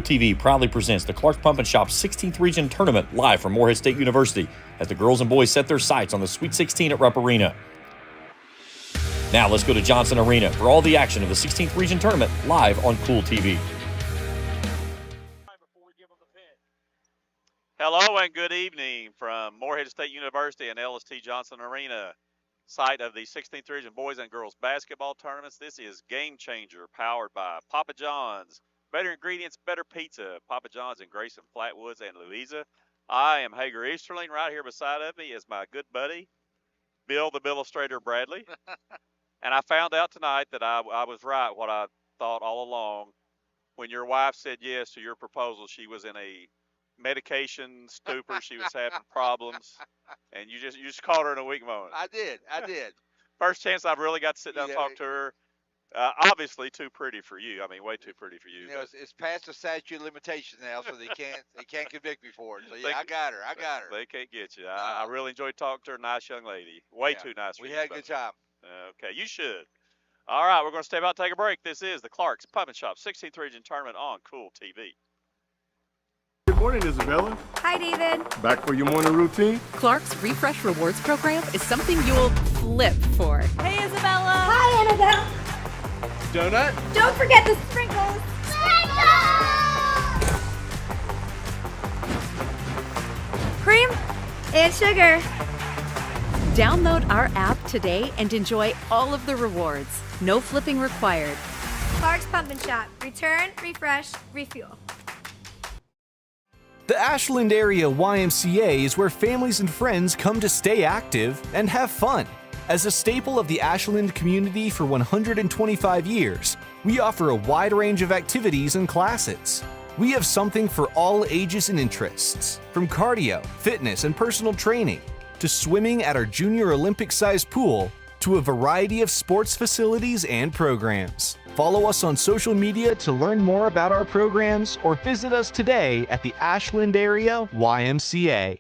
TV proudly presents the Clark's Pump and Shop 16th Region Tournament live from Morehead State University as the girls and boys set their sights on the Sweet 16 at Rupp Arena. Now let's go to Johnson Arena for all the action of the 16th Region Tournament live on Kool TV. Hello and good evening from Morehead State University and LST Johnson Arena, site of the 16th Region Boys and Girls Basketball Tournaments. This is Game Changer, powered by Papa John's. Better ingredients, better pizza. Papa John's in Grayson, Flatwoods, and Louisa. I am Hager Easterling. Right here beside of me is my good buddy, Bill the Illustrator Bradley. And I found out tonight that I was right, what I thought all along. When your wife said yes to your proposal, she was in a medication stupor. She was having problems, and you just caught her in a weak moment. I did. First chance I've really got to sit down and talk to her. Obviously too pretty for you. I mean, way too pretty for you. You know, it's past the statute of limitations now, so they can't convict me for it. So yeah, I got her. They can't get you. I really enjoyed talking to her. Nice young lady. Way too nice for you. We had a good time. Okay, you should. All right, we're going to step out and take a break. This is the Clark's Pump and Shop 16th Region Tournament on Kool TV. Good morning, Isabella. Hi, David. Back for your morning routine? Clark's Refresh Rewards program is something you'll flip for. Hey, Isabella. Hi, Annabelle. Donut? Don't forget the sprinkles. Cream and sugar. Download our app today and enjoy all of the rewards. No flipping required. Clark's Pump and Shop. Return, refresh, refuel. The Ashland area YMCA is where families and friends come to stay active and have fun. As a staple of the Ashland community for 125 years, we offer a wide range of activities and classes. We have something for all ages and interests, from cardio, fitness, and personal training, to swimming at our junior Olympic-sized pool, to a variety of sports facilities and programs. Follow us on social media to learn more about our programs or visit us today at the Ashland area YMCA.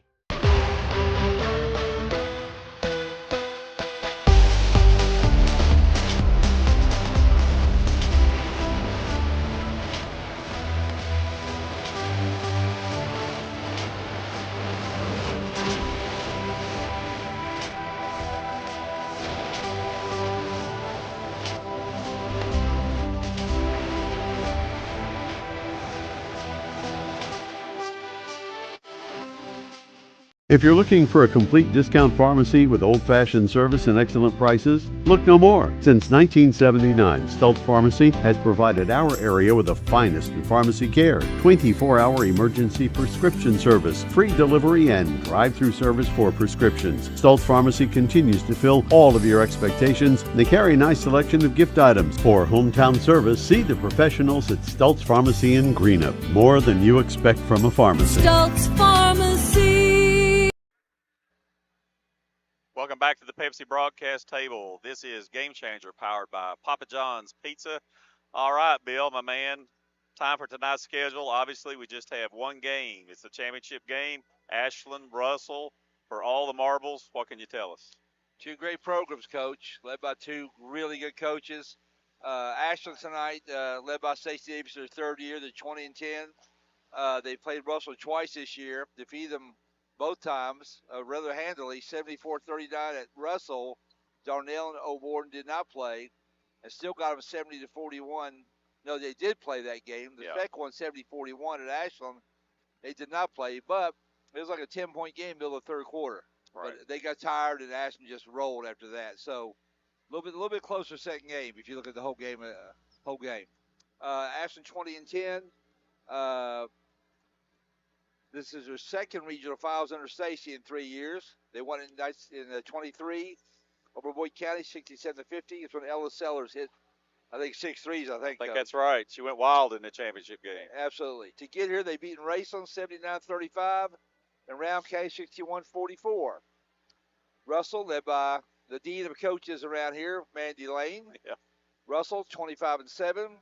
If you're looking for a complete discount pharmacy with old-fashioned service and excellent prices, look no more. Since 1979, Stultz Pharmacy has provided our area with the finest in pharmacy care, 24-hour emergency prescription service, free delivery, and drive-through service for prescriptions. Stultz Pharmacy continues to fill all of your expectations. They carry a nice selection of gift items. For hometown service, see the professionals at Stultz Pharmacy in Greenup. More than you expect from a pharmacy. Stultz Pharmacy. Welcome back to the Pepsi broadcast table. This is Game Changer, powered by Papa John's Pizza. All right, Bill, my man, time for tonight's schedule. Obviously, we just have one game. It's the championship game, Ashland, Russell, for all the marbles. What can you tell us? Two great programs, Coach, led by two really good coaches. Ashland tonight, led by Stacey Davis, their third year, they're 20-10. They played Russell twice this year, defeated them both times, rather handily, 74-39 at Russell. Darnell and O'Borden did not play, and still got them 70-41. No, they did play that game. The Speck won 70-41 at Ashland. They did not play, but it was like a 10-point game middle of the third quarter. Right. But they got tired, and Ashland just rolled after that. So a little bit closer second game if you look at the whole game. Ashland 20-10. This is their second regional finals under Stacey in 3 years. They won in 23 over Boyd County, 67-50. It's when Ella Sellers hit, I think, 6 threes, I think that's right. She went wild in the championship game. Absolutely. To get here, they beat Raceland 79-35 and Round County 61-44. Russell, led by the dean of coaches around here, Mandy Lane. Yeah. Russell, 25-7.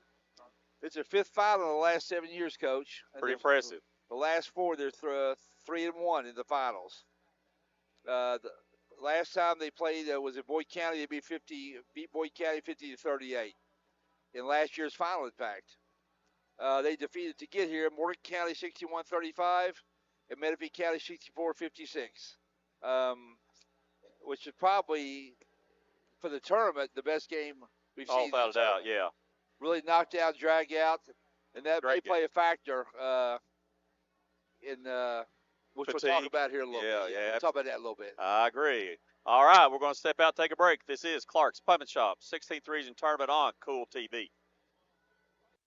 It's their fifth final in the last 7 years, Coach. Pretty impressive. The last four, they're 3-1 in the finals. The last time they played was at Boyd County. They beat Boyd County 50-38 in last year's final, in fact. They defeated to get here Morgan County 61-35 and Menifee County 64-56, which is probably, for the tournament, the best game we've seen. Without a doubt, yeah. Really knocked out, drag out, and that may play a factor in which Fatigue. we'll talk about here a little bit. Yeah. We'll talk about that a little bit. I agree. All right, we're going to step out, take a break. This is Clark's Pump and Shop 16th Region Tournament on Kool TV.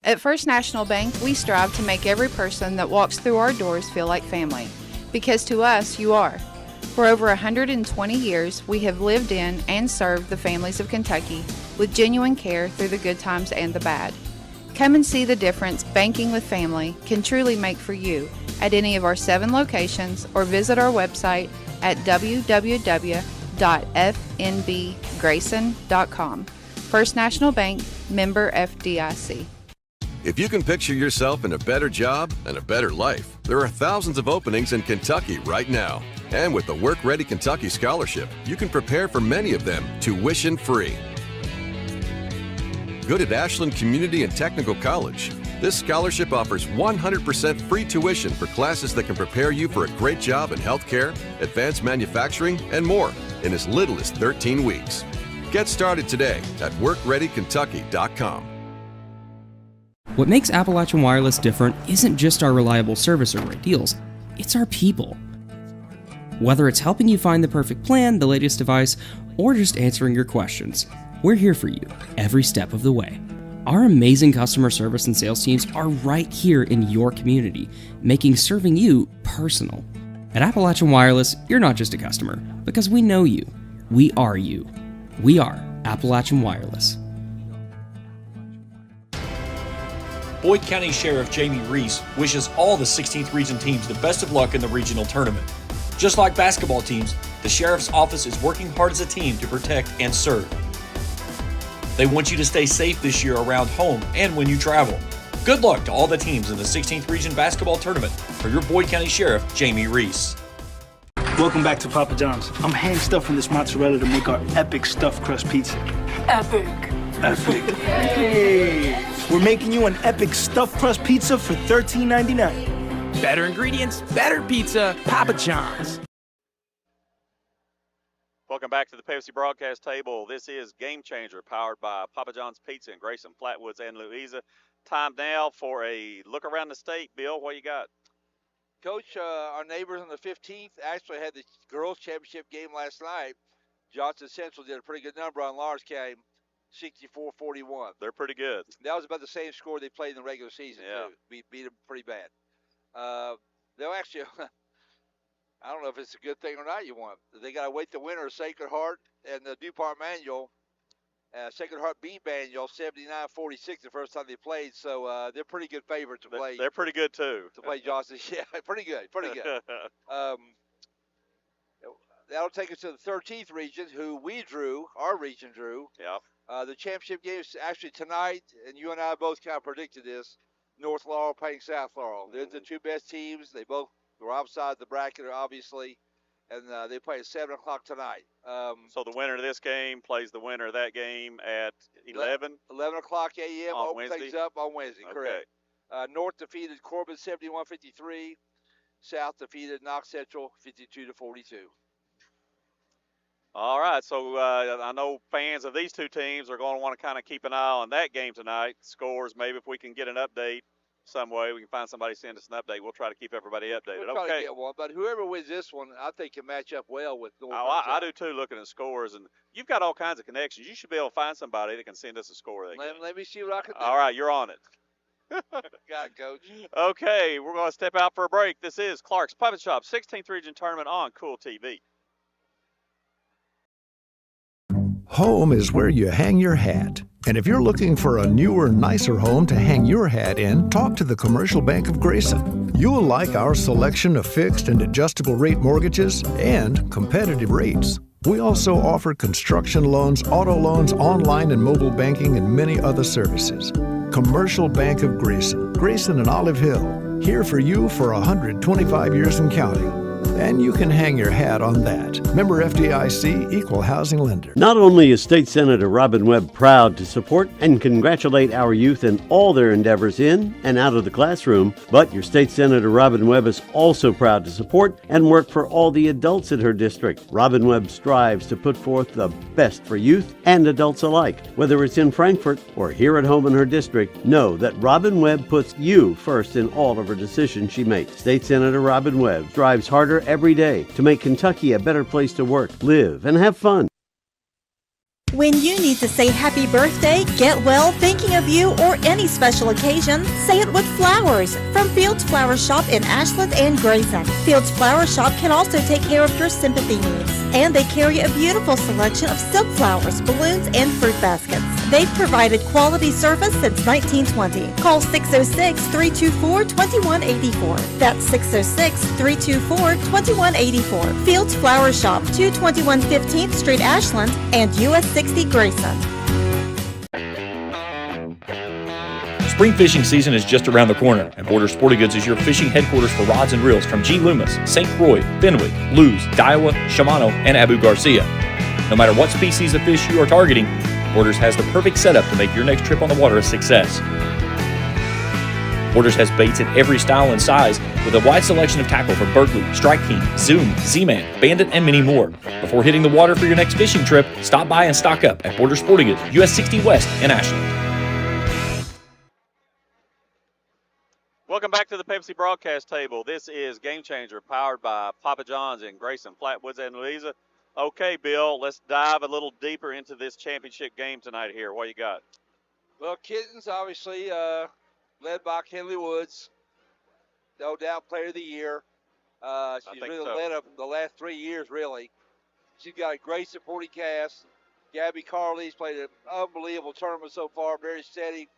At First National Bank, we strive to make every person that walks through our doors feel like family, because to us, you are. For over 120 years, we have lived in and served the families of Kentucky with genuine care through the good times and the bad. Come and see the difference banking with family can truly make for you at any of our 7 locations, or visit our website at www.fnbgrayson.com. First National Bank, member FDIC. If you can picture yourself in a better job and a better life, there are thousands of openings in Kentucky right now. And with the Work Ready Kentucky Scholarship, you can prepare for many of them tuition free. Good at Ashland Community and Technical College. This scholarship offers 100% free tuition for classes that can prepare you for a great job in healthcare, advanced manufacturing, and more in as little as 13 weeks. Get started today at workreadykentucky.com. What makes Appalachian Wireless different isn't just our reliable service or great deals, it's our people. Whether it's helping you find the perfect plan, the latest device, or just answering your questions, we're here for you every step of the way. Our amazing customer service and sales teams are right here in your community, making serving you personal. At Appalachian Wireless, you're not just a customer, because we know you. We are you. We are Appalachian Wireless. Boyd County Sheriff Jamie Reese wishes all the 16th Region teams the best of luck in the regional tournament. Just like basketball teams, the Sheriff's Office is working hard as a team to protect and serve. They want you to stay safe this year around home and when you travel. Good luck to all the teams in the 16th Region Basketball Tournament. For your Boyd County Sheriff, Jamie Reese. Welcome back to Papa John's. I'm hand stuffing this mozzarella to make our epic stuffed crust pizza. Epic. Hey! We're making you an epic stuffed crust pizza for $13.99. Better ingredients, better pizza, Papa John's. Welcome back to the Pepsi broadcast table. This is Game Changer, powered by Papa John's Pizza in Grayson, Flatwoods, and Louisa. Time now for a look around the state. Bill, what you got? Coach, our neighbors on the 15th actually had the girls' championship game last night. Johnson Central did a pretty good number on Lawrence County, 64-41. They're pretty good. That was about the same score they played in the regular season, too. We beat them pretty bad. They'll actually, I don't know if it's a good thing or not you want. They got to wait the winner of Sacred Heart and the DuPont Manual. Sacred Heart beat Manual 79-46 the first time they played, so they're pretty good favorites to play. They're pretty good, too. To play Johnson. Yeah, pretty good. That'll take us to the 13th region, who our region drew. Yeah. The championship game is actually tonight, and you and I both kind of predicted this. North Laurel playing South Laurel. They're the two best teams. They both were outside the bracket, obviously, and they play at 7 o'clock tonight. So the winner of this game plays the winner of that game at 11? 11 o'clock a.m. On Open Wednesday? things up on Wednesday, Okay. correct. North defeated Corbin 71-53. South defeated Knox Central 52-42. All right, so I know fans of these two teams are going to want to kind of keep an eye on that game tonight. Scores, maybe if we can get an update some way, we can find somebody to send us an update. We'll try to keep everybody updated. We'll try to get one, but whoever wins this one, I think can match up well with North. I do too, looking at scores, and you've got all kinds of connections. You should be able to find somebody that can send us a score. Let me see what I can do. All right, you're on it. Got it, Coach. Okay, we're going to step out for a break. This is Clark's Puppet Shop 16th Region Tournament on Kool TV. Home is where you hang your hat. And if you're looking for a newer, nicer home to hang your hat in, talk to the Commercial Bank of Grayson. You'll like our selection of fixed and adjustable rate mortgages and competitive rates. We also offer construction loans, auto loans, online and mobile banking, and many other services. Commercial Bank of Grayson. Grayson and Olive Hill. Here for you for 125 years and counting. and you can hang your hat on that. Member FDIC, Equal Housing Lender. Not only is State Senator Robin Webb proud to support and congratulate our youth in all their endeavors in and out of the classroom, but your State Senator Robin Webb is also proud to support and work for all the adults in her district. Robin Webb strives to put forth the best for youth and adults alike. Whether it's in Frankfort or here at home in her district, know that Robin Webb puts you first in all of her decisions she makes. State Senator Robin Webb strives harder every day to make Kentucky a better place to work, live, and have fun. When you need to say happy birthday, get well, thinking of you, or any special occasion, say it with flowers from Fields Flower Shop in Ashland and Grayson. Fields Flower Shop can also take care of your sympathy needs, and they carry a beautiful selection of silk flowers, balloons, and fruit baskets. They've provided quality service since 1920. Call 606-324-2184. That's 606-324-2184. Fields Flower Shop, 221 15th Street, Ashland, and US 60 Grayson. Spring fishing season is just around the corner, and Border Sporting Goods is your fishing headquarters for rods and reels from G. Loomis, St. Croix, Fenwick, Lewes, Daiwa, Shimano, and Abu Garcia. No matter what species of fish you are targeting, Borders has the perfect setup to make your next trip on the water a success. Borders has baits in every style and size with a wide selection of tackle from Berkeley, Strike King, Zoom, Z-Man, Bandit, and many more. Before hitting the water for your next fishing trip, stop by and stock up at Border Sporting Goods, US 60 West in Ashland. Welcome back to the Pepsi broadcast table. This is Game Changer, powered by Papa John's in Grayson, Flatwoods, and Louisa. Okay, Bill, let's dive a little deeper into this championship game tonight here. What you got? Well, Kittens, obviously, led by Kenley Woods, no doubt player of the year. She's really led up the last 3 years, really. She's got a great supporting cast. Gabby Carley's played an unbelievable tournament so far, very steady.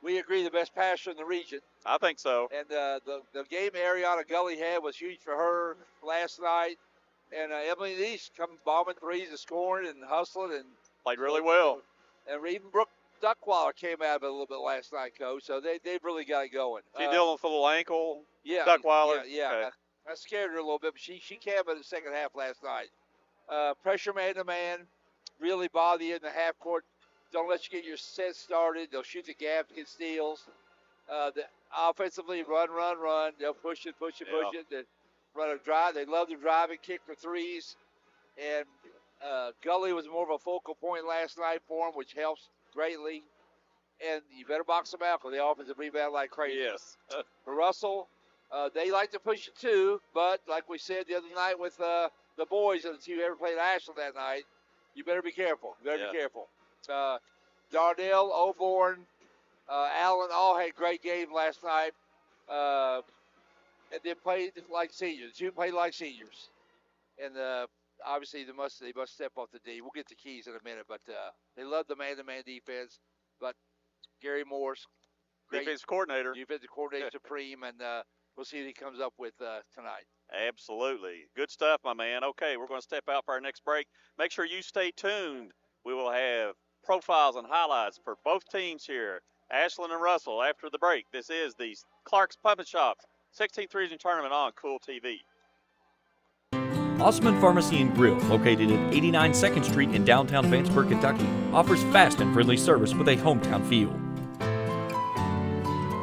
We agree the best passer in the region. I think so. And the game Ariana Gully had was huge for her last night. And Emily Neese come bombing threes and scoring and hustling. And played really well. And even Brooke Duckwaller came out of it a little bit last night, Coach. So they've really got it going. She dealing with a little ankle, yeah, Duckwaller? Yeah. Okay. I scared her a little bit, but she came in the second half last night. Pressure man-to-man, really bother you in the half court. Don't let you get your set started. They'll shoot the gap to get steals. Offensively, run. They'll push it. They run a drive. They love to drive and kick for threes. And Gully was more of a focal point last night for them, which helps greatly. And you better box them out because the offensive rebound like crazy. Yes. For Russell, they like to push it too, but like we said the other night with the boys and the team who ever played Ashland that night, you better be careful. Be careful. Darnell, Oborn, Allen all had great games last night. And they played like seniors. The two played like seniors. And obviously they must step off the D. We'll get the keys in a minute, but they love the man-to-man defense. But Gary Morse, defensive coordinator, supreme, and we'll see what he comes up with tonight. Absolutely. Good stuff, my man. Okay, we're going to step out for our next break. Make sure you stay tuned. We will have profiles and highlights for both teams here, Ashland and Russell, after the break. This is the Clark's Pump and Shop 16th Region Tournament on Kool TV. Osman Pharmacy and Grill, located at 89 2nd Street in downtown Vanceburg, Kentucky, offers fast and friendly service with a hometown feel.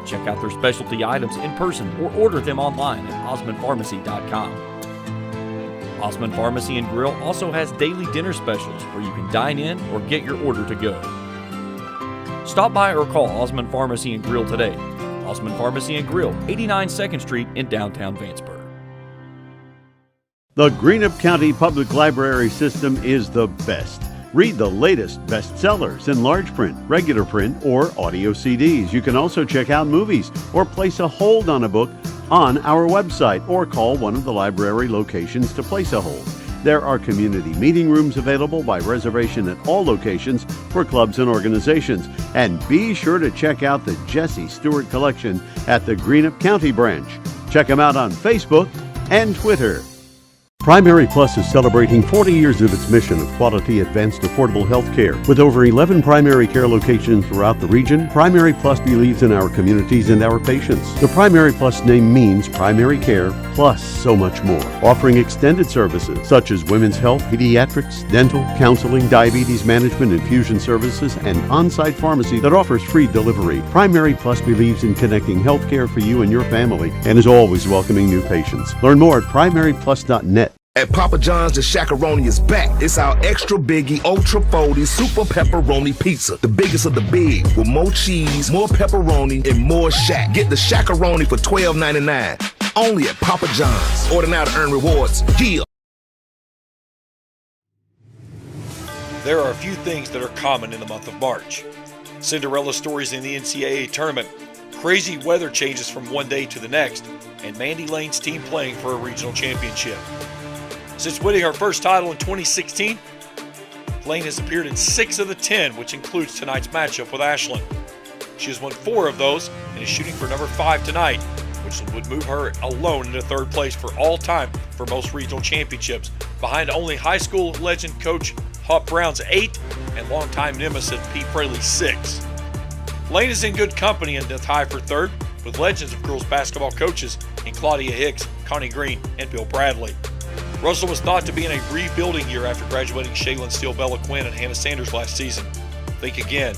Check out their specialty items in person or order them online at osmanpharmacy.com. Osman Pharmacy and Grill also has daily dinner specials where you can dine in or get your order to go. Stop by or call Osman Pharmacy and Grill today. Osman Pharmacy and Grill, 89 2nd Street in downtown Vanceburg. The Greenup County Public Library System is the best. Read the latest bestsellers in large print, regular print, or audio CDs. You can also check out movies or place a hold on a book on our website or call one of the library locations to place a hold. There are community meeting rooms available by reservation at all locations for clubs and organizations. And be sure to check out the Jesse Stewart collection at the Greenup County branch. Check them out on Facebook and Twitter. Primary Plus is celebrating 40 years of its mission of quality, advanced, affordable health care. With over 11 primary care locations throughout the region, Primary Plus believes in our communities and our patients. The Primary Plus name means primary care plus so much more, offering extended services such as women's health, pediatrics, dental, counseling, diabetes management, infusion services, and on-site pharmacy that offers free delivery. Primary Plus believes in connecting health care for you and your family and is always welcoming new patients. Learn more at primaryplus.net. At Papa John's, the Shaq-a-Roni is back. It's our extra biggie, ultra foldy, super pepperoni pizza. The biggest of the big, with more cheese, more pepperoni, and more Shaq. Get the Shaq-a-Roni for $12.99. Only at Papa John's. Order now to earn rewards. Yeah. There are a few things that are common in the month of March. Cinderella stories in the NCAA tournament, crazy weather changes from one day to the next, and Mandy Lane's team playing for a regional championship. Since winning her first title in 2016, Lane has appeared in 6 of the 10, which includes tonight's matchup with Ashland. She has won 4 of those and is shooting for number 5 tonight, which would move her alone into 3rd place for all time for most regional championships, behind only high school legend coach Hawk Brown's 8 and longtime nemesis Pete Fraley's 6. Lane is in good company in the tie for 3rd, with legends of girls basketball coaches in Claudia Hicks, Connie Green, and Bill Bradley. Russell was thought to be in a rebuilding year after graduating Shaylin Steele, Bella Quinn, and Hannah Sanders last season. Think again.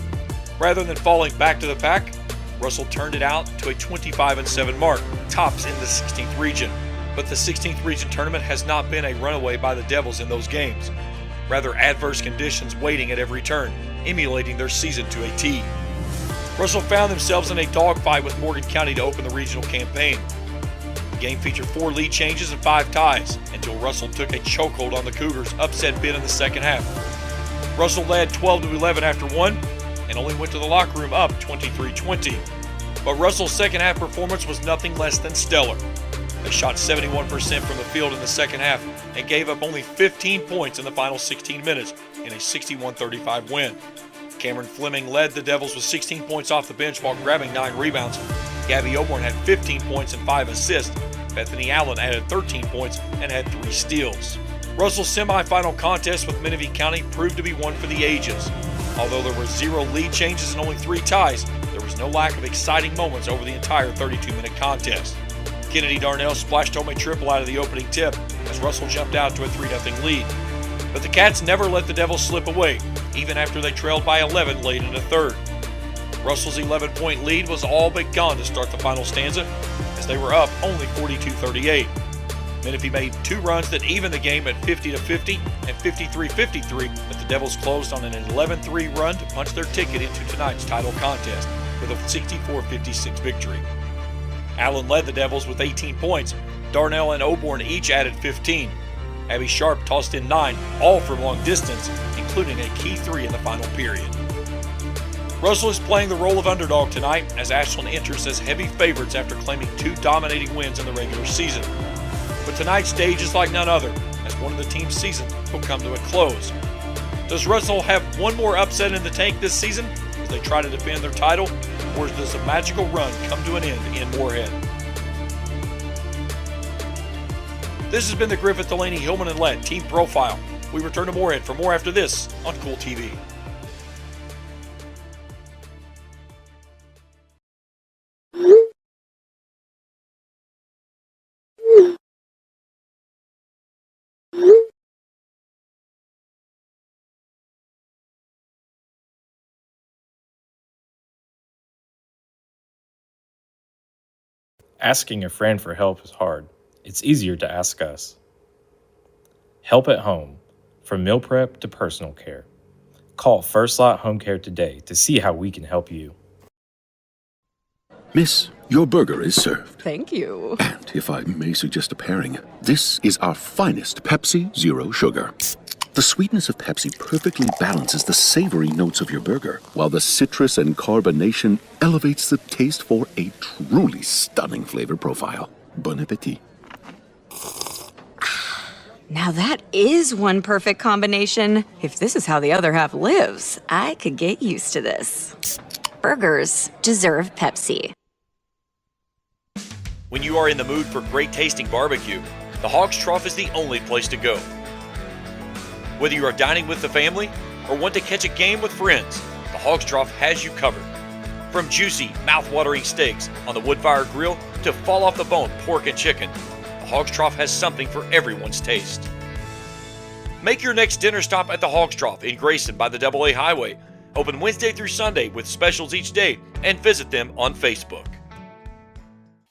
Rather than falling back to the pack, Russell turned it out to a 25-7 mark, tops in the 16th region. But the 16th region tournament has not been a runaway by the Devils in those games. Rather, adverse conditions waiting at every turn, emulating their season to a T. Russell found themselves in a dogfight with Morgan County to open the regional campaign. The game featured 4 lead changes and 5 ties until Russell took a chokehold on the Cougars' upset bid in the second half. Russell led 12-11 after 1 and only went to the locker room up 23-20. But Russell's second half performance was nothing less than stellar. They shot 71% from the field in the second half and gave up only 15 points in the final 16 minutes in a 61-35 win. Cameron Fleming led the Devils with 16 points off the bench while grabbing 9 rebounds. Gabby Oborn had 15 points and 5 assists. Bethany Allen added 13 points and had 3 steals. Russell's semifinal contest with Menifee County proved to be one for the ages. Although there were 0 lead changes and only 3 ties, there was no lack of exciting moments over the entire 32-minute contest. Kennedy Darnell splashed home a triple out of the opening tip as Russell jumped out to a 3-0 lead. But the Cats never let the Devils slip away, even after they trailed by 11 late in the third. Russell's 11-point lead was all but gone to start the final stanza, as they were up only 42-38. Menifee made 2 runs that evened the game at 50-50 and 53-53, but the Devils closed on an 11-3 run to punch their ticket into tonight's title contest with a 64-56 victory. Allen led the Devils with 18 points. Darnell and Oborn each added 15. Abby Sharp tossed in 9, all from long distance, including a key 3 in the final period. Russell is playing the role of underdog tonight as Ashland enters as heavy favorites after claiming 2 dominating wins in the regular season. But tonight's stage is like none other, as one of the team's season will come to a close. Does Russell have one more upset in the tank this season as they try to defend their title, or does the magical run come to an end in Moorhead? This has been the Griffith, Delaney, Hillman, and Lett Team Profile. We return to Moorhead for more after this on Kool TV. Asking a friend for help is hard. It's easier to ask us. Help at home, from meal prep to personal care. Call First Lot Home Care today to see how we can help you. Miss, your burger is served. Thank you. And if I may suggest a pairing, this is our finest Pepsi Zero Sugar. The sweetness of Pepsi perfectly balances the savory notes of your burger, while the citrus and carbonation elevates the taste for a truly stunning flavor profile. Bon appetit. Now that is one perfect combination. If this is how the other half lives, I could get used to this. Burgers deserve Pepsi. When you are in the mood for great tasting barbecue, the Hogs Trough is the only place to go. Whether you are dining with the family or want to catch a game with friends, the Hogs Trough has you covered. From juicy, mouth-watering steaks on the wood-fired grill to fall-off-the-bone pork and chicken, the Hogs Trough has something for everyone's taste. Make your next dinner stop at the Hogs Trough in Grayson by the AA Highway. Open Wednesday through Sunday with specials each day, and visit them on Facebook.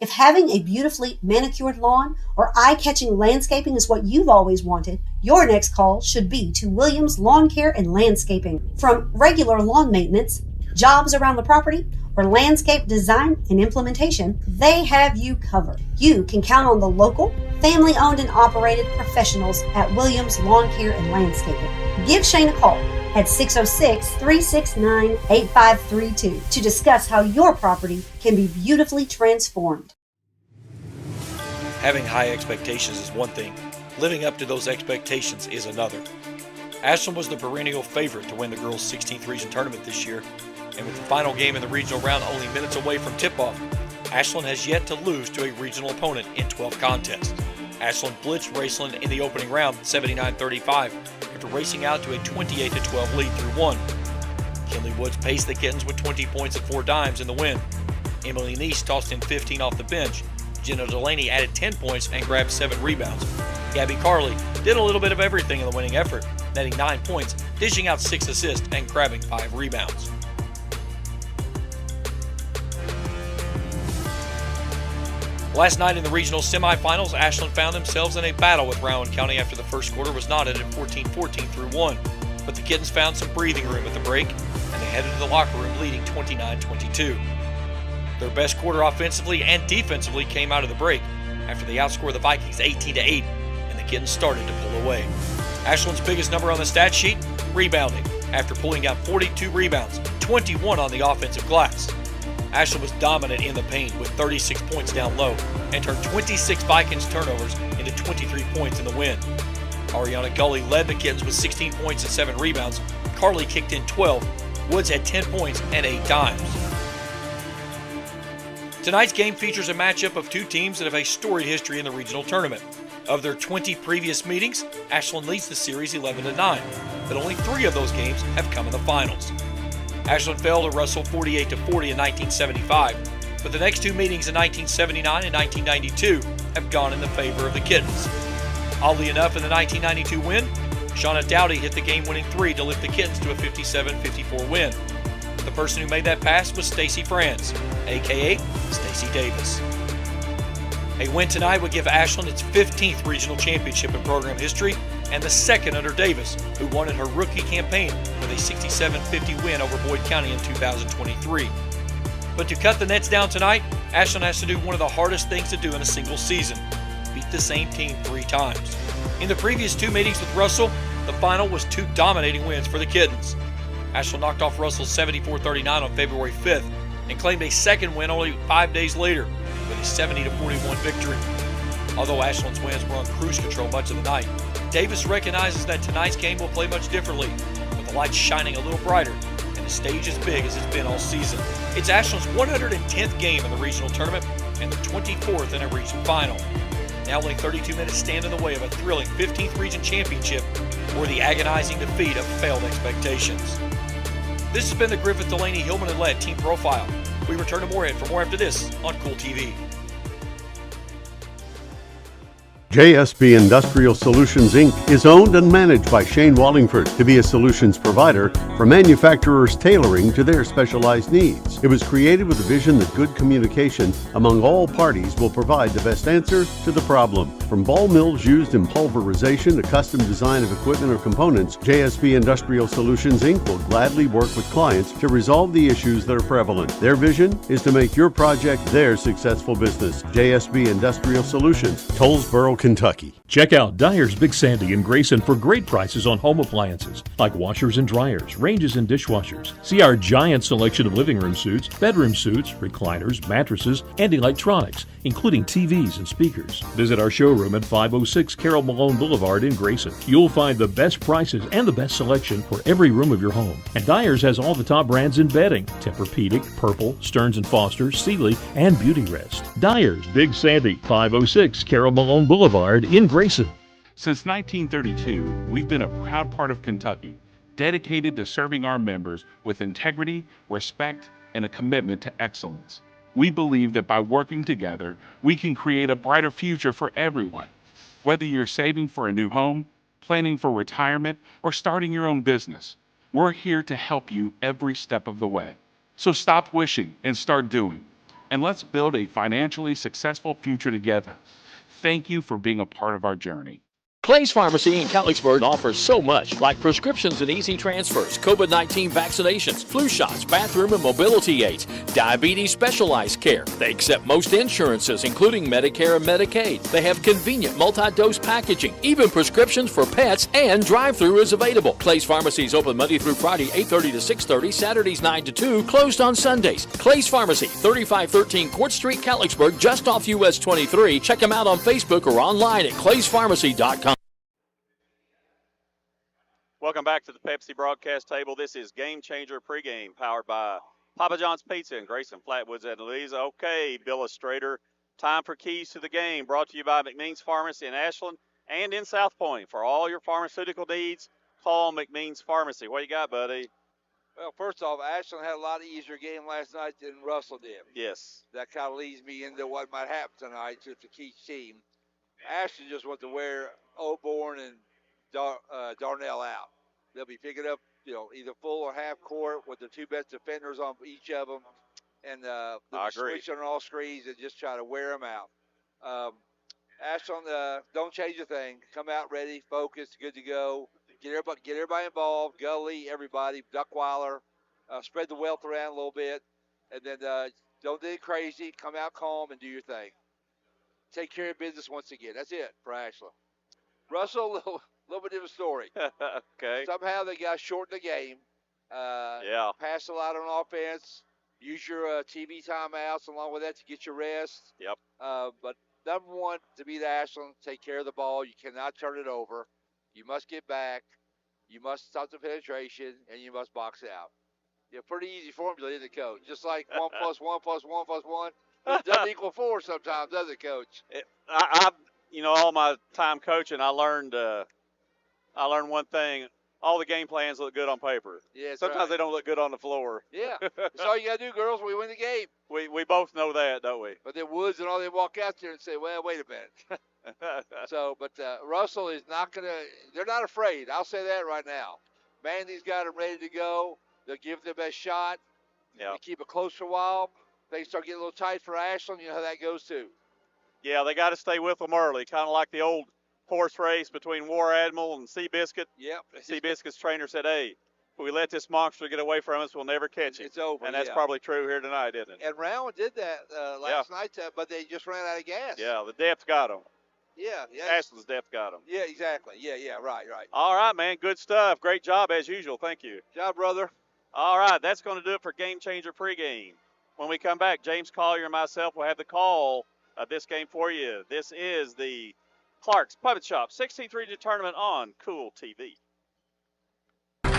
If having a beautifully manicured lawn or eye-catching landscaping is what you've always wanted, your next call should be to Williams Lawn Care and Landscaping. From regular lawn maintenance, jobs around the property, or landscape design and implementation, they have you covered. You can count on the local, family-owned and operated professionals at Williams Lawn Care and Landscaping. Give Shane a call at 606-369-8532 to discuss how your property can be beautifully transformed. Having high expectations is one thing. Living up to those expectations is another. Ashland was the perennial favorite to win the girls' 16th region tournament this year, and with the final game in the regional round only minutes away from tip-off, Ashland has yet to lose to a regional opponent in 12 contests. Ashland blitzed Raceland in the opening round 79-35 after racing out to a 28-12 lead through one. Kinley Woods paced the Kittens with 20 points and 4 dimes in the win. Emily Neese tossed in 15 off the bench. Jenna Delaney added 10 points and grabbed 7 rebounds. Gabby Carley did a little bit of everything in the winning effort, netting 9 points, dishing out 6 assists, and grabbing 5 rebounds. Last night in the regional semifinals, Ashland found themselves in a battle with Rowan County after the first quarter was knotted at 14-14 through 1. But the Kittens found some breathing room at the break, and they headed to the locker room leading 29-22. Their best quarter offensively and defensively came out of the break after they outscored the Vikings 18-8, and the Kittens started to pull away. Ashland's biggest number on the stat sheet, rebounding, after pulling down 42 rebounds, 21 on the offensive glass. Ashland was dominant in the paint with 36 points down low and turned 26 Vikings turnovers into 23 points in the win. Ariana Gully led the Kittens with 16 points and 7 rebounds. Carly kicked in 12. Woods had 10 points and 8 dimes. Tonight's game features a matchup of two teams that have a storied history in the regional tournament. Of their 20 previous meetings, Ashland leads the series 11-9, but only 3 of those games have come in the finals. Ashland fell to Russell 48-40 in 1975, but the next 2 meetings in 1979 and 1992 have gone in the favor of the Kittens. Oddly enough, in the 1992 win, Shauna Dowdy hit the game-winning 3 to lift the Kittens to a 57-54 win. The person who made that pass was Stacy Franz, a.k.a. Stacy Davis. A win tonight would give Ashland its 15th regional championship in program history and the second under Davis, who won in her rookie campaign with a 67-50 win over Boyd County in 2023. But to cut the nets down tonight, Ashland has to do one of the hardest things to do in a single season: beat the same team 3 times. In the previous 2 meetings with Russell, the final was 2 dominating wins for the Kittens. Ashland knocked off Russell 74-39 on February 5th and claimed a second win only 5 days later with a 70-41 victory. Although Ashland's wins were on cruise control much of the night, Davis recognizes that tonight's game will play much differently, with the lights shining a little brighter and the stage as big as it's been all season. It's Ashland's 110th game in the regional tournament and the 24th in a region final. Now only 32 minutes stand in the way of a thrilling 15th region championship or the agonizing defeat of failed expectations. This has been the Griffith Delaney Hillman and led Team Profile. We return to Moorhead for more after this on Kool TV. JSB Industrial Solutions, Inc. is owned and managed by Shane Wallingford to be a solutions provider for manufacturers tailoring to their specialized needs. It was created with the vision that good communication among all parties will provide the best answer to the problem. From ball mills used in pulverization to custom design of equipment or components, JSB Industrial Solutions, Inc. will gladly work with clients to resolve the issues that are prevalent. Their vision is to make your project their successful business. JSB Industrial Solutions, Tollsboro, Kentucky. Check out Dyer's Big Sandy in Grayson for great prices on home appliances like washers and dryers, ranges and dishwashers. See our giant selection of living room suites, bedroom suites, recliners, mattresses, and electronics. including TVs and speakers. Visit our showroom at 506 Carroll Malone Boulevard in Grayson. You'll find the best prices and the best selection for every room of your home. And Dyer's has all the top brands in bedding: Tempur-Pedic, Purple, Stearns & Foster, Sealy, and Beauty Rest. Dyer's, Big Sandy, 506 Carroll Malone Boulevard in Grayson. Since 1932, we've been a proud part of Kentucky, dedicated to serving our members with integrity, respect, and a commitment to excellence. We believe that by working together, we can create a brighter future for everyone. Whether you're saving for a new home, planning for retirement, or starting your own business, we're here to help you every step of the way. So stop wishing and start doing. And let's build a financially successful future together. Thank you for being a part of our journey. Clay's Pharmacy in Catlettsburg offers so much, like prescriptions and easy transfers, COVID-19 vaccinations, flu shots, bathroom and mobility aids, diabetes specialized care. They accept most insurances, including Medicare and Medicaid. They have convenient multi-dose packaging. Even prescriptions for pets and drive-through is available. Clay's Pharmacy is open Monday through Friday, 8:30 to 6:30, Saturdays 9 to 2, closed on Sundays. Clay's Pharmacy, 3513 Court Street, Catlettsburg, just off US 23. Check them out on Facebook or online at clayspharmacy.com. Welcome back to the Pepsi broadcast table. This is Game Changer Pregame, powered by Papa John's Pizza in Grayson, Flatwoods, and Louisa. Okay, Bill Estrader, time for Keys to the Game, brought to you by McMeans Pharmacy in Ashland and in South Point. For all your pharmaceutical needs, call McMeans Pharmacy. What you got, buddy? Well, first off, Ashland had a lot easier game last night than Russell did. Yes. That kind of leads me into what might happen tonight with the Keats team. Ashland just want to wear Oborn and Darnell out. They'll be picking up, either full or half court with the two best defenders on each of them, and they'll be switching on all screens and just try to wear them out. Ashland, don't change a thing. Come out ready, focused, good to go. Get everybody involved. Gully, everybody, Duckweiler, spread the wealth around a little bit, and then don't do it crazy. Come out calm and do your thing. Take care of business once again. That's it for Ashland. Russell, a little bit of a story. Okay. Somehow they got short in the game. Pass a lot on offense. Use your TV timeouts along with that to get your rest. Yep. But number one, to beat Ashland, take care of the ball. You cannot turn it over. You must get back. You must stop the penetration, and you must box out. Pretty easy formula, isn't it, Coach? Just like 1 + 1 + 1 + 1. It doesn't equal 4 sometimes, does it, Coach? All my time coaching, I learned one thing. All the game plans look good on paper. Yeah, sometimes they don't look good on the floor. Yeah, that's all you got to do, girls. We win the game. We both know that, don't we? But then Woods and all, they walk out there and say, well, wait a minute. But Russell is not going to – they're not afraid. I'll say that right now. Mandy's got them ready to go. They'll give their best shot. Yeah. They keep it close for a while. Things start getting a little tight for Ashland. You know how that goes, too. Yeah, they got to stay with them early, kind of like the old horse race between War Admiral and Seabiscuit. Yep. Seabiscuit's trainer said, hey, if we let this monster get away from us, we'll never catch him. It's over, and that's probably true here tonight, isn't it? And Rowan did that last night, but they just ran out of gas. Yeah, the depth got them. Yeah. Ashland's depth got them. Yeah, exactly. Yeah, right. All right, man, good stuff. Great job as usual. Thank you. Job, brother. All right, that's going to do it for Game Changer Pregame. When we come back, James Collier and myself will have the call of this game for you. This is the Clark's Puppet Shop 16th Region Tournament on Kool TV.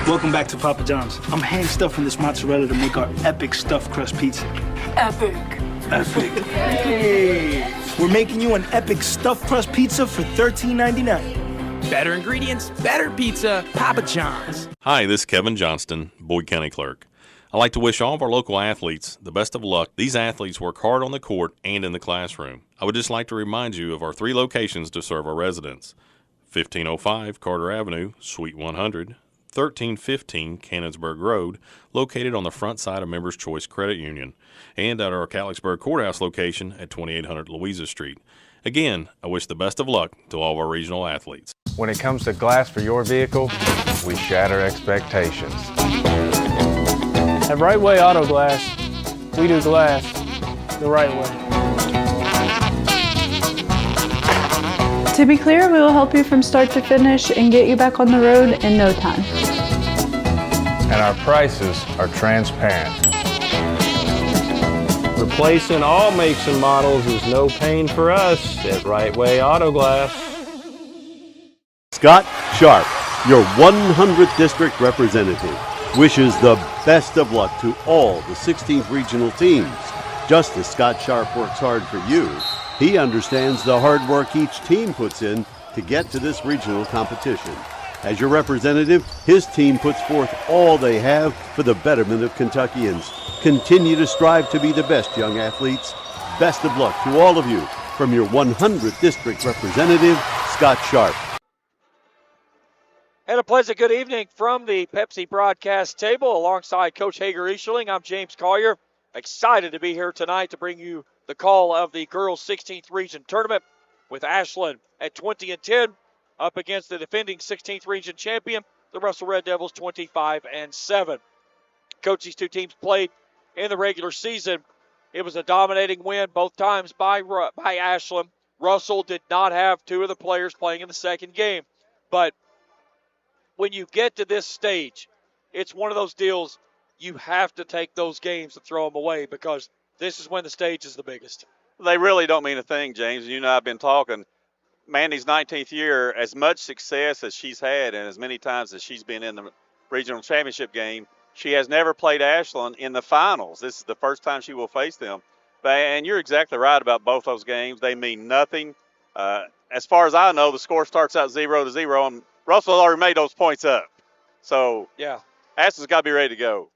Welcome back to Papa John's. I'm hand stuffing this mozzarella to make our epic stuffed crust pizza. Epic. Hey! We're making you an epic stuffed crust pizza for $13.99. Better ingredients, better pizza, Papa John's. Hi, this is Kevin Johnston, Boyd County Clerk. I'd like to wish all of our local athletes the best of luck. These athletes work hard on the court and in the classroom. I would just like to remind you of our 3 locations to serve our residents. 1505 Carter Avenue, Suite 100, 1315 Cannonsburg Road, located on the front side of Members Choice Credit Union, and at our Catlettsburg Courthouse location at 2800 Louisa Street. Again, I wish the best of luck to all of our regional athletes. When it comes to glass for your vehicle, we shatter expectations. At Right Way Auto Glass, we do glass the right way. To be clear, we will help you from start to finish and get you back on the road in no time. And our prices are transparent. Replacing all makes and models is no pain for us at Right Way Auto Glass. Scott Sharp, your 100th district representative, wishes the best of luck to all the 16th regional teams. Just as Scott Sharp works hard for you, he understands the hard work each team puts in to get to this regional competition. As your representative, his team puts forth all they have for the betterment of Kentuckians. Continue to strive to be the best, young athletes. Best of luck to all of you from your 100th district representative, Scott Sharp. And a pleasant good evening from the Pepsi broadcast table alongside Coach Hager Easterling. I'm James Collier. Excited to be here tonight to bring you the call of the girls 16th region tournament with Ashland at 20-10 up against the defending 16th region champion, the Russell Red Devils, 25-7. Coach, these two teams played in the regular season. It was a dominating win both times by Ashland. Russell did not have two of the players playing in the second game. But when you get to this stage, it's one of those deals you have to take those games and throw them away because this is when the stage is the biggest. They really don't mean a thing, James. You and I have been talking. Mandy's 19th year, as much success as she's had and as many times as she's been in the regional championship game, she has never played Ashland in the finals. This is the first time she will face them. And you're exactly right about both those games. They mean nothing. As far as I know, the score starts out 0-0, and Russell already made those points up. So yeah, Ashland's got to be ready to go.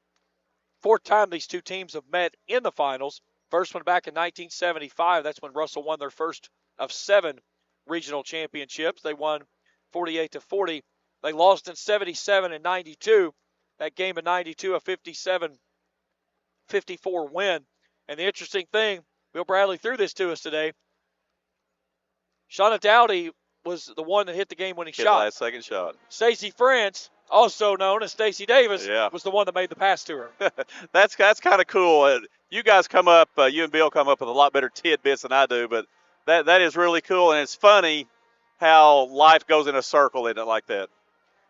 Fourth time these two teams have met in the finals. First one back in 1975. That's when Russell won their first of 7 regional championships. They won 48-40. They lost in 77 and 92. That game in 92, a 57-54 win. And the interesting thing, Bill Bradley threw this to us today. Shauna Dowdy was the one that hit the game-winning shot. Last second shot. Stacey France, also known as Stacey Davis, was the one that made the pass to her. That's kind of cool. You guys come up, you and Bill come up with a lot better tidbits than I do, but that is really cool, and it's funny how life goes in a circle, isn't it, like that?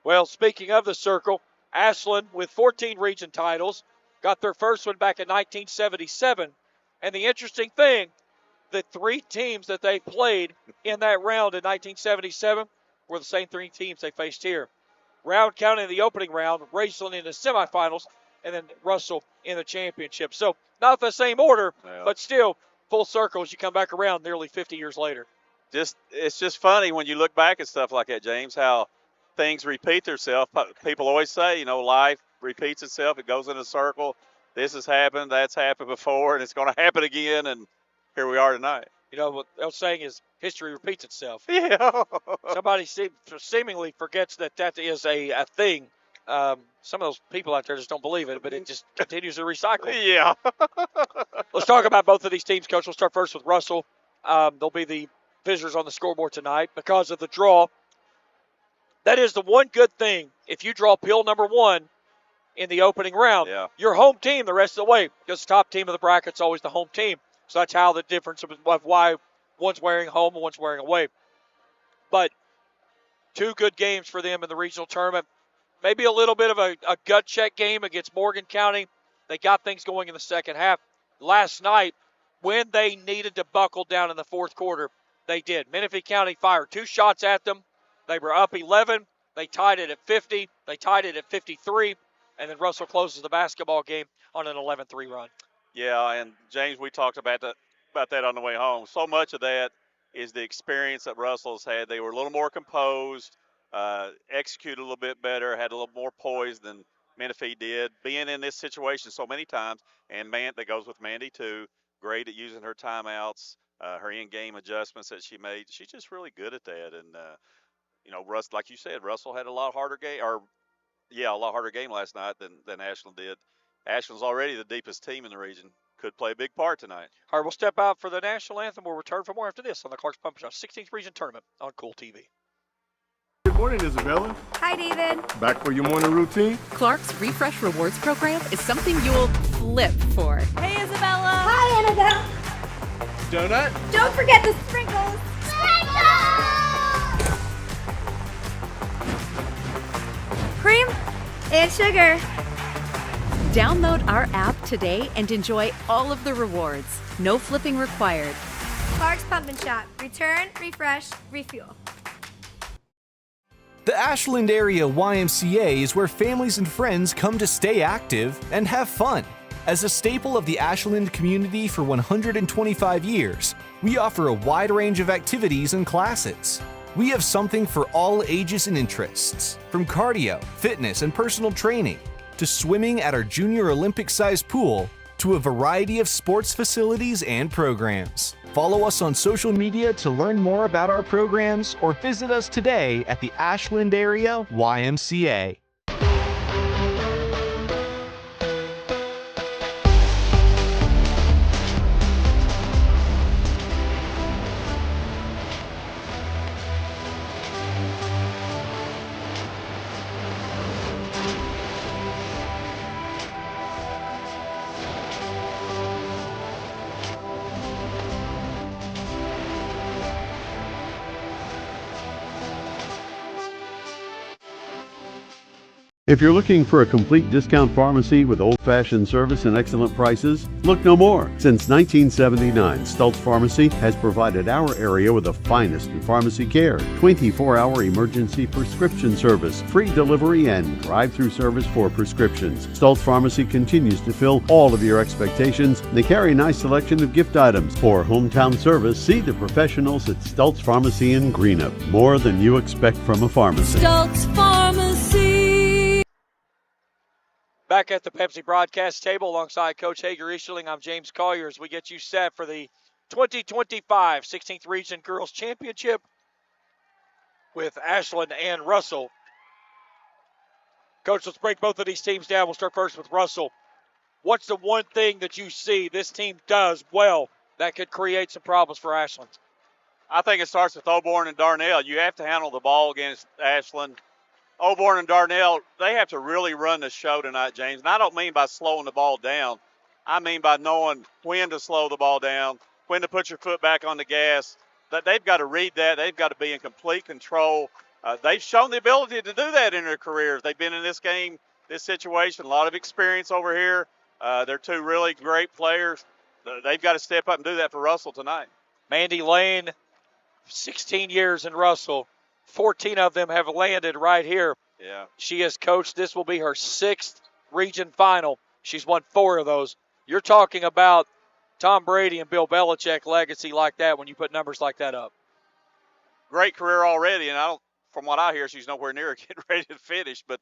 Well, speaking of the circle, Ashland, with 14 region titles, got their first one back in 1977. And the interesting thing, the 3 teams that they played in that round in 1977 were the same 3 teams they faced here. Round County in the opening round, Raceland in the semifinals, and then Russell in the championship. So not the same order, but still full circle as you come back around nearly 50 years later. It's just funny when you look back at stuff like that, James, how things repeat themselves. People always say, life repeats itself. It goes in a circle. This has happened. That's happened before, and it's going to happen again. And here we are tonight. What they're saying is history repeats itself. Yeah. Somebody seemingly forgets that is a thing. Some of those people out there just don't believe it, but it just continues to recycle. Yeah. Let's talk about both of these teams, Coach. We'll start first with Russell. They'll be the visitors on the scoreboard tonight because of the draw. That is the one good thing. If you draw pill number 1 in the opening round, you're home team the rest of the way because the top team of the bracket is always the home team. So that's how the difference of why one's wearing home and one's wearing away. But 2 good games for them in the regional tournament. Maybe a little bit of a gut check game against Morgan County. They got things going in the second half. Last night, when they needed to buckle down in the fourth quarter, they did. Menifee County fired 2 shots at them. They were up 11. They tied it at 50. They tied it at 53. And then Russell closes the basketball game on an 11-3 run. Yeah, and James, we talked about that on the way home. So much of that is the experience that Russell's had. They were a little more composed, executed a little bit better, had a little more poise than Menifee did. Being in this situation so many times, and that goes with Mandy too, great at using her timeouts, her in-game adjustments that she made. She's just really good at that. And, Russ, like you said, Russell had a lot harder game last night than Ashland did. Ashland's already the deepest team in the region. Could play a big part tonight. All right, we'll step out for the national anthem. We'll return for more after this on the Clark's Pump Shop 16th Region Tournament on Kool TV. Good morning, Isabella. Hi, David. Back for your morning routine? Clark's Refresh Rewards program is something you'll flip for. Hey, Isabella. Hi, Annabelle. Donut? Don't forget the sprinkles. Cream and sugar. Download our app today and enjoy all of the rewards. No flipping required. Clark's Pump and Shop. Return, refresh, refuel. The Ashland area YMCA is where families and friends come to stay active and have fun. As a staple of the Ashland community for 125 years, we offer a wide range of activities and classes. We have something for all ages and interests, from cardio, fitness, and personal training, to swimming at our junior Olympic-sized pool, to a variety of sports facilities and programs. Follow us on social media to learn more about our programs or visit us today at the Ashland area YMCA. If you're looking for a complete discount pharmacy with old-fashioned service and excellent prices, look no more. Since 1979, Stultz Pharmacy has provided our area with the finest in pharmacy care, 24-hour emergency prescription service, free delivery, and drive-through service for prescriptions. Stultz Pharmacy continues to fill all of your expectations. They carry a nice selection of gift items. For hometown service, see the professionals at Stultz Pharmacy in Greenup. More than you expect from a pharmacy. Stultz Pharmacy. Back at the Pepsi broadcast table alongside Coach Hager Easterling, I'm James Collier as we get you set for the 2025 16th Region Girls Championship with Ashland and Russell. Coach, let's break both of these teams down. We'll start first with Russell. What's the one thing that you see this team does well that could create some problems for Ashland? I think it starts with Oborn and Darnell. You have to handle the ball against Ashland. Oborn and Darnell, they have to really run the show tonight, James. And I don't mean by slowing the ball down. I mean by knowing when to slow the ball down, when to put your foot back on the gas. That they've got to read that. They've got to be in complete control. They've shown the ability to do that in their careers. They've been in this game, this situation, a lot of experience over here. They're two really great players. They've got to step up and do that for Russell tonight. Mandy Lane, 16 years in Russell. 14 of them have landed right here. Yeah. She has coached. This will be her 6th region final. She's won 4 of those. You're talking about Tom Brady and Bill Belichick legacy like that when you put numbers like that up. Great career already, and from what I hear, she's nowhere near getting ready to finish. But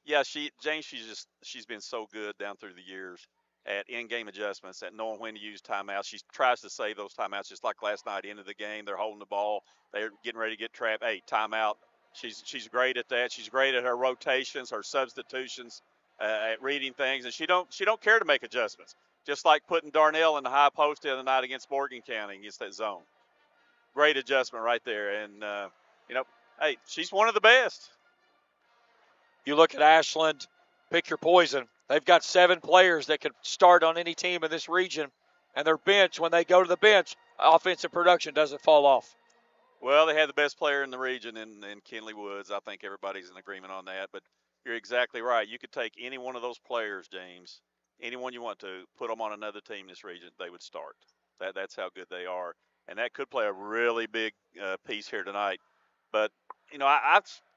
yeah, James, she's been so good down through the years at in-game adjustments, at knowing when to use timeouts. She tries to save those timeouts, just like last night, into the game. They're holding the ball. They're getting ready to get trapped. Hey, timeout. She's great at that. She's great at her rotations, her substitutions, at reading things, and she don't care to make adjustments. Just like putting Darnell in the high post the other night against Morgan County against that zone. Great adjustment right there, and hey, she's one of the best. You look at Ashland, pick your poison. They've got 7 players that could start on any team in this region, and their bench, when they go to the bench, offensive production doesn't fall off. Well, they have the best player in the region in Kenley Woods. I think everybody's in agreement on that, but you're exactly right. You could take any one of those players, James, anyone you want to, put them on another team in this region, they would start. That's how good they are, and that could play a really big piece here tonight. But,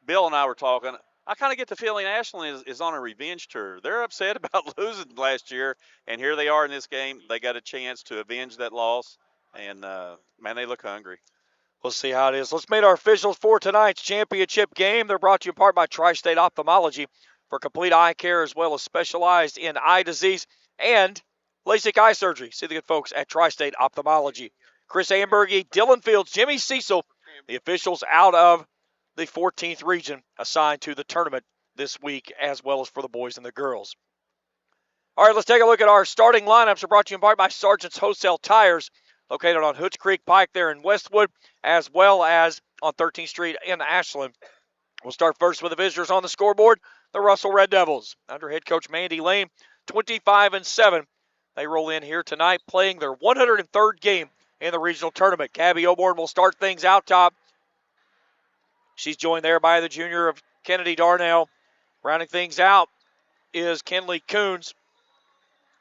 Bill and I were talking. I kind of get the feeling Ashland is on a revenge tour. They're upset about losing last year, and here they are in this game. They got a chance to avenge that loss, and, man, they look hungry. We'll see how it is. Let's meet our officials for tonight's championship game. They're brought to you in part by Tri-State Ophthalmology for complete eye care as well as specialized in eye disease and LASIK eye surgery. See the good folks at Tri-State Ophthalmology. Chris Ambergy, Dylan Fields, Jimmy Cecil, the officials out of the 14th region assigned to the tournament this week, as well as for the boys and the girls. All right, let's take a look at our starting lineups. Are brought to you in part by Sargent's Wholesale Tires, located on Hoods Creek Pike there in Westwood, as well as on 13th Street in Ashland. We'll start first with the visitors on the scoreboard, the Russell Red Devils. Under head coach Mandy Lane, 25-7. They roll in here tonight, playing their 103rd game in the regional tournament. Gabby Oborn will start things out top. She's joined there by the junior of Kennedy Darnell. Rounding things out is Kenley Coons.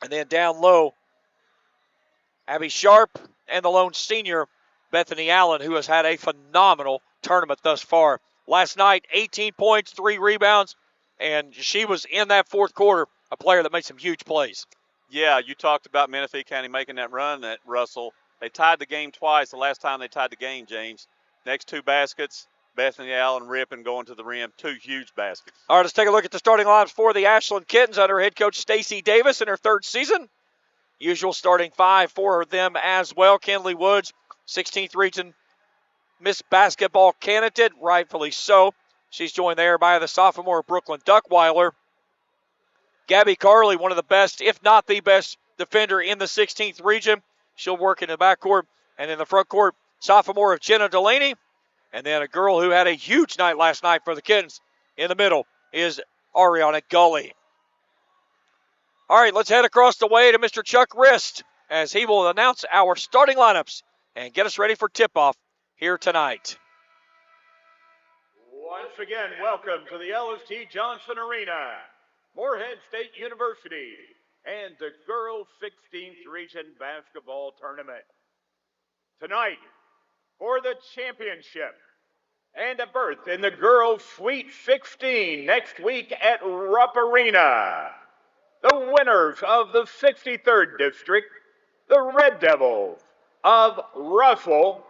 And then down low, Abby Sharp and the lone senior, Bethany Allen, who has had a phenomenal tournament thus far. Last night, 18 points, 3 rebounds, and she was in that fourth quarter, a player that made some huge plays. Yeah, you talked about Menifee County making that run at Russell. They tied the game twice the last time they tied the game, James. Next 2 baskets, Bethany Allen ripping, going to the rim. 2 huge baskets. All right, let's take a look at the starting lineups for the Ashland Kittens under head coach Stacy Davis in her 3rd season. Usual starting 5 for them as well. Kenley Woods, 16th Region Miss Basketball candidate, rightfully so. She's joined there by the sophomore Brooklyn Duckweiler. Gabby Carley, one of the best, if not the best, defender in the 16th region. She'll work in the backcourt. And in the front court, sophomore of Jenna Delaney. And then a girl who had a huge night last night for the Kittens in the middle is Ariana Gully. All right, let's head across the way to Mr. Chuck Rist as he will announce our starting lineups and get us ready for tip-off here tonight. Once again, welcome to the LST Johnson Arena, Morehead State University, and the Girls 16th Region Basketball Tournament. Tonight, for the championship and a berth in the Girls Sweet 16 next week at Rupp Arena, the winners of the 63rd District, the Red Devils of Russell,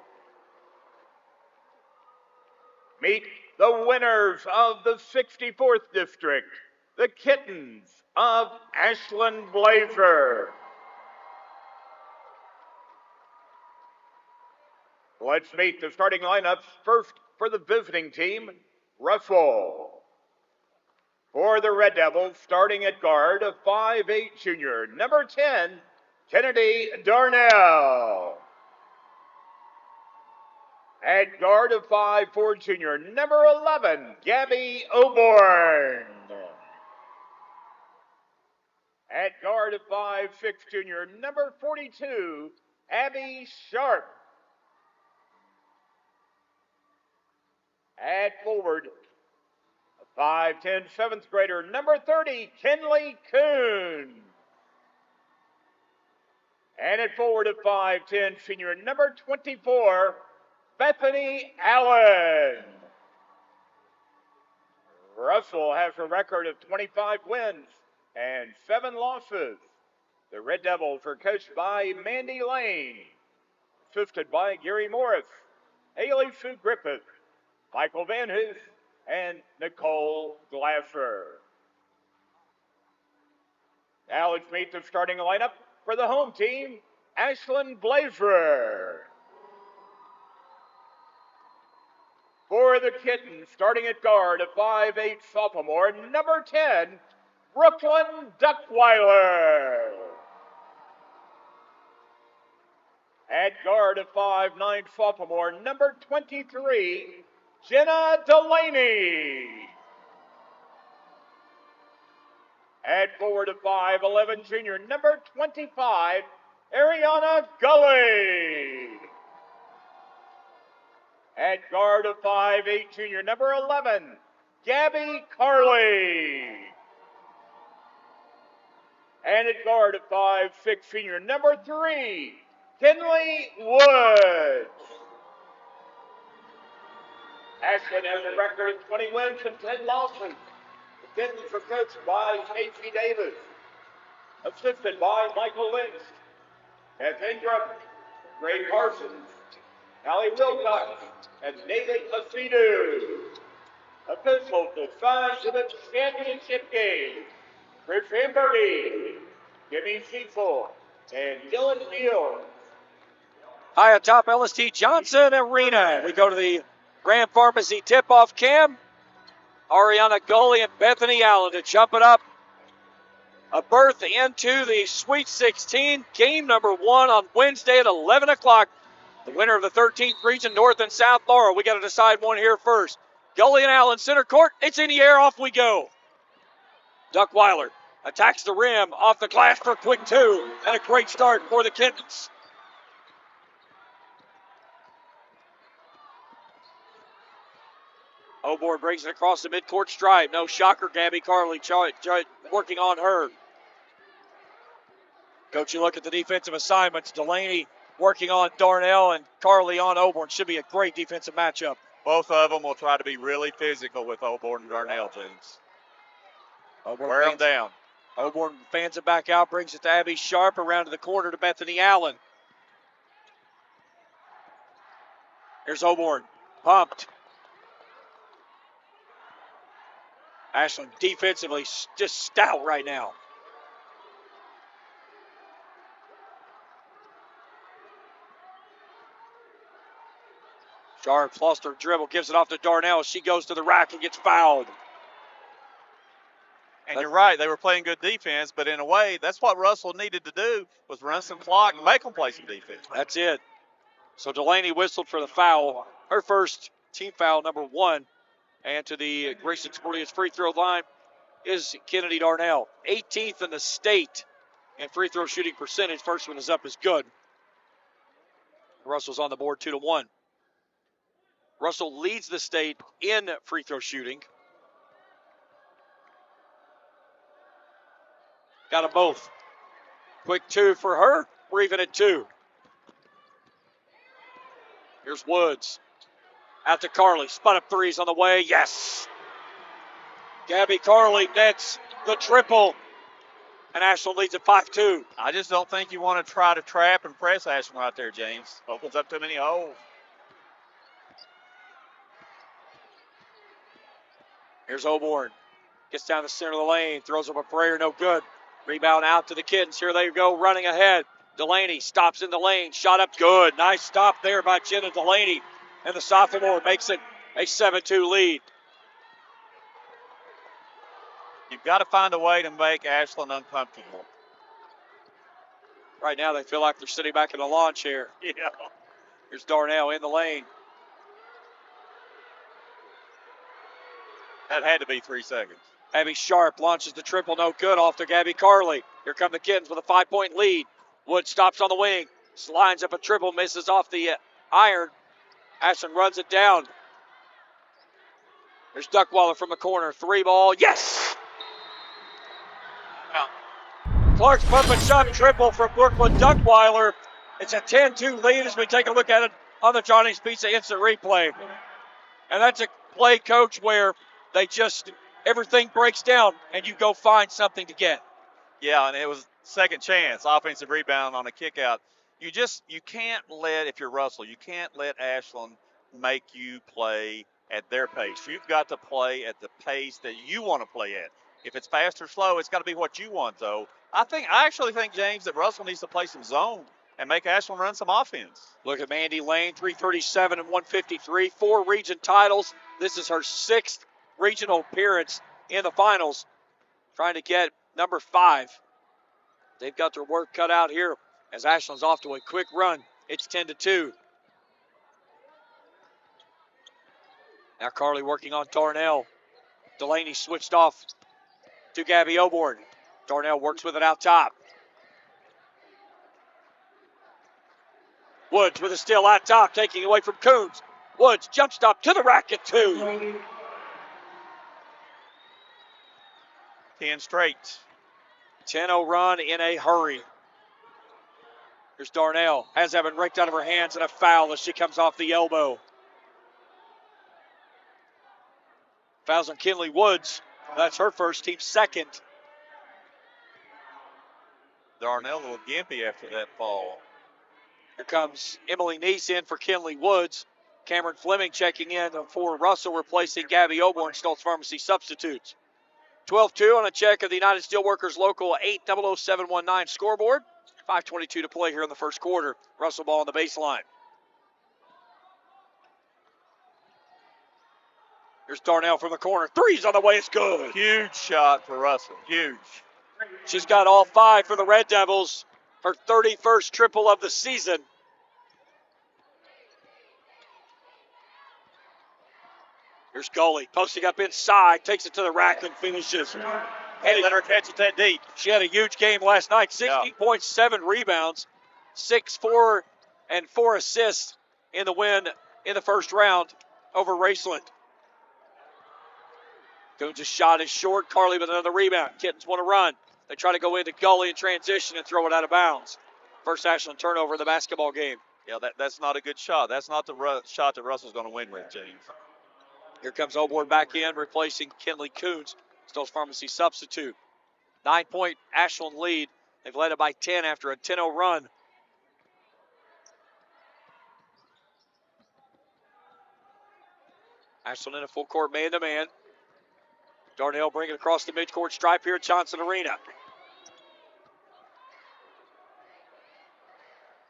meet the winners of the 64th District, the Kittens of Ashland Blazer. Let's meet the starting lineups. First for the visiting team, Russell. For the Red Devils, starting at guard, a 5'8" junior, number 10, Kennedy Darnell. At guard, a 5'4" junior, number 11, Gabby Oborn. At guard, a 5'6" junior, number 42, Abby Sharp. At forward, a 5'10" 7th grader, number 30, Kinley Kuhn. And at forward, a 5'10" senior, number 24, Bethany Allen. Russell has a record of 25 wins and 7 losses. The Red Devils are coached by Mandy Lane, assisted by Gary Morris, Haley Sue Griffith, Michael Van Hoos, and Nicole Glasser. Now let's meet the starting lineup for the home team, Ashland Blazer. For the Kittens, starting at guard, a 5'8" sophomore, number 10, Brooklyn Duckweiler. At guard, a 5'9" sophomore, number 23, Jenna Delaney. At forward, a 5'11" junior, number 25, Ariana Gully. At guard, a 5'8" junior, number 11, Gabby Carley. And at guard, a 5'6" senior, number 3, Kinley Woods. Ashland has a record of 20 wins and 10 losses. The Kittens are coached by Casey Davis, assisted by Michael Lynch, Beth Ingram, Ray Parsons, Allie Wilcox, and David Acedo. Officials assigned to the championship game, Chris Hamburgy, Jimmy Cecil, and Dylan Field. High atop LST Johnson Arena, we go to the Grand Pharmacy tip-off cam. Ariana Gully and Bethany Allen to jump it up. A berth into the Sweet 16, game number 1 on Wednesday at 11 o'clock. The winner of the 13th region, North and South Laurel. We got to decide one here first. Gully and Allen, center court. It's in the air. Off we go. Duckweiler attacks the rim. Off the glass for a quick 2. And a great start for the Kittens. Oborn brings it across the midcourt stripe. No shocker, Gabby Carley working on her. Coach, you look at the defensive assignments. Delaney working on Darnell and Carly on Auburn. Should be a great defensive matchup. Both of them will try to be really physical with Auburn and Darnell, James. Wear them down. Auburn fans it back out, brings it to Abby Sharp, around to the corner to Bethany Allen. Here's Auburn, pumped. Ashland defensively just stout right now. Sharp lost her dribble, gives it off to Darnell. She goes to the rack and gets fouled. And you're right, they were playing good defense, but in a way, that's what Russell needed to do, was run some clock and make them play some defense. That's it. So Delaney whistled for the foul, her first team foul, number 1. And to the Grayson Sportians free throw line is Kennedy Darnell. 18th in the state in free throw shooting percentage. First one is up, is good. Russell's on the board 2-1. Russell leads the state in free throw shooting. Got them both. Quick 2 for her. We're even at 2. Here's Woods. Out to Carly. Spot up threes on the way. Yes. Gabby Carly nets the triple. And Ashland leads at 5-2. I just don't think you want to try to trap and press Ashland right there, James. Opens up too many holes. Here's Auburn. Gets down the center of the lane. Throws up a prayer. No good. Rebound out to the Kittens. Here they go, running ahead. Delaney stops in the lane. Shot up good. Nice stop there by Jenna Delaney. And the sophomore makes it a 7-2 lead. You've got to find a way to make Ashland uncomfortable. Right now they feel like they're sitting back in a lawn chair. Yeah. Here's Darnell in the lane. That had to be 3 seconds. Abby Sharp launches the triple, no good, off to Gabby Carly. Here come the Kittens with a 5-point lead. Wood stops on the wing, lines up a triple, misses off the iron. Ashland runs it down. There's Duckwaller from the corner, 3 ball, yes! Clark's pump and shot triple from Brooklyn Duckweiler. It's a 10-2 lead as we take a look at it on the Johnny's Pizza instant replay. And that's a play, Coach, where they just, everything breaks down and you go find something to get. Yeah, and it was second chance, offensive rebound on a kick out. You can't let, if you're Russell, you can't let Ashland make you play at their pace. You've got to play at the pace that you want to play at. If it's fast or slow, it's got to be what you want, though. I actually think, James, that Russell needs to play some zone and make Ashland run some offense. Look at Mandy Lane, 337 and 153, 4 region titles. This is her 6th regional appearance in the finals, trying to get number 5. They've got their work cut out here as Ashland's off to a quick run. It's 10-2. Now Carly working on Darnell. Delaney switched off to Gabby Auburn. Darnell works with it out top. Woods with a steal out top, taking away from Coons. Woods jump stop to the rack at 2. 10 straight. 10-0 run in a hurry. Here's Darnell. Has that been raked out of her hands, and a foul as she comes off the elbow. Fouls on Kinley Woods. That's her first, team second. Darnell a little gimpy after that fall. Here comes Emily Neese in for Kinley Woods. Cameron Fleming checking in for Russell, replacing Gabby Auburn, Stoltz Pharmacy substitutes. 12-2 on a check of the United Steelworkers Local 800719 scoreboard. 5:22 to play here in the first quarter. Russell ball on the baseline. Here's Darnell from the corner. Three's on the way. It's good. Huge shot for Russell. Huge. She's got all 5 for the Red Devils. Her 31st triple of the season. Here's Gully, posting up inside, takes it to the rack and finishes. Hey, let her catch it that deep. She had a huge game last night, 16.7 rebounds, 6, 4, and 4 assists in the win in the first round over Raceland. Coons' shot is short. Carly with another rebound. Kittens want to run. They try to go into gully in transition and throw it out of bounds. First Ashland turnover in the basketball game. Yeah, that's not a good shot. That's not the shot that Russell's going to win with, James. Here comes Oborn back in, replacing Kenley Coons, Stoll's Pharmacy substitute. 9-point Ashland lead. They've led it by 10 after a 10-0 run. Ashland in a full court man-to-man. Darnell bringing it across the midcourt stripe here at Johnson Arena.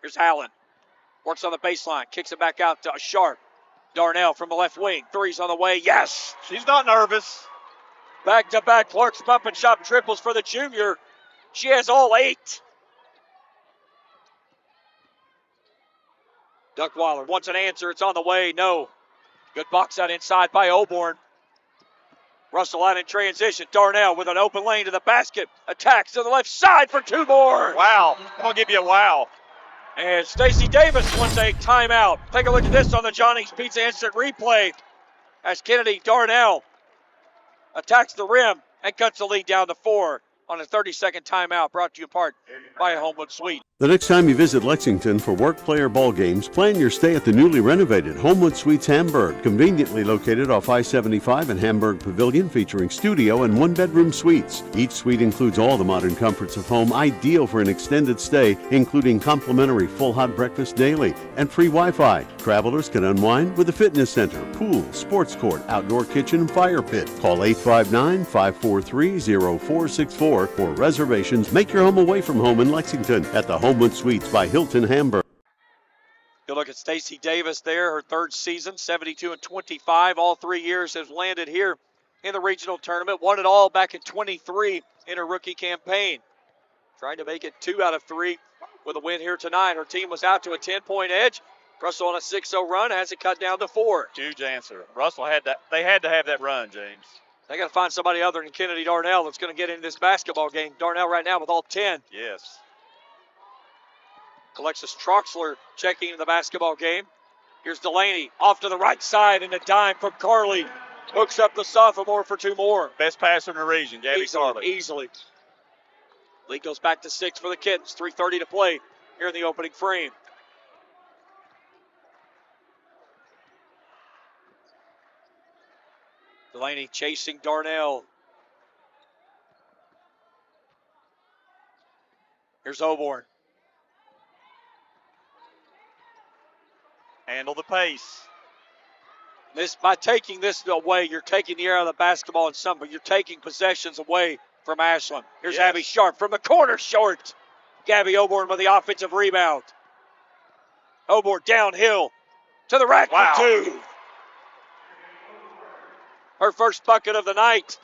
Here's Allen. Works on the baseline. Kicks it back out to Sharp. Darnell from the left wing. Three's on the way. Yes! She's not nervous. Back-to-back Clark's pump and shot triples for the junior. She has all 8. Duckweiler wants an answer. It's on the way. No. Good box out inside by Oborn. Russell out in transition. Darnell with an open lane to the basket. Attacks to the left side for 2 more. Wow. I'm going to give you a wow. And Stacey Davis wants a timeout. Take a look at this on the Johnny's Pizza Instant Replay as Kennedy Darnell attacks the rim and cuts the lead down to 4 on a 30-second timeout, brought to you in part by Homewood Suite. The next time you visit Lexington for work, play, or ball games, plan your stay at the newly renovated Homewood Suites Hamburg, conveniently located off I-75 and Hamburg Pavilion, featuring studio and 1-bedroom suites. Each suite includes all the modern comforts of home, ideal for an extended stay, including complimentary full hot breakfast daily and free Wi-Fi. Travelers can unwind with a fitness center, pool, sports court, outdoor kitchen, and fire pit. Call 859-543-0464 for reservations. Make your home away from home in Lexington at the Homewood Suites by Hilton Hamburg. Good look at Stacey Davis there, her 3rd season, 72-25. All 3 years has landed here in the regional tournament. Won it all back in 23 in her rookie campaign. Trying to make it 2 out of 3 with a win here tonight. Her team was out to a 10-point edge. Russell on a 6-0 run, has it cut down to 4. Huge answer. Russell had to have that run, James. They got to find somebody other than Kennedy Darnell that's going to get into this basketball game. Darnell right now with all 10. Yes. Alexis Troxler checking into the basketball game. Here's Delaney off to the right side and a dime from Carly. Hooks up the sophomore for 2 more. Best passer in the region, Gabby Carly. Easily. Lead goes back to 6 for the Kittens. 3:30 to play here in the opening frame. Delaney chasing Darnell. Here's Oborn. Handle the pace. By taking this away, you're taking the air out of the basketball in some, but you're taking possessions away from Ashland. Here's Abby Sharp from the corner, short. Gabby Oborn with the offensive rebound. Oborn downhill to the rack for 2. Her first bucket of the night.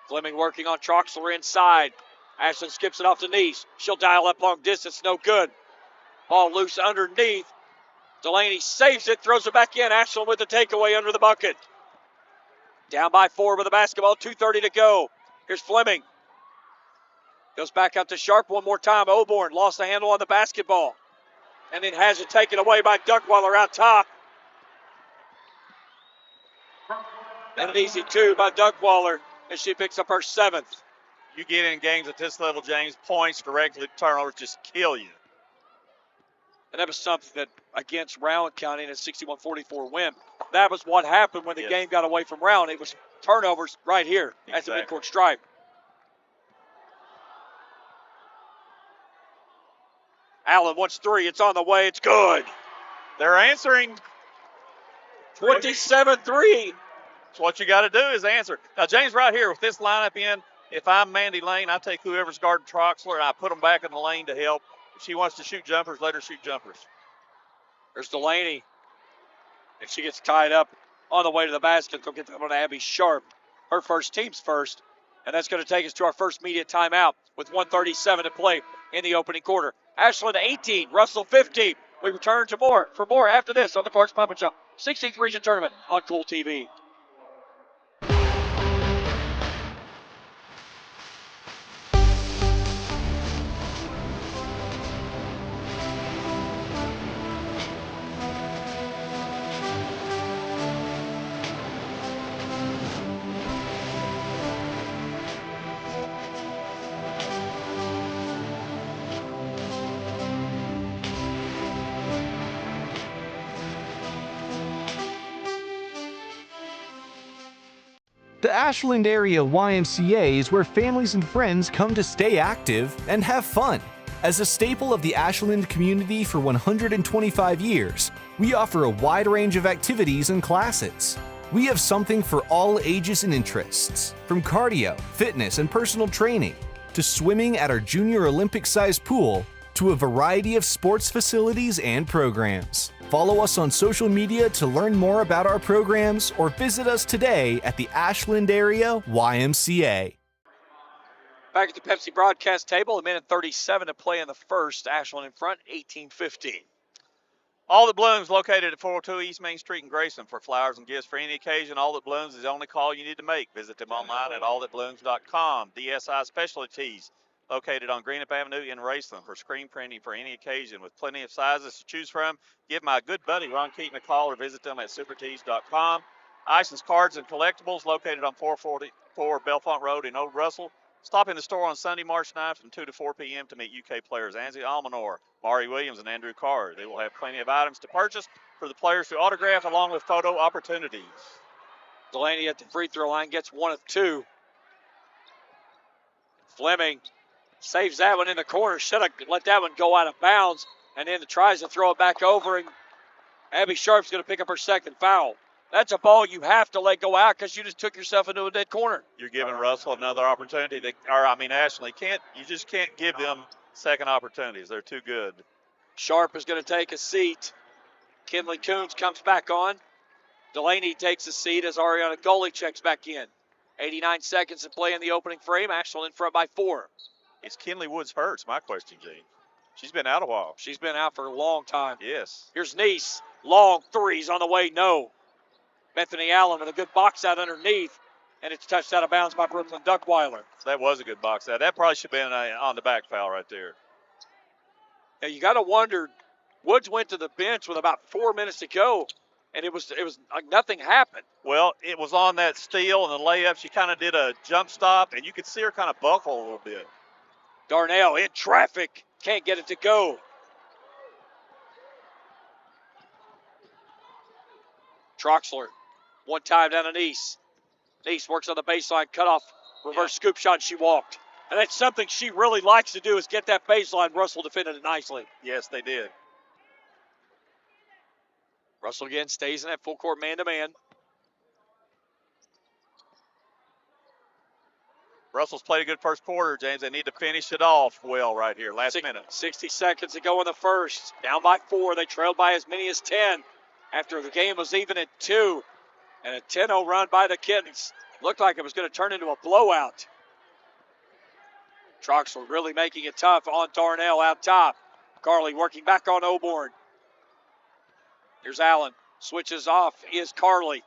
Fleming working on Troxler inside. Ashland skips it off to Neese. She'll dial up long distance, no good. Ball loose underneath. Delaney saves it, throws it back in. Ashland with the takeaway under the bucket. Down by 4 with the basketball, 2:30 to go. Here's Fleming. Goes back out to Sharp one more time. Oborn lost the handle on the basketball. And then has it taken away by Duckweiler out top. And an easy 2 by Duckweiler as she picks up her 7th. You get in games at this level, James, points directly to turnovers just kill you. And that was something that against Rowan County in a 61-44 win. That was what happened when the game got away from Rowan. It was turnovers right here at the midcourt stripe. Allen wants 3. It's on the way. It's good. They're answering. 27-3. That's what you got to do is answer. Now, James, right here with this lineup in, if I'm Mandy Lane, I take whoever's guarding Troxler and I put them back in the lane to help. If she wants to shoot jumpers, let her shoot jumpers. There's Delaney. And she gets tied up on the way to the basket. They'll get that one to Abby Sharp. Her first, team's first. And that's going to take us to our first media timeout with 1:37 to play in the opening quarter. Ashland 18, Russell 15. We return to for more after this on the Clark's Pump and Shop 16th Region Tournament on Kool TV. The Ashland area YMCA is where families and friends come to stay active and have fun. As a staple of the Ashland community for 125 years, we offer a wide range of activities and classes. We have something for all ages and interests, from cardio, fitness, and personal training, to swimming at our junior Olympic-sized pool, to a variety of sports facilities and programs. Follow us on social media to learn more about our programs or visit us today at the Ashland Area YMCA. Back at the Pepsi broadcast table, a minute 37 to play in the first. Ashland in front, 18-15. All That Blooms, located at 402 East Main Street in Grayson. For flowers and gifts for any occasion, All That Blooms is the only call you need to make. Visit them online at allthatblooms.com. DSI Specialties, located on Greenup Avenue in Raceland. For screen printing for any occasion with plenty of sizes to choose from, give my good buddy Ron Keaton a call or visit them at supertees.com. Ison's Cards and Collectibles, located on 444 Belfont Road in Old Russell. Stop in the store on Sunday, March 9th from 2 to 4 p.m. to meet UK players Anzi Almanor, Mari Williams, and Andrew Carr. They will have plenty of items to purchase for the players to autograph along with photo opportunities. Delaney at the free throw line gets 1 of 2. Fleming saves that one in the corner. Should have let that one go out of bounds. And then tries to throw it back over. And Abby Sharp's going to pick up her second foul. That's a ball you have to let go out because you just took yourself into a dead corner. You're giving Russell another opportunity. Ashley you just can't give them second opportunities. They're too good. Sharp is going to take a seat. Kinley Coons comes back on. Delaney takes a seat as Ariana Goley checks back in. 89 seconds to play in the opening frame. Ashland in front by 4. Is Kinley Woods hurt? It's my question, Gene. She's been out a while. She's been out for a long time. Yes. Here's Neese. Long threes on the way. No. Bethany Allen with a good box out underneath. And it's touched out of bounds by Brooklyn Duckweiler. So that was a good box out. That probably should have been on the back foul right there. Now you got to wonder, Woods went to the bench with about 4 minutes to go, and it was like nothing happened. Well, it was on that steal and the layup. She kind of did a jump stop, and you could see her kind of buckle a little bit. Darnell in traffic. Can't get it to go. Troxler, one time down to Neese. Neese works on the baseline, cut off, reverse scoop shot, she walked. And that's something she really likes to do is get that baseline. Russell defended it nicely. Yes, they did. Russell again stays in that full court man-to-man. Russell's played a good first quarter, James. They need to finish it off well right here, last minute. 60 seconds to go in the first. Down by 4. They trailed by as many as 10 after the game was even at 2. And a 10-0 run by the Kittens. Looked like it was going to turn into a blowout. Troxel really making it tough on Darnell out top. Carly working back on Oborn. Here's Allen. Switches off is Carly.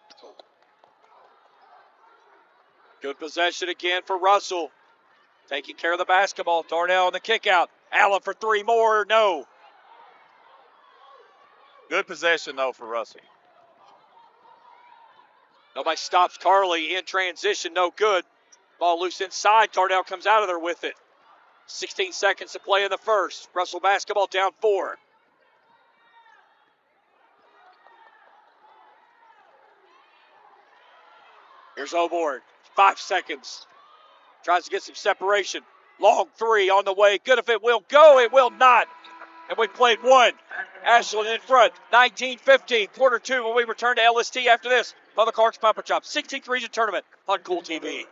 Good possession again for Russell. Taking care of the basketball. Darnell on the kick out. Allen for 3 more. No. Good possession, though, for Russell. Nobody stops Carly in transition. No good. Ball loose inside. Darnell comes out of there with it. 16 seconds to play in the first. Russell basketball down 4. Here's Oborn. 5 seconds. Tries to get some separation. Long 3 on the way. Good if it will go. It will not. And we played 1. Ashland in front. 19-15. Quarter 2 when we return to LST after this. On the Clark's Pump and Chop 16th Region Tournament on Kool TV.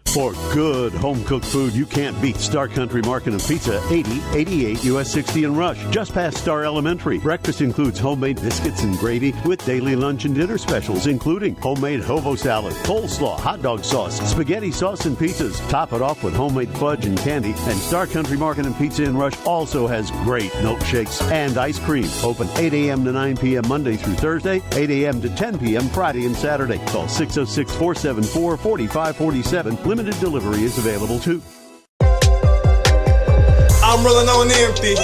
For good home-cooked food you can't beat, Star Country Market and Pizza, 8088 US 60 in Rush, just past Star Elementary. Breakfast includes homemade biscuits and gravy with daily lunch and dinner specials, including homemade hobo salad, coleslaw, hot dog sauce, spaghetti sauce, and pizzas. Top it off with homemade fudge and candy. And Star Country Market and Pizza in Rush also has great milkshakes and ice cream. Open 8 a.m. to 9 p.m. Monday through Thursday, 8 a.m. to 10 p.m. Friday and Saturday. Call 606-474-4547. Limited delivery is available too. I'm rolling on empty.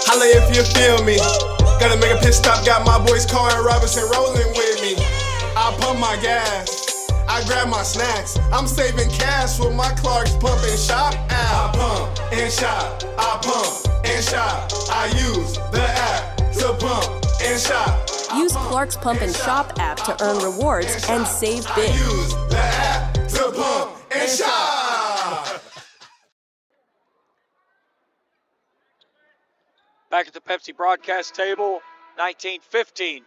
Holla if you feel me. Gotta make a pit stop. Got my boys Carl and Robinson rolling with me. I pump my gas. I grab my snacks. I'm saving cash with my Clark's Pump and Shop app. I pump and shop. I pump and shop. I use the app to pump and shop. Use Clark's Pump and Shop app to earn rewards and save big. Use the app to pump and shop. Back at the Pepsi broadcast table, 19-15.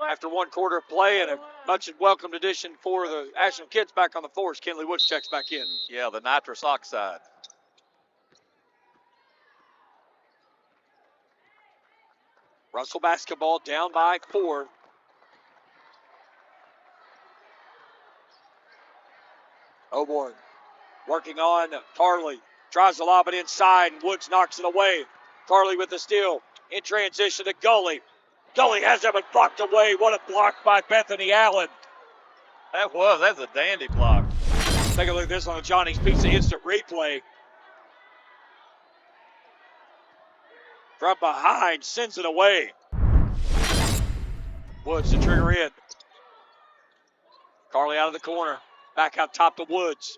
After one quarter of play and a much welcomed addition for the Ashland kids back on the floor as Kenley Woods checks back in. Yeah, the nitrous oxide. Russell basketball down by 4. Oborn working on Carly. Tries to lob it inside, and Woods knocks it away. Carly with the steal. In transition to Gully. Gully has it blocked away. What a block by Bethany Allen. That's a dandy block. Take a look at this on the Johnny's Pizza instant replay. From behind, sends it away. Woods to trigger in. Carly out of the corner. Back out top to Woods.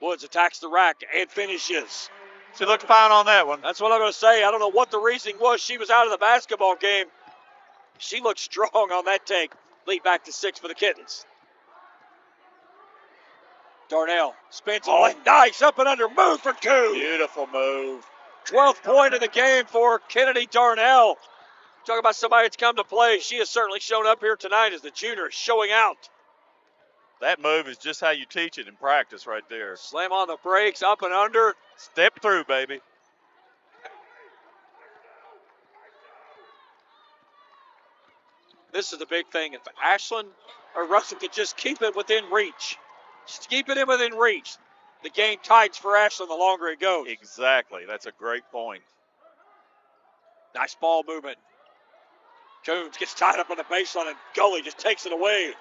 Woods attacks the rack and finishes. She looked fine on that one. That's what I'm going to say. I don't know what the reasoning was. She was out of the basketball game. She looked strong on that take. Lead back to 6 for the Kittens. Darnell spins it. Nice up and under move for Kool. Beautiful move. 12th point of the game for Kennedy Darnell. Talk about somebody that's come to play. She has certainly shown up here tonight as the junior is showing out. That move is just how you teach it in practice right there. Slam on the brakes, up and under. Step through, baby. This is the big thing. If Ashland or Russell could just keep it within reach. Just keep it in within reach. The game tightens for Ashland the longer it goes. Exactly. That's a great point. Nice ball movement. Coons gets tied up on the baseline and Gully just takes it away.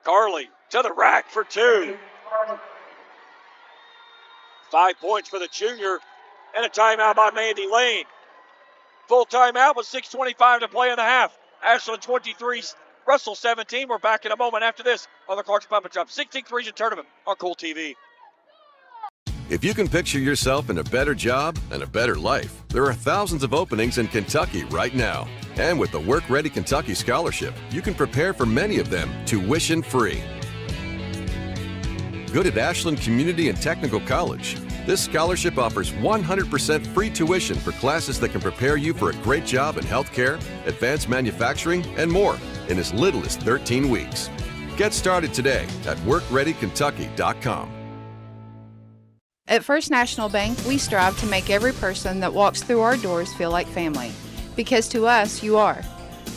Carly to the rack for 2. 5 points for the junior and a timeout by Mandy Lane. Full timeout with 6:25 to play in the half. Ashland 23, Russell 17. We're back in a moment after this on the Clark's Pump and Shop 16th Region Tournament on Kool TV. If you can picture yourself in a better job and a better life, there are thousands of openings in Kentucky right now. And with the Work Ready Kentucky Scholarship, you can prepare for many of them tuition-free. Good at Ashland Community and Technical College. This scholarship offers 100% free tuition for classes that can prepare you for a great job in healthcare, advanced manufacturing, and more in as little as 13 weeks. Get started today at workreadykentucky.com. At First National Bank, we strive to make every person that walks through our doors feel like family. Because to us, you are.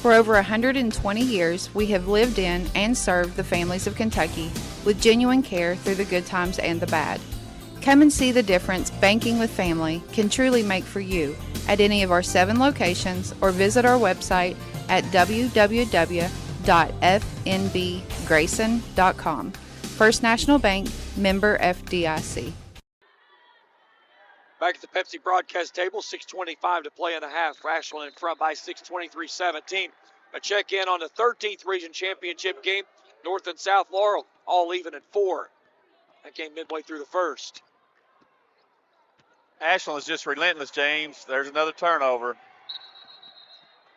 For over 120 years, we have lived in and served the families of Kentucky with genuine care through the good times and the bad. Come and see the difference banking with family can truly make for you at any of our 7 locations or visit our website at www.fnbgrayson.com. First National Bank, member FDIC. Back at the Pepsi broadcast table, 6:25 to play in the half. Ashland in front by 6, 23-17. A check-in on the 13th Region Championship game. North and South Laurel all even at 4. That game midway through the first. Ashland is just relentless, James. There's another turnover.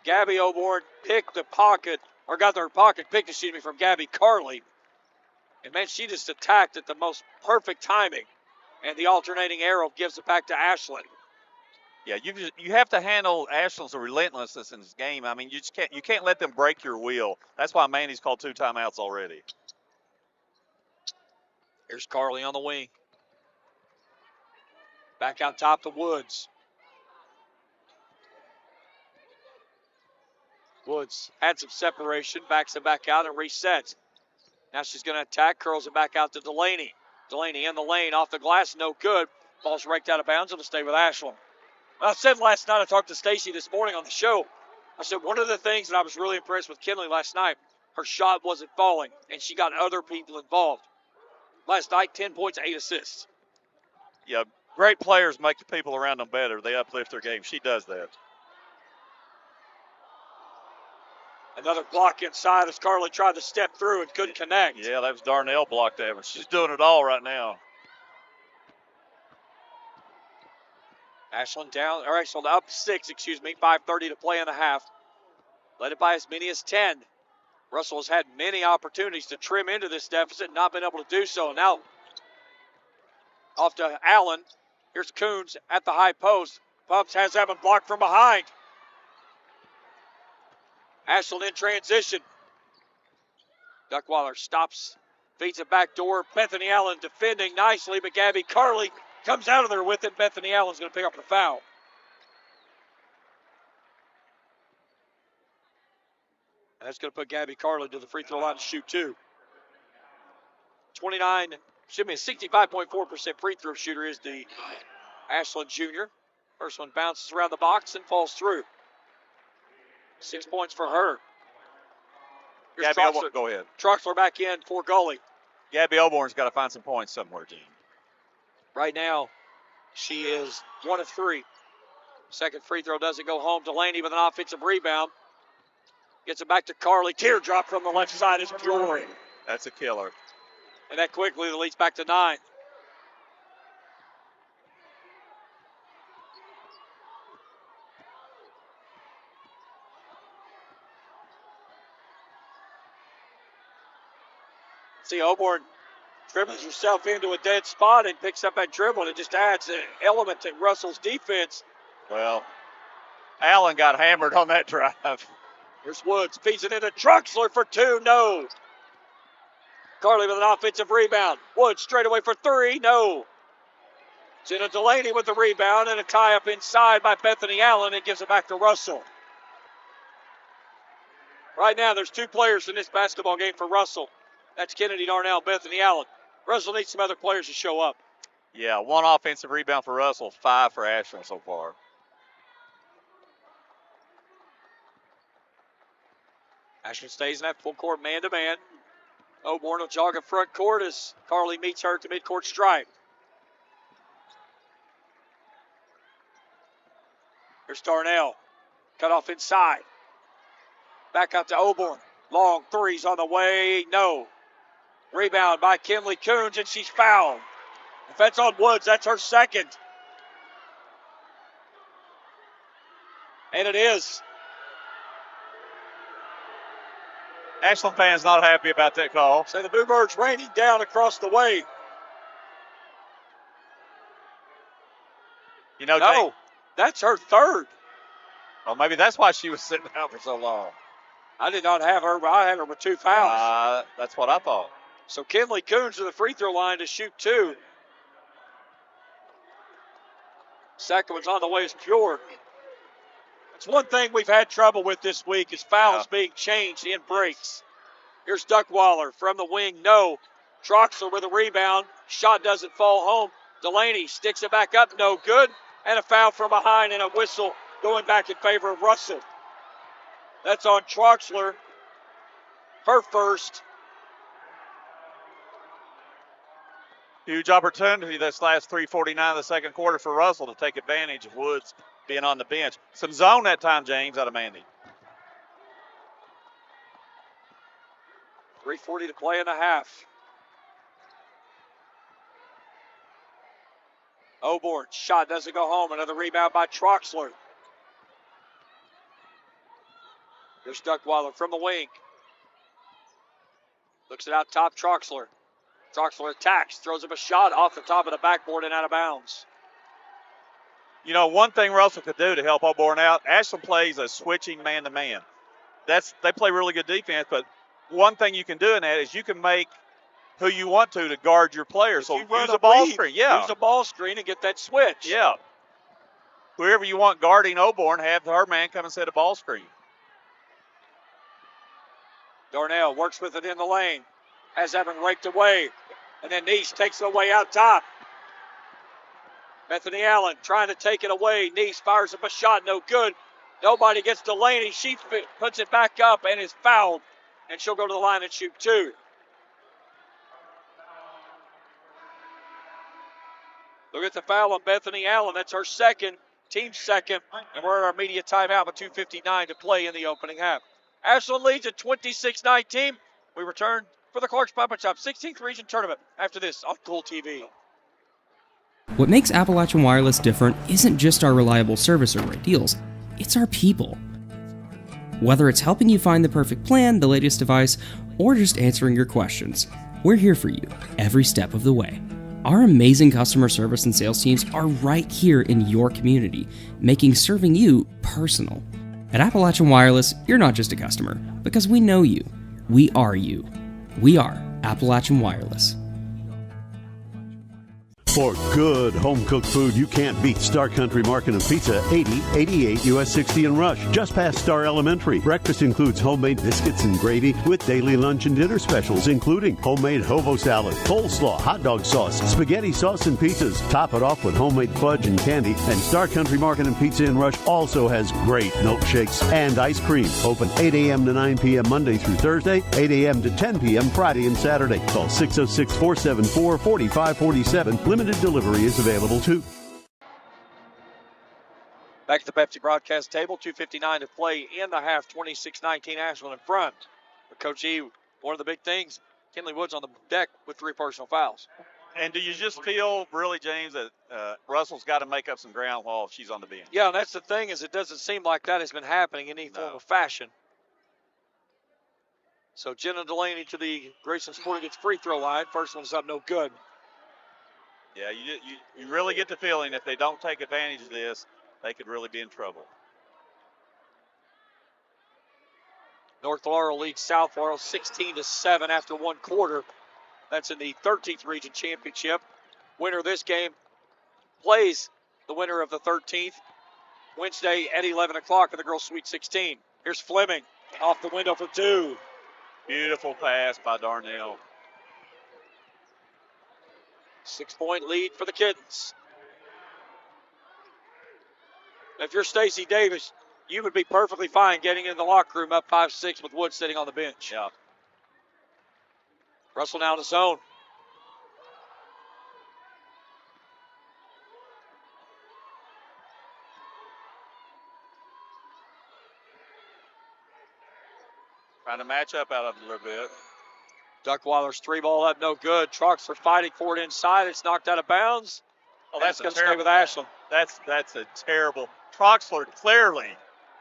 Gabby Oborn picked the pocket, or got their pocket picked, from Gabby Carly. And man, she just attacked at the most perfect timing. And the alternating arrow gives it back to Ashland. Yeah, you have to handle Ashland's relentlessness in this game. I mean, you can't let them break your wheel. That's why Mandy's called 2 timeouts already. Here's Carly on the wing. Back out top to Woods. Woods had some separation, backs it back out and resets. Now she's going to attack, curls it back out to Delaney. Delaney in the lane, off the glass, no good. Ball's raked out of bounds, it'll stay with Ashland. I said last night, I talked to Stacy this morning on the show. I said one of the things that I was really impressed with Kinley last night, her shot wasn't falling, and she got other people involved. Last night, 10 points, 8 assists. Yeah, great players make the people around them better. They uplift their game. She does that. Another block inside as Carly tried to step through and couldn't connect. Yeah, that was Darnell blocked that one. She's doing it all right now. Ashland up 6, 5:30 to play in the half. Led it by as many as 10. Russell has had many opportunities to trim into this deficit, not been able to do so. Now, off to Allen. Here's Coons at the high post. Pumps, has Evan blocked from behind. Ashland in transition. Duckweiler stops, feeds it back door. Bethany Allen defending nicely, but Gabby Carley comes out of there with it. Bethany Allen's going to pick up the foul. And that's going to put Gabby Carlin to the free throw line to shoot 2. 65.4% free throw shooter is the Ashland junior. First one bounces around the box and falls through. 6 points for her. Here's Gabby, go ahead. Troxler back in for Gully. Gabby Oborn's got to find some points somewhere, Gene. Right now, she is 1 of 3. Second free throw doesn't go home. Delaney with an offensive rebound. Gets it back to Carly. Teardrop from the left side is pure. That's a killer. And that quickly leads back to 9. See, Oborn dribbles herself into a dead spot and picks up that dribble, and it just adds an element to Russell's defense. Well, Allen got hammered on that drive. Here's Woods, feeds it into Troxler for 2, no. Carly with an offensive rebound. Woods straight away for 3, no. Jenna Delaney with the rebound and a tie up inside by Bethany Allen, and gives it back to Russell. Right now, there's 2 players in this basketball game for Russell. That's Kennedy Darnell, Bethany Allen. Russell needs some other players to show up. Yeah, 1 offensive rebound for Russell, 5 for Ashland so far. Ashland stays in that full court man-to-man. Oborn will jog at front court as Carly meets her at the midcourt stripe. Here's Darnell. Cut off inside. Back out to Oborn. Long threes on the way. No. Rebound by Kinley Coons, and she's fouled. If that's on Woods, that's her second. And it is. Ashland fans not happy about that call. So the Bluebirds raining down across the way. You know, no, that's her third. Well, maybe that's why she was sitting out for so long. I did not have her, but I had her with 2 fouls. That's what I thought. So Kinley Coons to the free throw line to shoot 2. Second one's on the way is pure. It's one thing we've had trouble with this week is fouls being changed in breaks. Here's Duckweiler from the wing, no. Troxler with a rebound. Shot doesn't fall home. Delaney sticks it back up, no good. And a foul from behind and a whistle going back in favor of Russell. That's on Troxler. Her first. Huge opportunity this last 3:49 of the second quarter for Russell to take advantage of Woods being on the bench. Some zone that time, James, out of Mandy. 3:40 to play in the half. Oborn, shot doesn't go home. Another rebound by Troxler. There's Duckweiler from the wing. Looks it out top, Troxler. Troxler attacks, throws up a shot off the top of the backboard and out of bounds. You know, one thing Russell could do to help Oborn out, Ashland plays a switching man-to-man. They play really good defense, but one thing you can do in that is you can make who you want to guard your players. So use a ball screen. Yeah. Use a ball screen and get that switch. Yeah. Whoever you want guarding Oborn, have her man come and set a ball screen. Darnell works with it in the lane. Has Evan raked away. And then Neese takes it away out top. Bethany Allen trying to take it away. Neese fires up a shot, no good. Nobody gets Delaney. She puts it back up and is fouled. And she'll go to the line and shoot 2. Look at the foul on Bethany Allen. That's her second, team second. And we're at our media timeout with 2:59 to play in the opening half. Ashland leads at 26-19. We return for the Clark's Pop and Shop 16th Region Tournament after this on Kool TV. What makes Appalachian Wireless different isn't just our reliable service or great deals, it's our people. Whether it's helping you find the perfect plan, the latest device, or just answering your questions, we're here for you every step of the way. Our amazing customer service and sales teams are right here in your community, making serving you personal. At Appalachian Wireless, you're not just a customer, because we know you. We are you. We are Appalachian Wireless. For good home-cooked food you can't beat, Star Country Market and Pizza, 8088 US 60 in Rush, just past Star Elementary. Breakfast includes homemade biscuits and gravy with daily lunch and dinner specials, including homemade hobo salad, coleslaw, hot dog sauce, spaghetti sauce, and pizzas. Top it off with homemade fudge and candy. And Star Country Market and Pizza in Rush also has great milkshakes and ice cream. Open 8 a.m. to 9 p.m. Monday through Thursday, 8 a.m. to 10 p.m. Friday and Saturday. Call 606-474-4547. Limited delivery is available too. Back at the Pepsi broadcast table, 2:59 to play in the half, 26-19 Ashland in front. But Coach E, one of the big things, Kinley Woods on the deck with 3 personal fouls. And do you just feel, really, James, that Russell's got to make up some ground while she's on the bench? Yeah, and that's the thing, is it doesn't seem like that has been happening in any form of fashion. So Jenna Delaney to the Grayson Sporting Goods free throw line. First one's up, no good. Yeah, you really get the feeling if they don't take advantage of this, they could really be in trouble. North Laurel leads South Laurel 16-7 after 1 quarter. That's in the 13th Region Championship. Winner of this game plays the winner of the 13th Wednesday at 11 o'clock in the Girls Sweet 16. Here's Fleming off the window for 2. Beautiful pass by Darnell. 6-point lead for the Kittens. If you're Stacey Davis, you would be perfectly fine getting in the locker room up 5-6 with Wood sitting on the bench. Yeah. Russell now in the zone. Trying to match up out of it a little bit. Duckweiler's 3-ball up, no good. Troxler fighting for it inside. It's knocked out of bounds. Oh, that's going to stay with Ashland. That's a terrible. Troxler clearly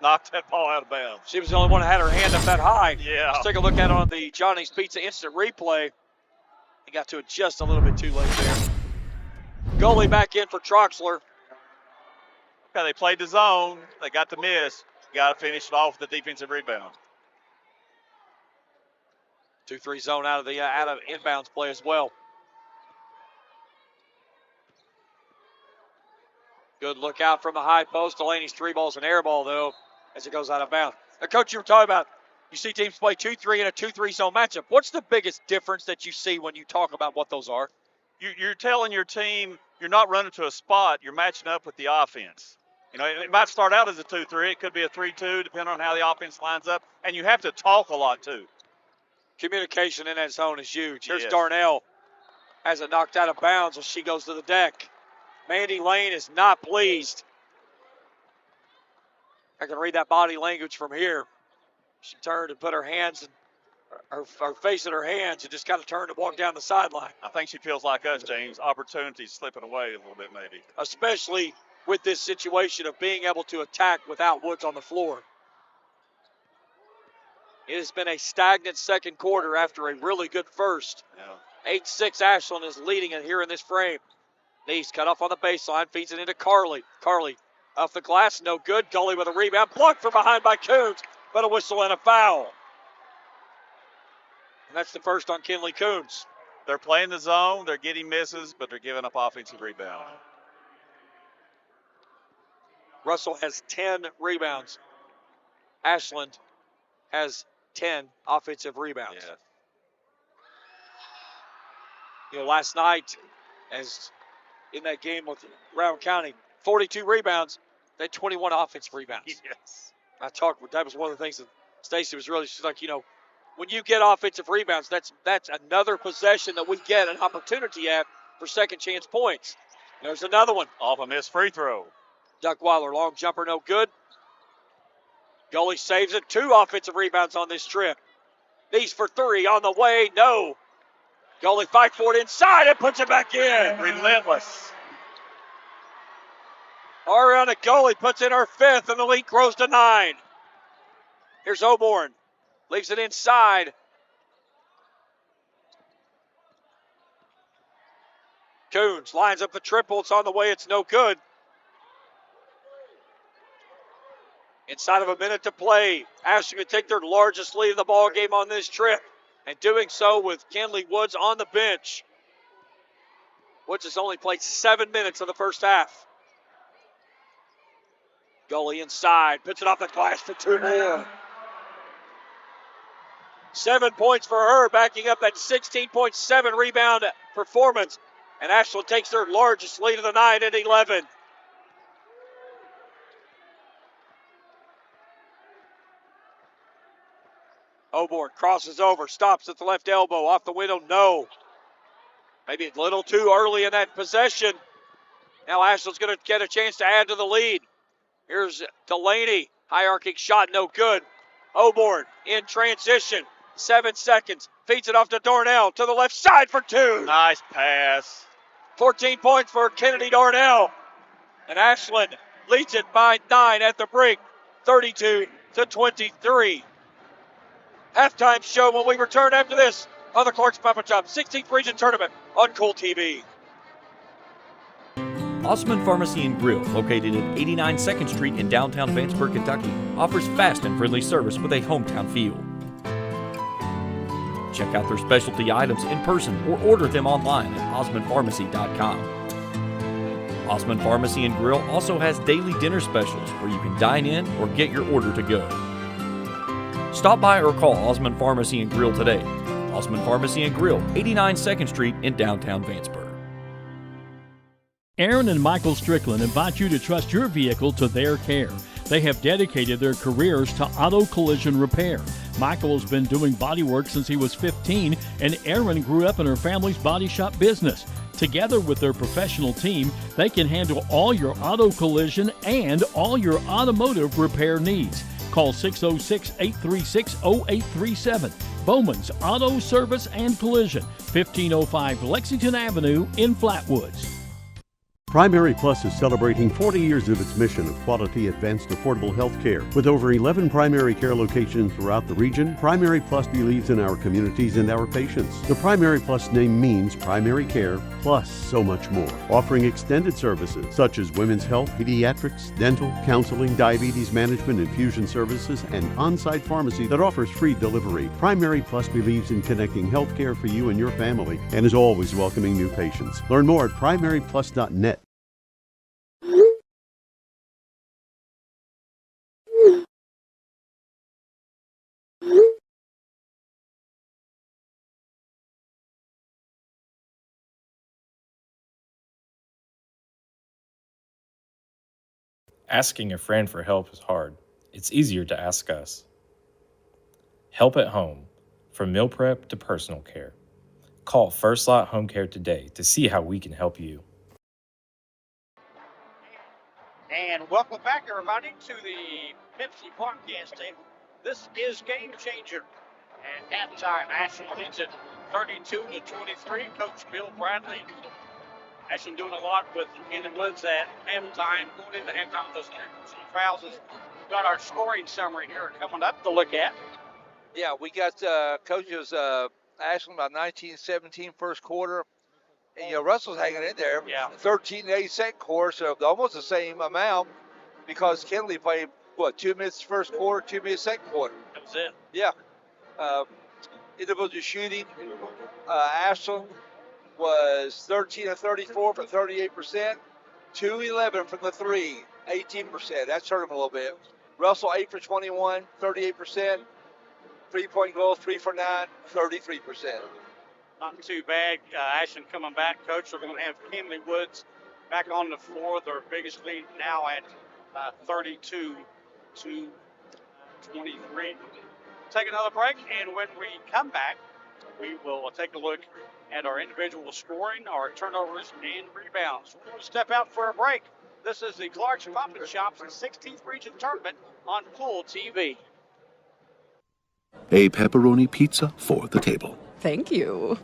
knocked that ball out of bounds. She was the only one that had her hand up that high. Yeah. Let's take a look at it on the Johnny's Pizza instant replay. He got to it just a little bit too late there. Goalie back in for Troxler. Okay, they played the zone. They got the miss. Got to finish it off with the defensive rebound. 2-3 zone out of inbounds play as well. Good look out from the high post. Delaney's 3-ball's an air ball, though, as it goes out of bounds. Now, Coach, you were talking about you see teams play 2-3 in a 2-3 zone matchup. What's the biggest difference that you see when you talk about what those are? You're telling your team you're not running to a spot. You're matching up with the offense. You know, it might start out as a 2-3. It could be a 3-2, depending on how the offense lines up. And you have to talk a lot, too. Communication in that zone is huge. Here's Yes. Darnell. Has it knocked out of bounds as she goes to the deck. Mandy Lane is not pleased. I can read that body language from here. She turned and put her hands and her face in her hands and just kind of turned and walked down the sideline. I think she feels like us, James. Opportunities slipping away a little bit, maybe. Especially with this situation of being able to attack without Woods on the floor. It has been a stagnant second quarter after a really good first. Yeah. 8-6 Ashland is leading it here in this frame. Neese cut off on the baseline, feeds it into Carly. Carly off the glass, no good. Gully with a rebound, blocked from behind by Coons, but a whistle and a foul. And that's the first on Kinley Coons. They're playing the zone, they're getting misses, but they're giving up offensive rebound. Russell has 10 rebounds. Ashland has 10 offensive rebounds. Yeah. You know, last night, as in that game with Round County, 42 rebounds, they had 21 offensive rebounds. Yes. That was one of the things that Stacey was really, she's like, you know, when you get offensive rebounds, that's another possession that we get an opportunity at for second chance points. There's another one. Off a missed free throw. Duckweiler, long jumper, no good. Goalie saves it. 2 offensive rebounds on this trip. These for 3 on the way, no. Goalie fight for it inside and puts it back in. Relentless. Ariana Gully puts in her 5th, and the lead grows to 9. Here's Oborn. Leaves it inside. Coons lines up the triple. It's on the way. It's no good. Inside of a minute to play, Ashland can take their largest lead of the ball game on this trip, and doing so with Kenley Woods on the bench. Woods has only played 7 minutes of the first half. Gully inside, puts it off the glass for 2 more. 7 points for her, backing up that 16.7 rebound performance. And Ashland takes their largest lead of the night at 11. Oborn crosses over, stops at the left elbow, off the window, no. Maybe a little too early in that possession. Now Ashland's going to get a chance to add to the lead. Here's Delaney, high arcing shot, no good. Oborn in transition, 7 seconds, feeds it off to Darnell, to the left side for 2. Nice pass. 14 points for Kennedy Darnell. And Ashland leads it by 9 at the break, 32-23. Halftime show when we return after this on the Clark's Papa Job 16th Region Tournament on Kool TV. Osman Pharmacy and Grill, located at 89 2nd Street in downtown Vanceburg, Kentucky, offers fast and friendly service with a hometown feel. Check out their specialty items in person or order them online at osmanpharmacy.com. Osman Pharmacy and Grill also has daily dinner specials where you can dine in or get your order to go. Stop by or call Osman Pharmacy and Grill today. Osman Pharmacy and Grill, 89 2nd Street in downtown Vanceburg. Aaron and Michael Strickland invite you to trust your vehicle to their care. They have dedicated their careers to auto collision repair. Michael has been doing body work since he was 15, and Aaron grew up in her family's body shop business. Together with their professional team, they can handle all your auto collision and all your automotive repair needs. Call 606-836-0837. Bowman's Auto Service and Collision, 1505 Lexington Avenue in Flatwoods. Primary Plus is celebrating 40 years of its mission of quality, advanced, affordable health care. With over 11 primary care locations throughout the region, Primary Plus believes in our communities and our patients. The Primary Plus name means primary care plus so much more, offering extended services such as women's health, pediatrics, dental, counseling, diabetes management, infusion services, and on-site pharmacy that offers free delivery. Primary Plus believes in connecting health care for you and your family and is always welcoming new patients. Learn more at primaryplus.net. Asking a friend for help is hard. It's easier to ask us. Help at home, from meal prep to personal care. Call First Lot Home Care today to see how we can help you. And welcome back, everybody, to the Pepsi podcast table. This is Game Changer. And halftime, Ashland leads it 32-23. Coach Bill Bradley. Ashland doing a lot with Kenley Woods at halftime. Going into halftime, those fouls. We've got our scoring summary here coming up to look at. Yeah, we got coaches Ashland about 19-17 first quarter. And, Russell's hanging in there. Yeah. 13-8 second quarter, so almost the same amount because Kenley played, 2 minutes first quarter, 2 minutes second quarter. That was it. Yeah. Individual shooting, Ashland was 13 of 34 for 38%, 2-11 from the three, 18%. That's hurt him a little bit. Russell 8 for 21, 38%. 3-point goal, 3 for 9, 33%. Not too bad. Ashland coming back, Coach. We're going to have Kenley Woods back on the floor. Their biggest lead now at 32-23. Take another break, and when we come back, we will take a look at our individual scoring, our turnovers, and rebounds. We're going to step out for a break. This is the Clark's Pop and Shop's 16th Region Tournament on Kool TV. A pepperoni pizza for the table. Thank you.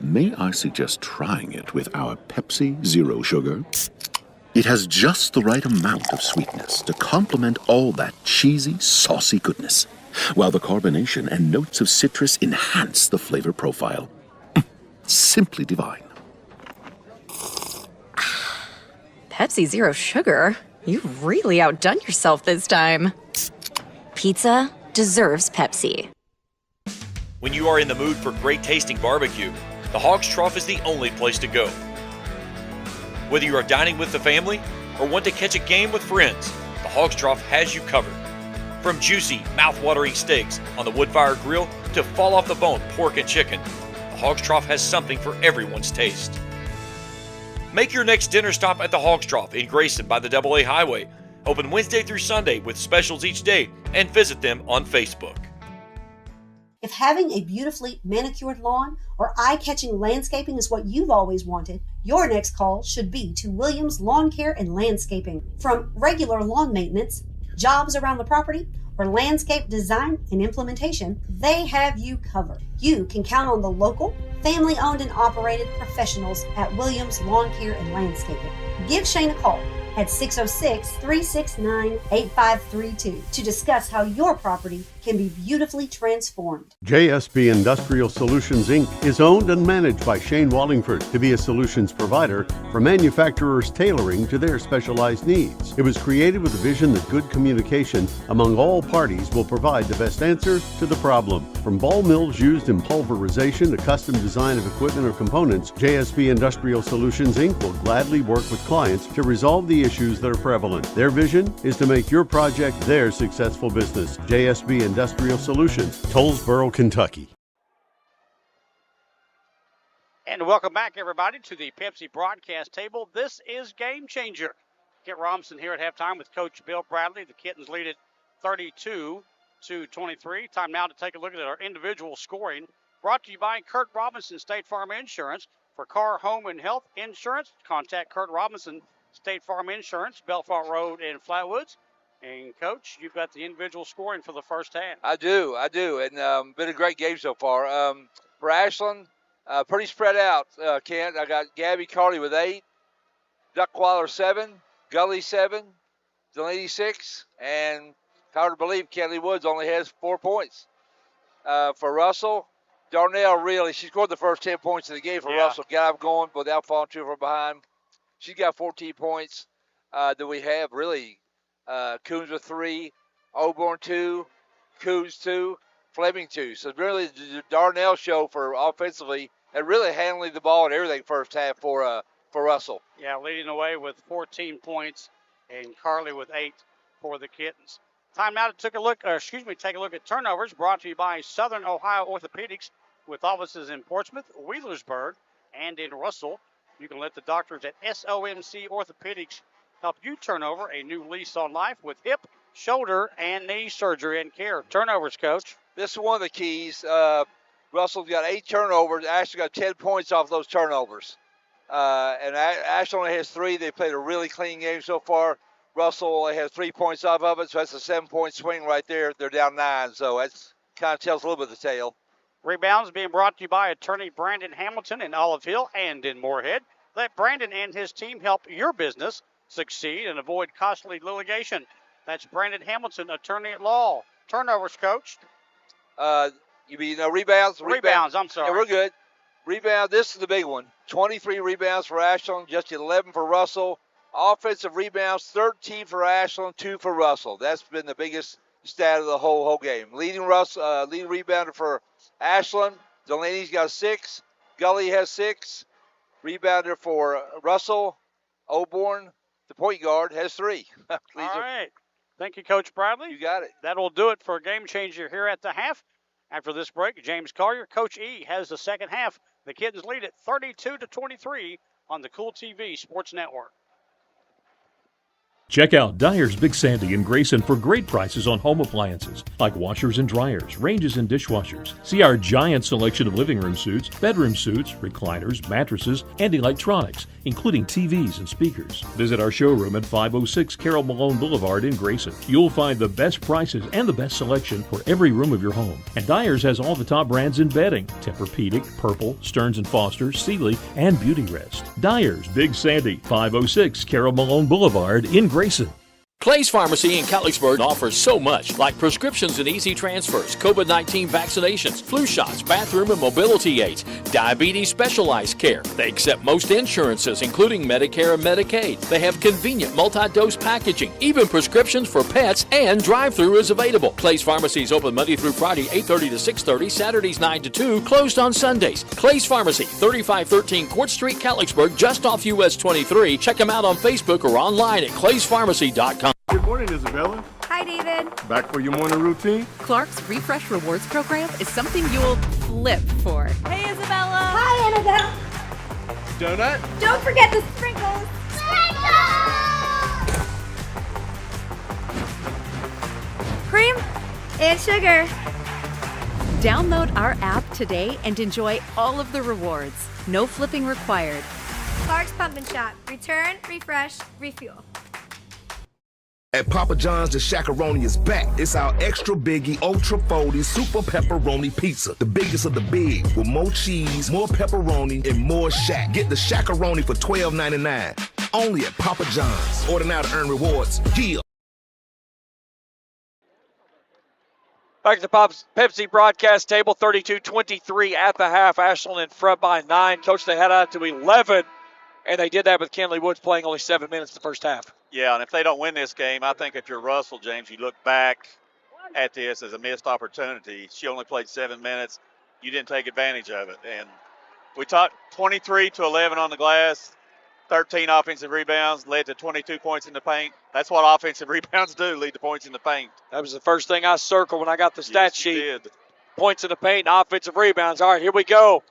May I suggest trying it with our Pepsi Zero Sugar? It has just the right amount of sweetness to complement all that cheesy, saucy goodness, while the carbonation and notes of citrus enhance the flavor profile. Simply divine. Pepsi Zero Sugar? You've really outdone yourself this time. Pizza deserves Pepsi. When you are in the mood for great tasting barbecue, the Hog's Trough is the only place to go. Whether you are dining with the family or want to catch a game with friends, the Hog's Trough has you covered. From juicy, mouth-watering steaks on the wood-fire grill to fall-off-the-bone pork and chicken, the Hog's Trough has something for everyone's taste. Make your next dinner stop at the Hog's Trough in Grayson by the AA Highway. Open Wednesday through Sunday with specials each day, and visit them on Facebook. If having a beautifully manicured lawn or eye-catching landscaping is what you've always wanted, your next call should be to Williams Lawn Care and Landscaping. From regular lawn maintenance, jobs around the property, or landscape design and implementation, they have you covered. You can count on the local, family-owned and operated professionals at Williams Lawn Care and Landscaping. Give Shane a call at 606-369-8532 to discuss how your property can be beautifully transformed. JSB Industrial Solutions, Inc. is owned and managed by Shane Wallingford to be a solutions provider for manufacturers tailoring to their specialized needs. It was created with a vision that good communication among all parties will provide the best answer to the problem. From ball mills used in pulverization to custom design of equipment or components, JSB Industrial Solutions, Inc. will gladly work with clients to resolve the issues that are prevalent. Their vision is to make your project their successful business. JSB Industrial Solutions, Tollsboro, Kentucky. And welcome back, everybody, to the Pepsi broadcast table. This is Game Changer. Kent Robinson here at halftime with Coach Bill Bradley. The Kittens lead it 32-23. Time now to take a look at our individual scoring. Brought to you by Kurt Robinson State Farm Insurance. For car, home, and health insurance, contact Kurt Robinson State Farm Insurance, Belfort Road in Flatwoods. And, Coach, you've got the individual scoring for the first half. I do. And been a great game so far. For Ashland, pretty spread out, Kent. I got Gabby Carty with 8, Duckwaller 7, Gully 7, Delaney 6, and hard to believe Kelly Woods only has 4 points. For Russell, Darnell really, she scored the first 10 points of the game for Russell. Got up going without falling too far behind. She's got 14 points. That we have really Coons with 3, Auburn 2, Coons 2, Fleming 2. So really the Darnell show for offensively and really handling the ball and everything first half for Russell. Yeah, leading away with 14 points and Carly with 8 for the Kittens. Time now to take a look at turnovers brought to you by Southern Ohio Orthopedics with offices in Portsmouth, Wheelersburg, and in Russell. You can let the doctors at SOMC Orthopedics help you turn over a new lease on life with hip, shoulder, and knee surgery and care. Turnovers, Coach. This is one of the keys. Russell's got 8 turnovers. Ashland got 10 points off those turnovers. And Ashland only has 3. They played a really clean game so far. Russell only has 3 points off of it, so that's a 7-point swing right there. They're down 9, so that kind of tells a little bit of the tale. Rebounds being brought to you by attorney Brandon Hamilton in Olive Hill and in Moorhead. Let Brandon and his team help your business succeed and avoid costly litigation. That's Brandon Hamilton, attorney at law. Turnovers, Coach. You mean rebounds? Rebounds, I'm sorry. Yeah, we're good. Rebound, this is the big one. 23 rebounds for Ashland, just 11 for Russell. Offensive rebounds, 13 for Ashland, 2 for Russell. That's been the biggest stat of the whole game. Leading rebounder for Ashland, Delaney's got 6. Gully has 6. Rebounder for Russell, Auburn, the point guard, has 3. All right. Thank you, Coach Bradley. You got it. That will do it for a Game Changer here at the half. After this break, James Collier, Coach E, has the second half. The Kittens lead it 32-23 on the Kool TV Sports Network. Check out Dyer's Big Sandy in Grayson for great prices on home appliances like washers and dryers, ranges and dishwashers. See our giant selection of living room suits, bedroom suits, recliners, mattresses, and electronics. including TVs and speakers. Visit our showroom at 506 Carroll Malone Boulevard in Grayson. You'll find the best prices and the best selection for every room of your home. And Dyer's has all the top brands in bedding: Tempur-Pedic, Purple, Stearns & Foster, Sealy, and Beauty Rest. Dyer's Big Sandy, 506 Carroll Malone Boulevard in Grayson. Clay's Pharmacy in Catlettsburg offers so much, like prescriptions and easy transfers, COVID-19 vaccinations, flu shots, bathroom and mobility aids, diabetes specialized care. They accept most insurances, including Medicare and Medicaid. They have convenient multi-dose packaging. Even prescriptions for pets and drive-thru is available. Clay's Pharmacy is open Monday through Friday, 8:30 to 6:30, Saturdays 9 to 2, closed on Sundays. Clay's Pharmacy, 3513 Court Street, Catlettsburg, just off US 23. Check them out on Facebook or online at clayspharmacy.com. Good morning, Isabella. Hi, David. Back for your morning routine? Clark's Refresh Rewards program is something you'll flip for. Hey, Isabella. Hi, Annabelle. Donut? Don't forget the sprinkles. Cream and sugar. Download our app today and enjoy all of the rewards. No flipping required. Clark's Pump and Shop. Return, refresh, refuel. At Papa John's, the Shaq-a-Roni is back. It's our extra biggie, ultra foldy, super pepperoni pizza. The biggest of the big, with more cheese, more pepperoni, and more Shaq. Get the Shaq-a-Roni for $12.99. Only at Papa John's. Order now to earn rewards. Yeah. Back to the Pepsi broadcast table, 32-23 at the half. Ashland in front by 9. Coach, they had out to 11, and they did that with Kenley Woods playing only 7 minutes the first half. Yeah, and if they don't win this game, I think if you're Russell, James, you look back at this as a missed opportunity. She only played 7 minutes. You didn't take advantage of it. And we talked 23-11 on the glass, 13 offensive rebounds, led to 22 points in the paint. That's what offensive rebounds do, lead to points in the paint. That was the first thing I circled when I got the stat sheet. Did. Points in the paint and offensive rebounds. All right, here we go.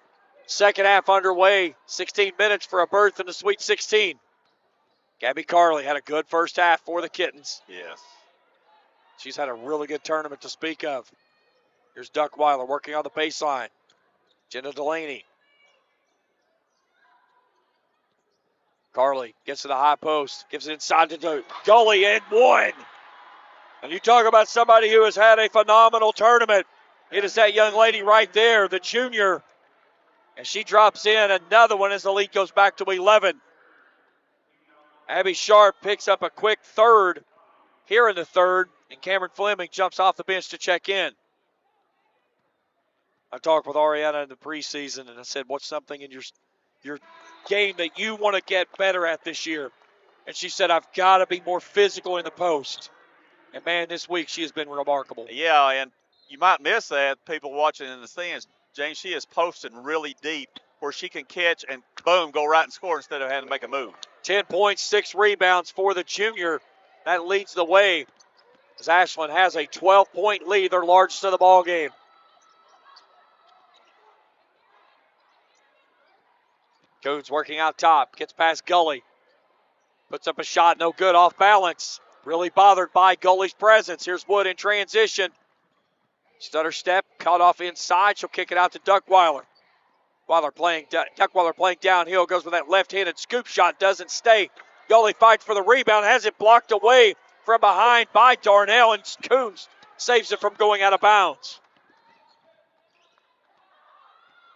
Second half underway. 16 minutes for a berth in the Sweet 16. Gabby Carley had a good first half for the Kittens. Yes. She's had a really good tournament to speak of. Here's Duckweiler working on the baseline. Jenna Delaney. Carley gets to the high post, gives it inside to Gully and one. And you talk about somebody who has had a phenomenal tournament. It is that young lady right there, the junior. And she drops in another one as the lead goes back to 11. Abby Sharp picks up a quick third here in the third, and Cameron Fleming jumps off the bench to check in. I talked with Ariana in the preseason, and I said, what's something in your game that you want to get better at this year? And she said, I've got to be more physical in the post. And, man, this week she has been remarkable. Yeah, and you might miss that, people watching in the stands. James, she is posting really deep where she can catch and, boom, go right and score instead of having to make a move. 10 points, 6 rebounds for the junior. That leads the way as Ashland has a 12-point lead, their largest of the ball game. Coons working out top, gets past Gully. Puts up a shot, no good, off balance. Really bothered by Gully's presence. Here's Wood in transition. Stutter step, caught off inside. She'll kick it out to Duckweiler. Duckweiler playing downhill, goes with that left-handed scoop shot, doesn't stay. Gully fights for the rebound, has it blocked away from behind by Darnell, and Coons saves it from going out of bounds.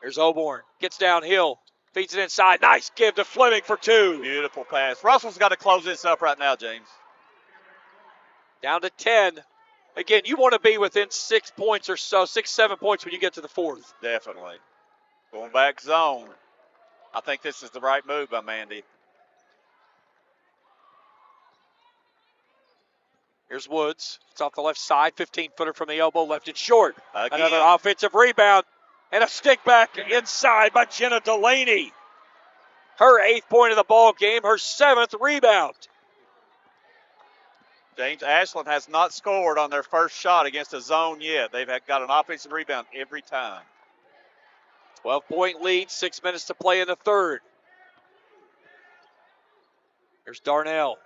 Here's Oborn, gets downhill, feeds it inside. Nice give to Fleming for 2. Beautiful pass. Russell's got to close this up right now, James. Down to 10. Again, you want to be within 6 points or so, 6-7 points when you get to the fourth. Definitely. Going back zone. I think this is the right move by Mandy. Here's Woods. It's off the left side. 15-footer from the elbow, left it short. Again. Another offensive rebound. And a stick back inside by Jenna Delaney. Her 8th point of the ball game, her 7th rebound. James, Ashland has not scored on their first shot against a zone yet. They've got an offensive rebound every time. 12-point lead, 6 minutes to play in the third. Here's Darnell.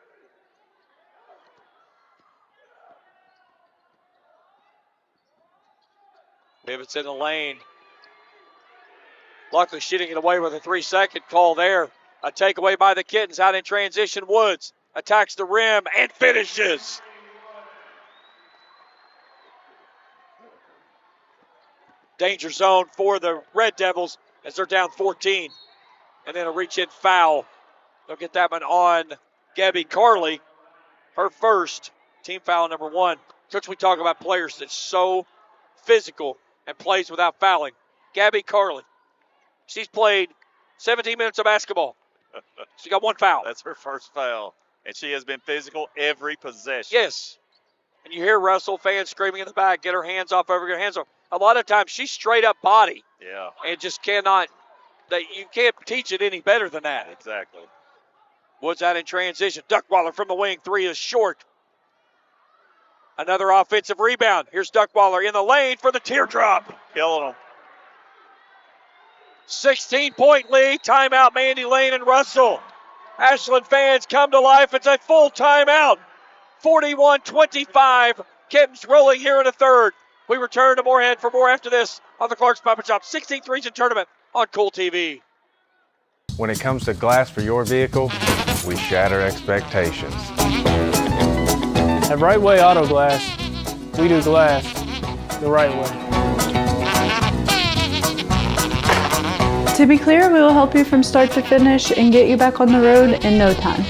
Pivots in the lane. Luckily, she didn't get away with a 3-second call there. A takeaway by the Kittens out in transition. Woods attacks the rim and finishes. Danger zone for the Red Devils as they're down 14. And then a reach-in foul. They'll get that one on Gabby Carley. Her first, team foul number 1. Since we talk about players that's so physical and plays without fouling, Gabby Carley, she's played 17 minutes of basketball. She got 1 foul. That's her first foul. And she has been physical every possession. Yes. And you hear Russell fans screaming in the back, get her hands off, over her hands off. A lot of times she's straight up body. Yeah. And just cannot, you can't teach it any better than that. Exactly. Woods out in transition. Duckwaller from the wing. 3 is short. Another offensive rebound. Here's Duckwaller in the lane for the teardrop. Killing them. 16-point lead. Timeout, Mandy Lane and Russell. Ashland fans come to life. It's a full timeout. 41-25. Kittens rolling here in the third. We return to Moorhead for more after this on the Clark's Papa Shop 16th Region Tournament on Kool TV. When it comes to glass for your vehicle, we shatter expectations. At Right Way Auto Glass, we do glass the right way. To be clear, we will help you from start to finish and get you back on the road in no time.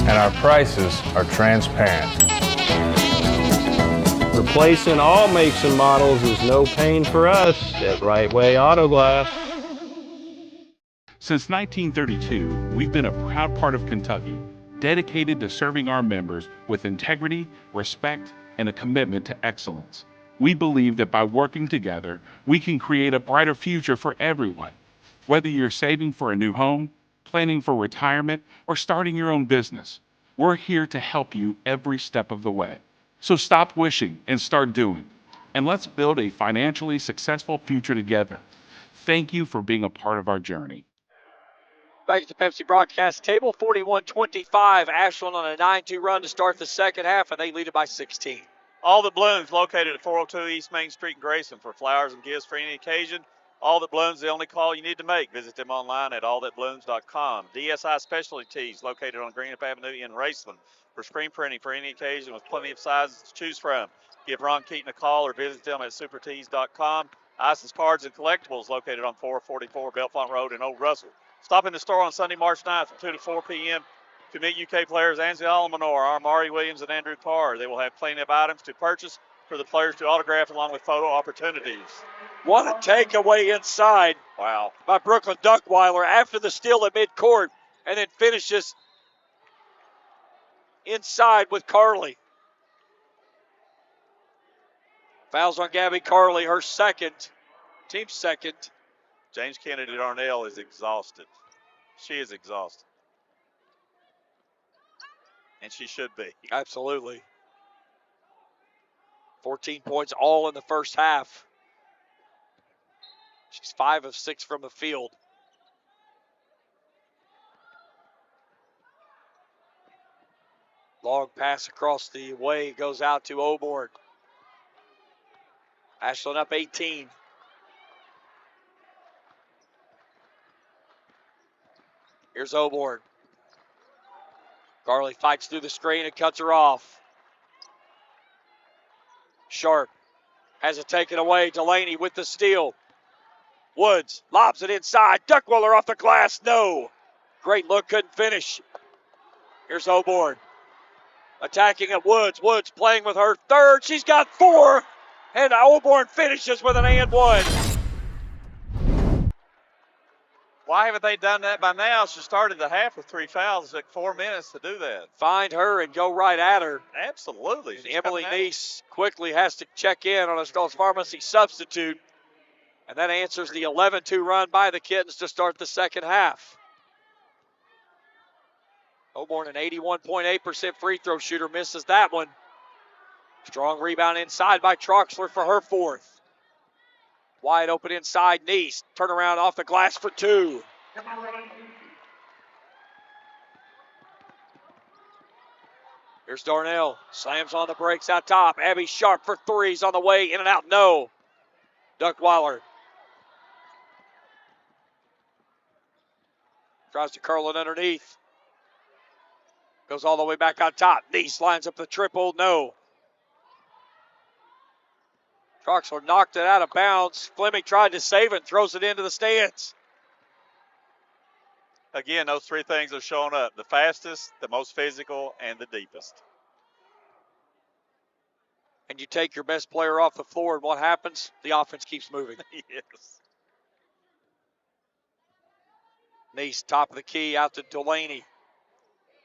And our prices are transparent. Replacing all makes and models is no pain for us at Right Way Auto Glass. Since 1932, we've been a proud part of Kentucky, dedicated to serving our members with integrity, respect, and a commitment to excellence. We believe that by working together, we can create a brighter future for everyone. Whether you're saving for a new home, planning for retirement, or starting your own business, we're here to help you every step of the way. So stop wishing and start doing. And let's build a financially successful future together. Thank you for being a part of our journey. Back at the Pepsi broadcast table, 41-25. Ashland on a 9-2 run to start the second half, and they lead it by 16. All That Blooms, located at 402 East Main Street in Grayson, for flowers and gifts for any occasion. All That Blooms is the only call you need to make. Visit them online at allthatblooms.com. DSI Specialty Tees, located on Greenup Avenue in Raceland, for screen printing for any occasion with plenty of sizes to choose from. Give Ron Keaton a call or visit them at supertees.com. Isis Cards and Collectibles, located on 444 Belfont Road in Old Russell. Stop in the store on Sunday, March 9th from 2 to 4 p.m. to meet UK players Ansley Almanor, Amari Williams, and Andrew Carr. They will have plenty of items to purchase for the players to autograph along with photo opportunities. What a takeaway inside. Wow. By Brooklyn Duckweiler after the steal at midcourt, and then finishes inside with Carley. Fouls on Gabby Carley, her second, team's second. James Kennedy Darnell is exhausted. She is exhausted. And she should be. Absolutely. 14 points all in the first half. She's 5 of 6 from the field. Long pass across the way goes out to Oborn. Ashland up 18. Here's Oborn. Carley fights through the screen and cuts her off. Sharp has it taken away. Delaney with the steal. Woods lobs it inside. Duckwiller off the glass. No. Great look, couldn't finish. Here's Oborn. Attacking at Woods. Woods playing with her third. She's got 4. And Oborn finishes with an and one. Why haven't they done that by now? She started the half with 3 fouls. It took 4 minutes to do that. Find her and go right at her. Absolutely. And Emily Neese quickly has to check in on a Stolz Pharmacy substitute. And that answers the 11-2 run by the Kittens to start the second half. Oborn, an 81.8% free throw shooter, misses that one. Strong rebound inside by Troxler for her 4th. Wide open inside, Neese. Turnaround off the glass for 2. Here's Darnell. Slams on the brakes out top. Abby Sharp for 3s on the way. In and out, no. Duckweiler. Tries to curl it underneath. Goes all the way back on top. Neese lines up the triple. No. Troxler knocked it out of bounds. Fleming tried to save it and throws it into the stands. Again, those three things are showing up. The fastest, the most physical, and the deepest. And you take your best player off the floor, and what happens? The offense keeps moving. Yes. Neese, top of the key, out to Delaney.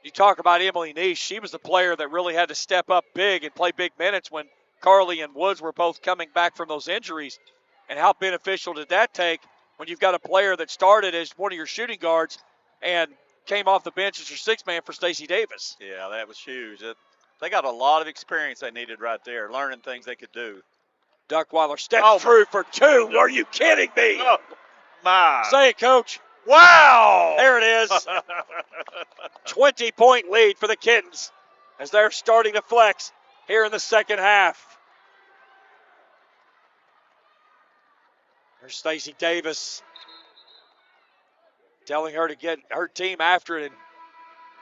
You talk about Emily Neese. She was the player that really had to step up big and play big minutes when Carly and Woods were both coming back from those injuries. And how beneficial did that take when you've got a player that started as one of your shooting guards and came off the bench as your sixth man for Stacey Davis? Yeah, that was huge. They got a lot of experience they needed right there, learning things they could do. Duckweiler steps through for two. Are you kidding me? Oh, my. Say it, Coach. Wow. There it is. 20-point lead for the Kittens as they're starting to flex here in the second half. There's Stacey Davis telling her to get her team after it.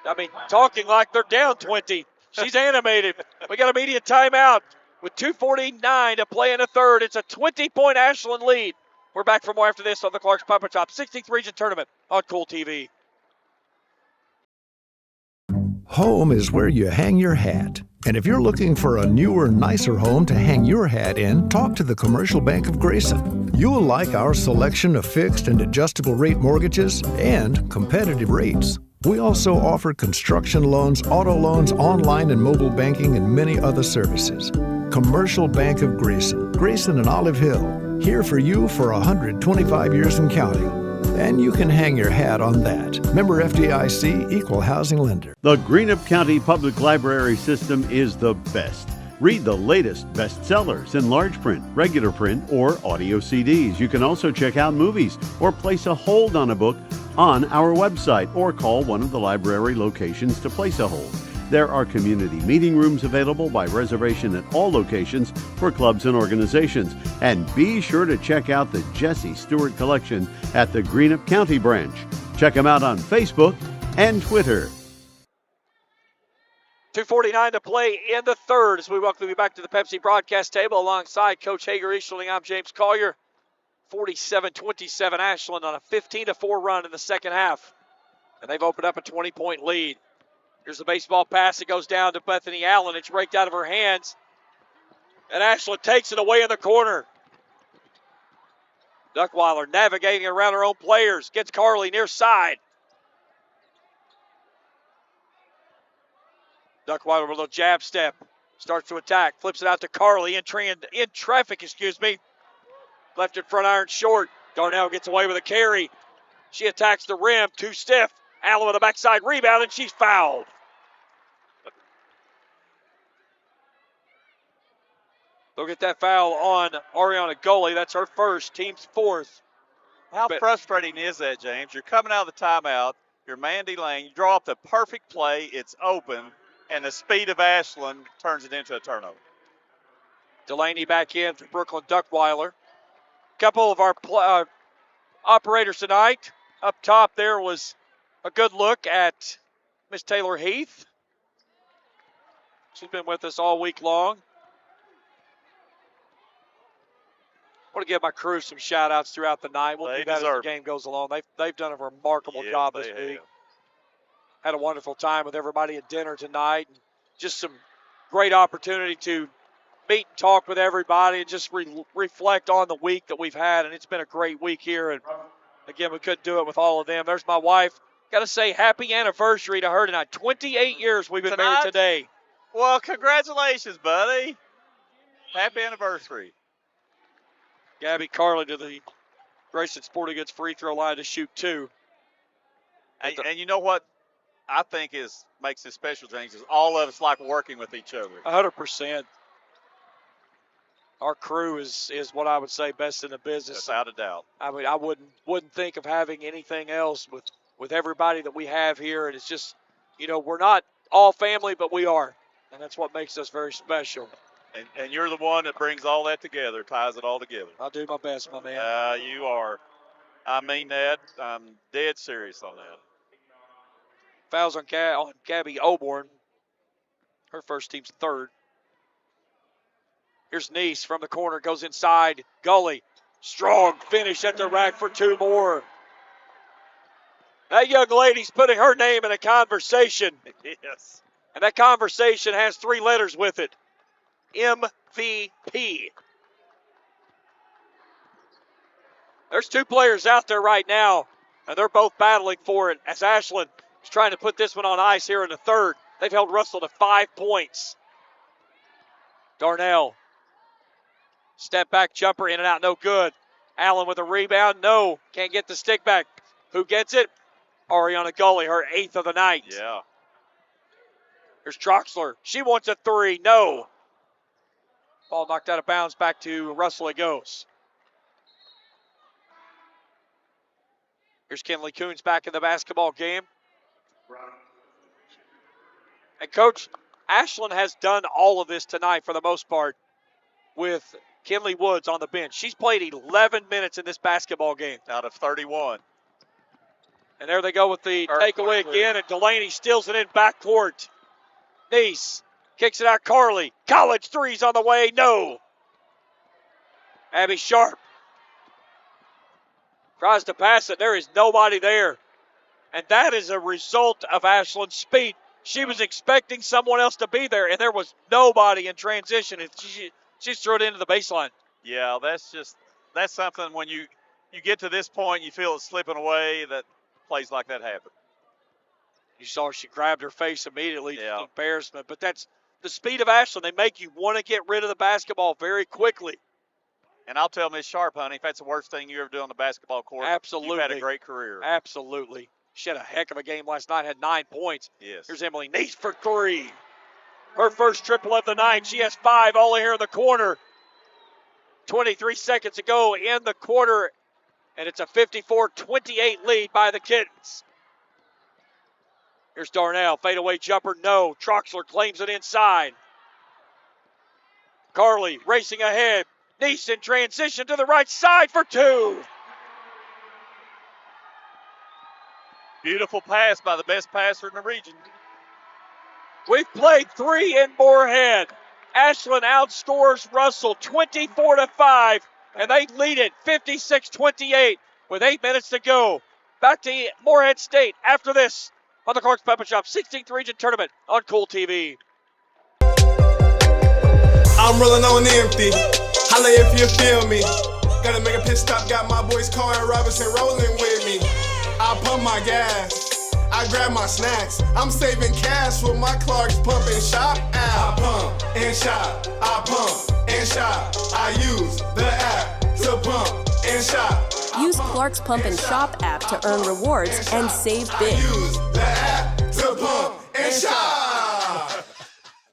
And, talking like they're down 20. She's animated. We got a media timeout with 2:49 to play in the third. It's a 20-point Ashland lead. We're back for more after this on the Clark's Papa Top 16th Region Tournament on Kool TV. Home is where you hang your hat. And if you're looking for a newer, nicer home to hang your hat in, talk to the Commercial Bank of Grayson. You'll like our selection of fixed and adjustable rate mortgages and competitive rates. We also offer construction loans, auto loans, online and mobile banking, and many other services. Commercial Bank of Grayson. Grayson and Olive Hill. Here for you for 125 years and counting. And you can hang your hat on that. Member FDIC, Equal Housing Lender. The Greenup County Public Library System is the best. Read the latest bestsellers in large print, regular print, or audio CDs. You can also check out movies or place a hold on a book on our website or call one of the library locations to place a hold. There are community meeting rooms available by reservation at all locations for clubs and organizations. And be sure to check out the Jesse Stewart collection at the Greenup County branch. Check them out on Facebook and Twitter. 2:49 to play in the third as we welcome you back to the Pepsi broadcast table alongside Coach Hager Easterling. I'm James Collier. 47-27 Ashland on a 15-4 run in the second half. And they've opened up a 20-point lead. Here's the baseball pass. It goes down to Bethany Allen. It's raked out of her hands. And Ashland takes it away in the corner. Duckweiler navigating around her own players. Gets Carly near side. Duckweiler with a little jab step. Starts to attack. Flips it out to Carly in traffic. Left in front iron short. Darnell gets away with a carry. She attacks the rim. Too stiff. Allen with a backside rebound, and she's fouled. They'll get that foul on Ariana Goley. That's her first, team's fourth. How frustrating is that, James? You're coming out of the timeout. You're Mandy Lane. You draw up the perfect play. It's open, and the speed of Ashland turns it into a turnover. Delaney back in for Brooklyn Duckweiler. Couple of our operators tonight. Up top there was a good look at Miss Taylor Heath. She's been with us all week long. I want to give my crew some shout-outs throughout the night. We'll do that as the game goes along. They've done a remarkable job this week. Had a wonderful time with everybody at dinner tonight. Just some great opportunity to meet and talk with everybody and just reflect on the week that we've had. And it's been a great week here. And, again, we couldn't do it with all of them. There's my wife. Got to say happy anniversary to her tonight. 28 years we've been married today. Well, congratulations, buddy. Happy anniversary. Gabby Carlin to the Grayson Sporting Goods free throw line to shoot two. And you know what I think makes this special, James, is all of us like working with each other. 100%. Our crew is what I would say best in the business. Without a doubt. I mean, I wouldn't think of having anything else with everybody that we have here. And it's just, we're not all family, but we are. And that's what makes us very special. And you're the one that brings all that together, ties it all together. I'll do my best, my man. You are. I mean that. I'm dead serious on that. Fouls on Gabby Oborn. Her first, team's third. Here's Neese from the corner, goes inside. Gully, strong finish at the rack for 2 more. That young lady's putting her name in a conversation. Yes. And that conversation has 3 letters with it. MVP. There's 2 players out there right now, and they're both battling for it as Ashland is trying to put this one on ice here in the third. They've held Russell to 5 points. Darnell. Step back jumper, in and out, no good. Allen with a rebound, no. Can't get the stick back. Who gets it? Ariana Gully, her 8th of the night. Yeah. Here's Troxler. She wants a 3, no. Ball knocked out of bounds, back to Russell it goes. Here's Kinley Coons back in the basketball game. And Coach, Ashland has done all of this tonight for the most part with Kinley Woods on the bench. She's played 11 minutes in this basketball game. Out of 31. And there they go with the takeaway again, and Delaney steals it in backcourt. Neese kicks it out, Carly. College three's on the way, no. Abby Sharp tries to pass it. There is nobody there. And that is a result of Ashland's speed. She was expecting someone else to be there, and there was nobody in transition. And she's thrown it into the baseline. Yeah, that's something when you get to this point, you feel it slipping away, that plays like that happen. You saw she grabbed her face immediately. Yeah. Embarrassment. But that's the speed of Ashland. They make you want to get rid of the basketball very quickly. And I'll tell Miss Sharp, honey, if that's the worst thing you ever do on the basketball court, absolutely, you've had a great career. Absolutely. She had a heck of a game last night, had 9 points. Yes. Here's Emily Neese for 3. Her first triple of the night. She has 5 all here in the corner. 23 seconds to go in the quarter, and it's a 54-28 lead by the Kittens. Here's Darnell, fadeaway jumper, no. Troxler claims it inside. Carly racing ahead. Neese in transition to the right side for 2. Beautiful pass by the best passer in the region. We've played 3 in Moorhead. Ashland outscores Russell 24-5, and they lead it 56-28 with 8 minutes to go. Back to Moorhead State after this on the Clark's Pepper Shop 16th Region Tournament on Kool TV. I'm rolling on empty. Holla if you feel me. Gotta make a pit stop. Got my boys Carl and Robinson rolling with me. I pump my gas. I grab my snacks. I'm saving cash with my Clark's Pump and Shop app. I pump and shop. I pump and shop. I use the app to pump and shop. Use Clark's Pump and Shop app to earn rewards and save big. Use the app to pump and shop.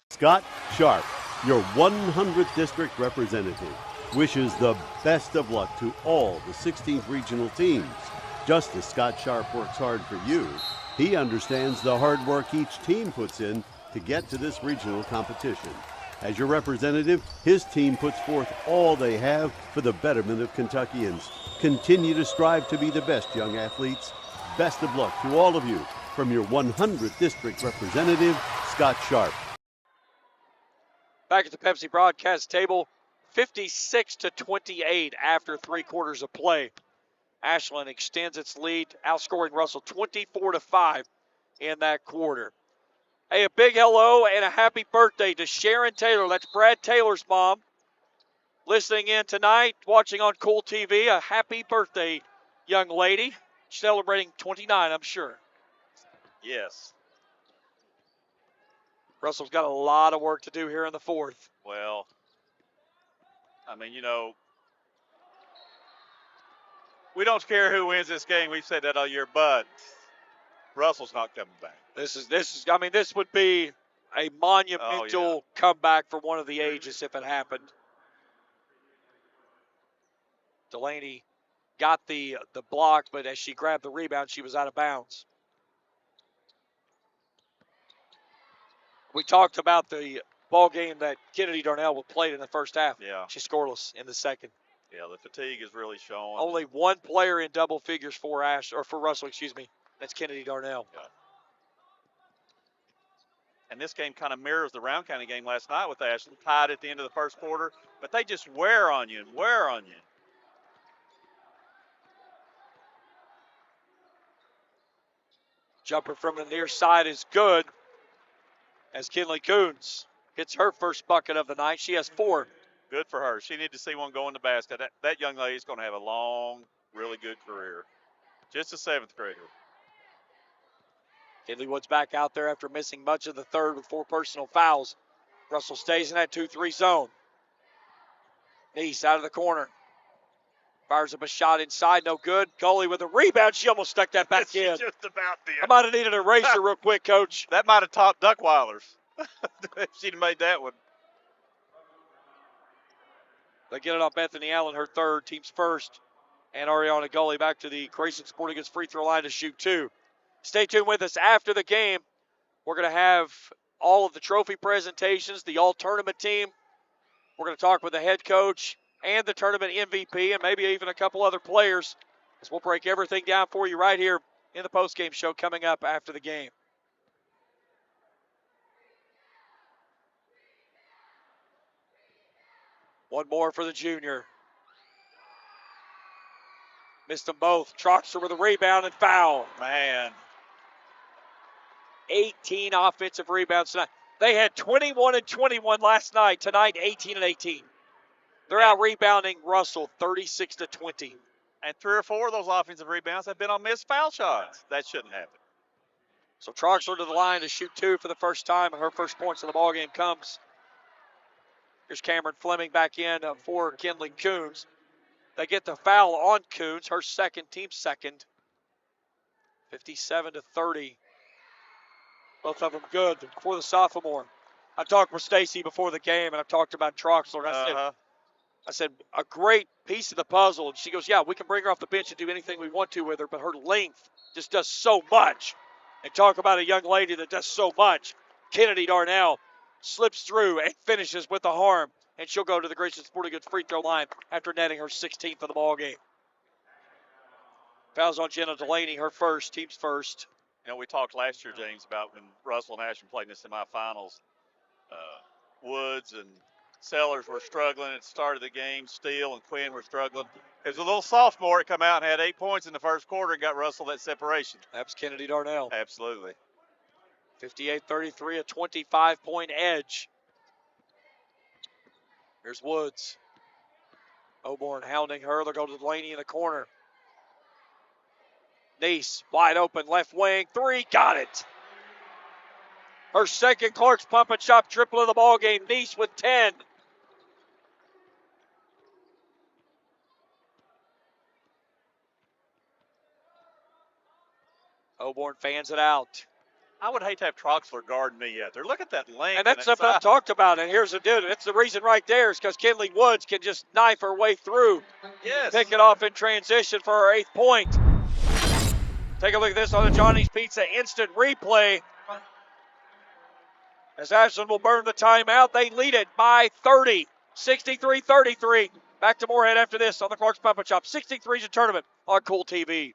Scott Sharp, your 100th district representative, wishes the best of luck to all the 16th regional teams. Just as Scott Sharp works hard for you, he understands the hard work each team puts in to get to this regional competition. As your representative, his team puts forth all they have for the betterment of Kentuckians. Continue to strive to be the best young athletes. Best of luck to all of you from your 100th district representative, Scott Sharp. Back at the Pepsi broadcast table, 56-28 after 3 quarters of play. Ashland extends its lead, outscoring Russell 24-5 in that quarter. Hey, a big hello and a happy birthday to Sharon Taylor. That's Brad Taylor's mom. Listening in tonight, watching on Kool TV. A happy birthday, young lady. Celebrating 29, I'm sure. Yes. Russell's got a lot of work to do here in the fourth. Well, I mean, we don't care who wins this game. We've said that all year, but Russell's not coming back. This would be a monumental comeback for one of the ages if it happened. Delaney got the block, but as she grabbed the rebound, she was out of bounds. We talked about the ball game that Kennedy Darnell played in the first half. Yeah. She's scoreless in the second. Yeah, the fatigue is really showing. Only one player in double figures for Russell, That's Kennedy Darnell. Yeah. And this game kind of mirrors the Round County game last night with Ashland, tied at the end of the first quarter. But they just wear on you and wear on you. Jumper from the near side is good as Kinley Coons gets her first bucket of the night. She has 4. Good for her. She needed to see one go in the basket. That young lady's going to have a long, really good career. Just a 7th grader. Kinley Woods back out there after missing much of the third with 4 personal fouls. Russell stays in that 2-3 zone. Neese out of the corner. Fires up a shot inside, no good. Coley with a rebound. She almost stuck that back in. She just about did. I might have needed an eraser real quick, Coach. That might have topped Duckweiler's if she'd have made that one. They get it on Bethany Allen, her third, team's first. And Ariana Gully back to the Grayson Sporting Goods free throw line to shoot 2. Stay tuned with us after the game. We're going to have all of the trophy presentations, the all-tournament team. We're going to talk with the head coach and the tournament MVP and maybe even a couple other players as we'll break everything down for you right here in the postgame show coming up after the game. One more for the junior. Missed them both. Troxler with a rebound and foul. Man. 18 offensive rebounds tonight. They had 21 and 21 last night. Tonight, 18 and 18. They're out rebounding Russell 36 to 20. And 3 or 4 of those offensive rebounds have been on missed foul shots. That shouldn't happen. So Troxler to the line to shoot 2 for the first time. Her first points of the ballgame comes. Here's Cameron Fleming back in for Kinley Coons. They get the foul on Coons, her second, team second. 57 to 30. Both of them good for the sophomore. I talked with Stacy before the game, and I talked about Troxler. I said, a great piece of the puzzle. And she goes, yeah, we can bring her off the bench and do anything we want to with her, but her length just does so much. And talk about a young lady that does so much. Kennedy Darnell slips through and finishes with the harm. And she'll go to the Grayson Sporting Goods free throw line after netting her 16th of the ball game. Fouls on Jenna Delaney, her first, team's first. You know, we talked last year, James, about when Russell and Ashland played in the semifinals. Woods and Sellers were struggling at the start of the game. Steele and Quinn were struggling. There's a little sophomore that come out and had 8 points in the first quarter and got Russell that separation. That's Kennedy Darnell. Absolutely. 58-33, a 25-point edge. Here's Woods. Oborn hounding her. They'll go to Delaney in the corner. Neese, wide open, left wing, 3, got it. Her second Clark's pump and shot triple of the ball game. Neese with 10. Oborn fans it out. I would hate to have Troxler guard me yet. Look at that length. And that's something I've talked about. And here's the deal. That's the reason right there is because Kinley Woods can just knife her way through. Yes. Pick it off in transition for her 8th point. Take a look at this on the Johnny's Pizza instant replay. As Ashland will burn the timeout, they lead it by 30, 63-33. Back to Moorhead after this on the Clark's Pump and Shop. 63's a tournament on Kool TV.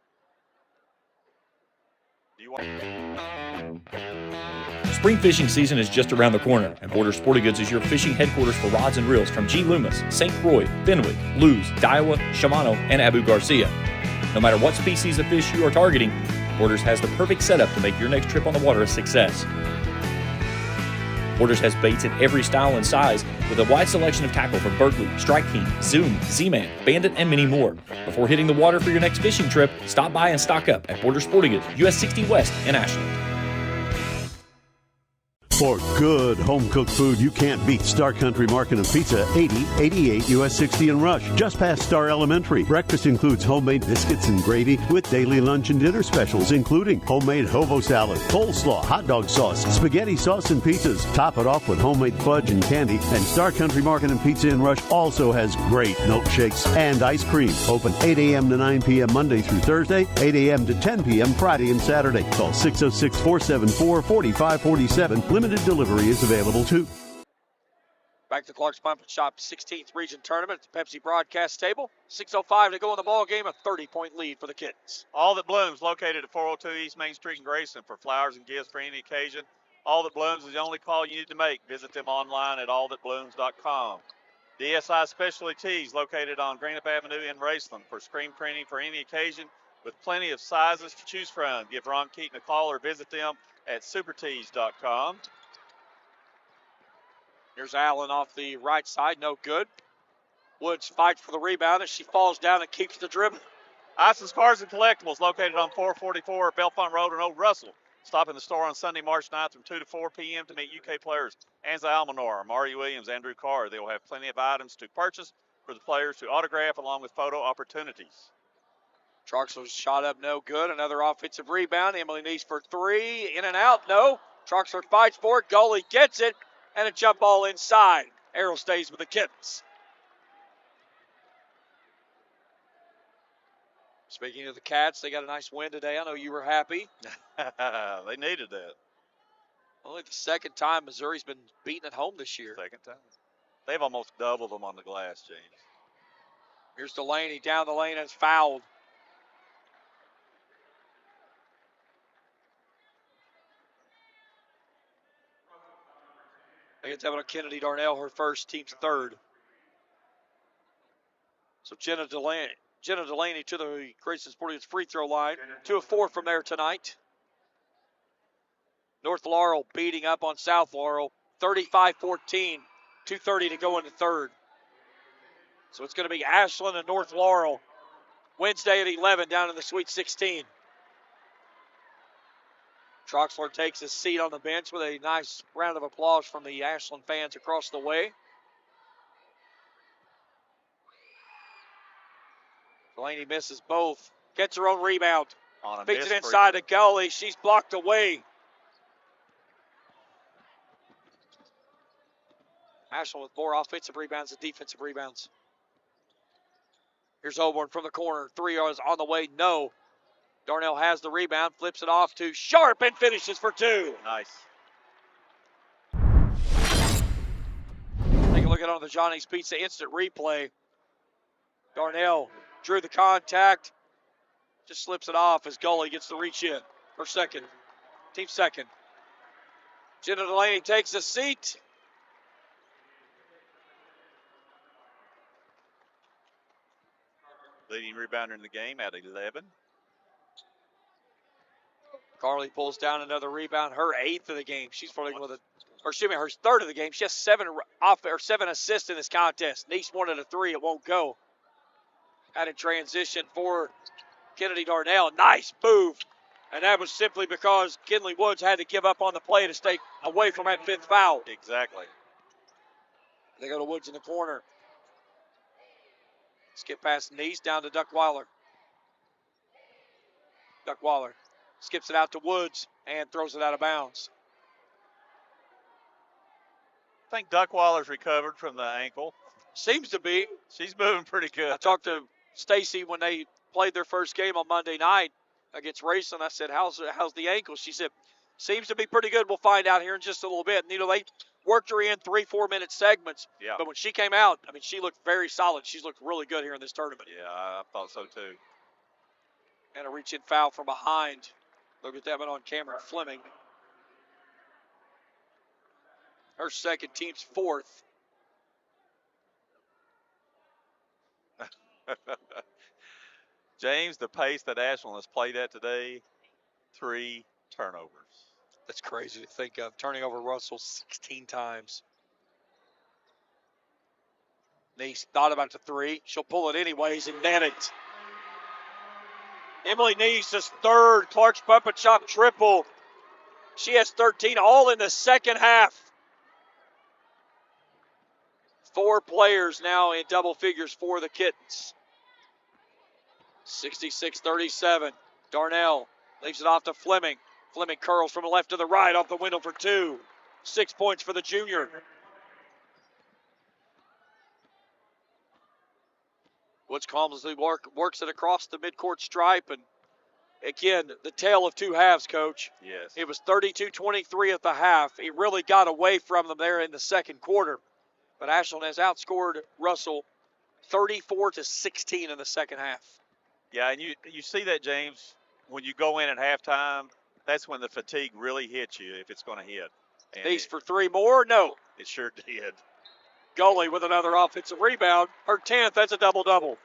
Spring fishing season is just around the corner, and Borders Sporting Goods is your fishing headquarters for rods and reels from G. Loomis, St. Croix, Fenwick, Lewes, Daiwa, Shimano, and Abu Garcia. No matter what species of fish you are targeting, Borders has the perfect setup to make your next trip on the water a success. Borders has baits in every style and size with a wide selection of tackle from Berkeley, Strike King, Zoom, Z-Man, Bandit, and many more. Before hitting the water for your next fishing trip, stop by and stock up at Borders Sporting Goods, US 60 West in Ashland. For good home-cooked food you can't beat, Star Country Market and Pizza, 8088 US 60 in Rush, just past Star Elementary. Breakfast includes homemade biscuits and gravy with daily lunch and dinner specials, including homemade hobo salad, coleslaw, hot dog sauce, spaghetti sauce, and pizzas. Top it off with homemade fudge and candy. And Star Country Market and Pizza in Rush also has great milkshakes and ice cream. Open 8 a.m. to 9 p.m. Monday through Thursday, 8 a.m. to 10 p.m. Friday and Saturday. Call 606-474-4547. Limited delivery is available too. Back to Clark's Pump and Shop 16th Region Tournament at the Pepsi broadcast table. 6:05 to go in the ball game, a 30-point lead for the kids. All That Blooms, located at 402 East Main Street in Grayson, for flowers and gifts for any occasion. All That Blooms is the only call you need to make. Visit them online at allthatblooms.com. DSI Specialty Tees, located on Greenup Avenue in Raceland, for screen printing for any occasion with plenty of sizes to choose from. Give Ron Keaton a call or visit them at supertees.com. Here's Allen off the right side, no good. Woods fights for the rebound as she falls down and keeps the dribble. Ison's Cars and Collectibles, located on 444 Bellefonte Road in Old Russell. Stop in the store on Sunday, March 9th from 2 to 4 p.m. to meet UK players Anza Almanor, Mari Williams, Andrew Carr. They will have plenty of items to purchase for the players to autograph, along with photo opportunities. Troxler's shot up, no good. Another offensive rebound. Emily Neese for three. In and out, no. Troxler fights for it. Goalie gets it. And a jump ball inside. Arrow stays with the Kittens. Speaking of the Cats, they got a nice win today. I know you were happy. They needed that. Only the second time Missouri's been beaten at home this year. Second time. They've almost doubled them on the glass, James. Here's Delaney down the lane and it's fouled. Against Evan Kennedy Darnell, her first, team's third. So Jenna Delaney to the Grayson Sporting free throw line. 2 of 4 from there tonight. North Laurel beating up on South Laurel. 35-14. 2:30 to go in the third. So it's going to be Ashland and North Laurel Wednesday at 11 down in the Sweet 16. Troxler takes his seat on the bench with a nice round of applause from the Ashland fans across the way. Delaney misses both. Gets her own rebound. Feeds it inside the goalie. She's blocked away. Ashland with more offensive rebounds than defensive rebounds. Here's Auburn from the corner. 3 is on the way. No. Darnell has the rebound. Flips it off to Sharp and finishes for 2. Nice. Take a look at it on the Johnny's Pizza instant replay. Darnell drew the contact. Just slips it off as Gully gets the reach in. Her second. Team second. Jenna Delaney takes a seat. Leading rebounder in the game at 11. Carly pulls down another rebound, her 8th of the game. She's flirting with her 3rd of the game. She has 7 assists in this contest. Neese wanted a 3, it won't go. Had a transition for Kennedy Darnell. Nice move. And that was simply because Kinley Woods had to give up on the play to stay away from that 5th foul. Exactly. They go to Woods in the corner. Skip past Neese down to Duckweiler. Duckweiler skips it out to Woods and throws it out of bounds. I think Duckweiler's recovered from the ankle. Seems to be. She's moving pretty good. I talked to Stacy when they played their first game on Monday night against Racing. I said, how's the ankle? She said, seems to be pretty good. We'll find out here in just a little bit. And, they worked her in 3-4 minute segments. Yeah. But when she came out, she looked very solid. She's looked really good here in this tournament. Yeah, I thought so too. And a reach-in foul from behind. Look at that one on camera. Fleming. Her second, team's 4th. James, the pace that Ashland has played at today, 3 turnovers. That's crazy to think of. Turning over Russell 16 times. Neese thought about the 3. She'll pull it anyways and net it. Emily Neese's 3rd Clark's Pump and Chop triple. She has 13, all in the second half. 4 players now in double figures for the Kittens. 66-37. Darnell leaves it off to Fleming. Fleming curls from the left to the right off the window for 2. 6 points for the junior. Woods calmly works it across the midcourt stripe. And again, the tale of 2 halves, Coach. Yes. It was 32-23 at the half. He really got away from them there in the second quarter. But Ashland has outscored Russell 34-16 in the second half. Yeah, and you see that, James, when you go in at halftime, that's when the fatigue really hits you if it's going to hit. And These for 3 more? No. it sure did. Gully with another offensive rebound. Her 10th, that's a double-double.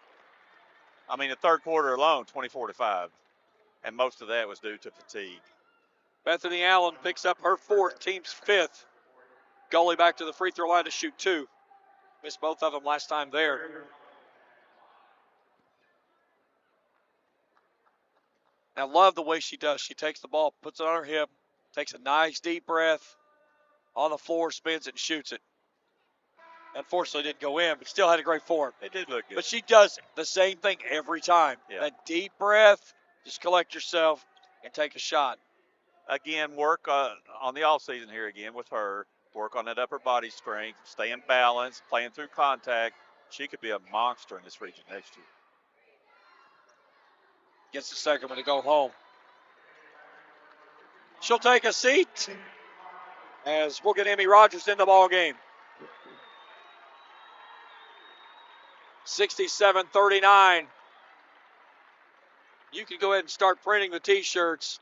I mean, the third quarter alone, 24-5, and most of that was due to fatigue. Bethany Allen picks up her 4th, team's 5th. Gully back to the free throw line to shoot 2. Missed both of them last time there. I love the way she does. She takes the ball, puts it on her hip, takes a nice deep breath on the floor, spins it, and shoots it. Unfortunately, didn't go in, but still had a great form. It did look good. But she does the same thing every time. Yeah. That deep breath, just collect yourself and take a shot. Again, work on the offseason here again with her. Work on that upper body strength, staying balanced, playing through contact. She could be a monster in this region next year. Gets the second one to go home. She'll take a seat as we'll get Emmy Rogers in the ball game. 67-39. You can go ahead and start printing the T-shirts.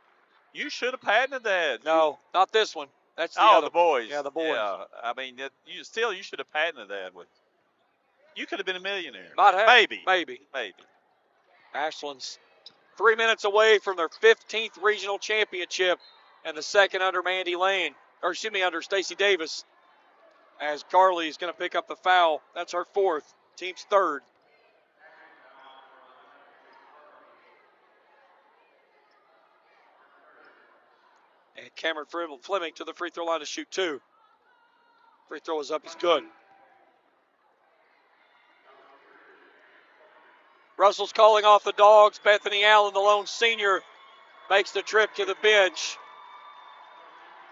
You should have patented that. No, not this one. That's the other. The boys. Yeah, the boys. Yeah, I mean, you should have patented that. You could have been a millionaire. Might have. Maybe. Ashland's 3 minutes away from their 15th regional championship and the second under Mandy Lane, under Stacy Davis, as Carly's going to pick up the foul. That's her 4th, team's 3rd. And Cameron Fleming to the free throw line to shoot 2. Free throw is up, it's good. Russell's calling off the Dogs. Bethany Allen, the lone senior, makes the trip to the bench.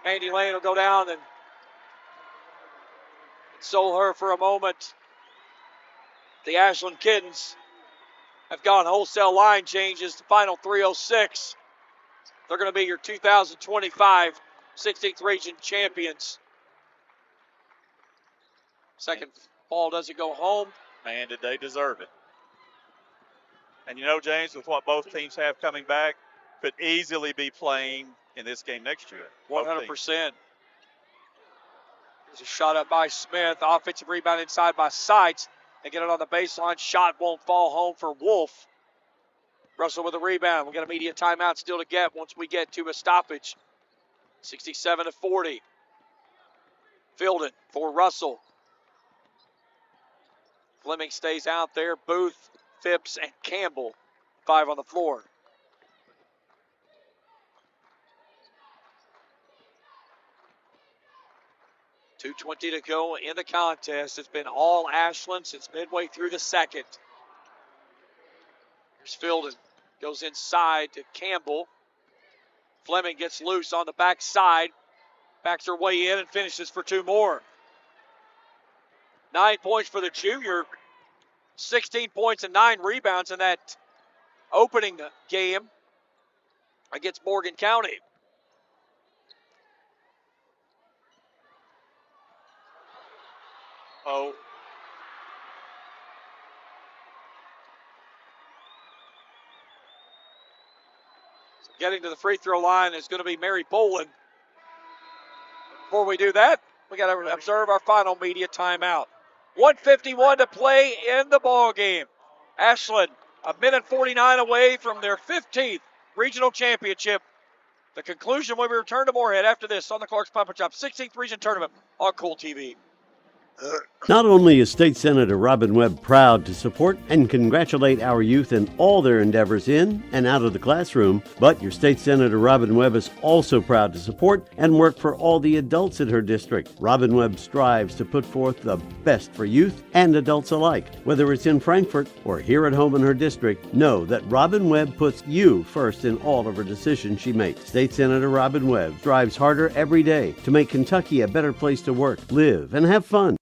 Mandy Lane will go down and console her for a moment. The Ashland Kittens have gone wholesale line changes. The final 3:06. They're going to be your 2025 16th region champions. Second ball doesn't go home. Man, did they deserve it. And you know, James, with what both teams have coming back, could easily be playing in this game next year. 100%. There's a shot up by Smith. Offensive rebound inside by Seitz. They get it on the baseline. Shot won't fall home for Wolf. Russell with a rebound. We've got a media timeout still to get once we get to a stoppage. 67-40. Fielded for Russell. Fleming stays out there. Booth, Phipps, and Campbell. 5 on the floor. .220 to go in the contest. It's been all Ashland since midway through the second. Here's Fielded. Goes inside to Campbell. Fleming gets loose on the backside. Backs her way in and finishes for 2 more. 9 points for the junior. 16 points and 9 rebounds in that opening game against Morgan County. Oh. So getting to the free throw line is going to be Mary Boland. Before we do that, we got to observe our final media timeout. 1:51 to play in the ball game. Ashland, a minute 49 away from their 15th regional championship. The conclusion when we return to Moorhead after this on the Clark's Pump and Chop 16th region tournament on Kool TV. Not only is State Senator Robin Webb proud to support and congratulate our youth in all their endeavors in and out of the classroom, but your State Senator Robin Webb is also proud to support and work for all the adults in her district. Robin Webb strives to put forth the best for youth and adults alike. Whether it's in Frankfort or here at home in her district, know that Robin Webb puts you first in all of her decisions she makes. State Senator Robin Webb strives harder every day to make Kentucky a better place to work, live, and have fun.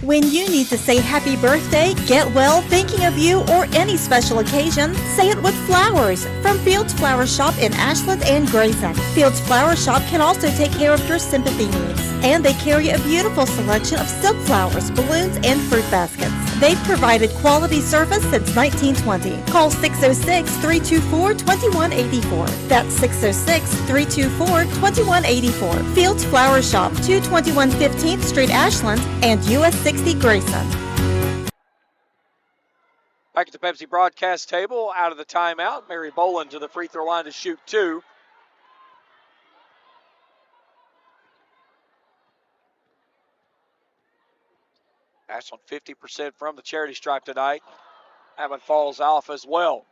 When you need to say happy birthday, get well, thinking of you, or any special occasion, say it with flowers from Fields Flower Shop in Ashland and Grayson. Fields Flower Shop can also take care of your sympathy needs, and they carry a beautiful selection of silk flowers, balloons, and fruit baskets. They've provided quality service since 1920. Call 606-324-2184. That's 606-324-2184. Fields Flower Shop, 221 15th Street, Ashland, and US 60 Grayson. Back at the Pepsi broadcast table, out of the timeout, Mary Boland to the free throw line to shoot 2. Ashland 50% from the charity stripe tonight. That one falls off as well.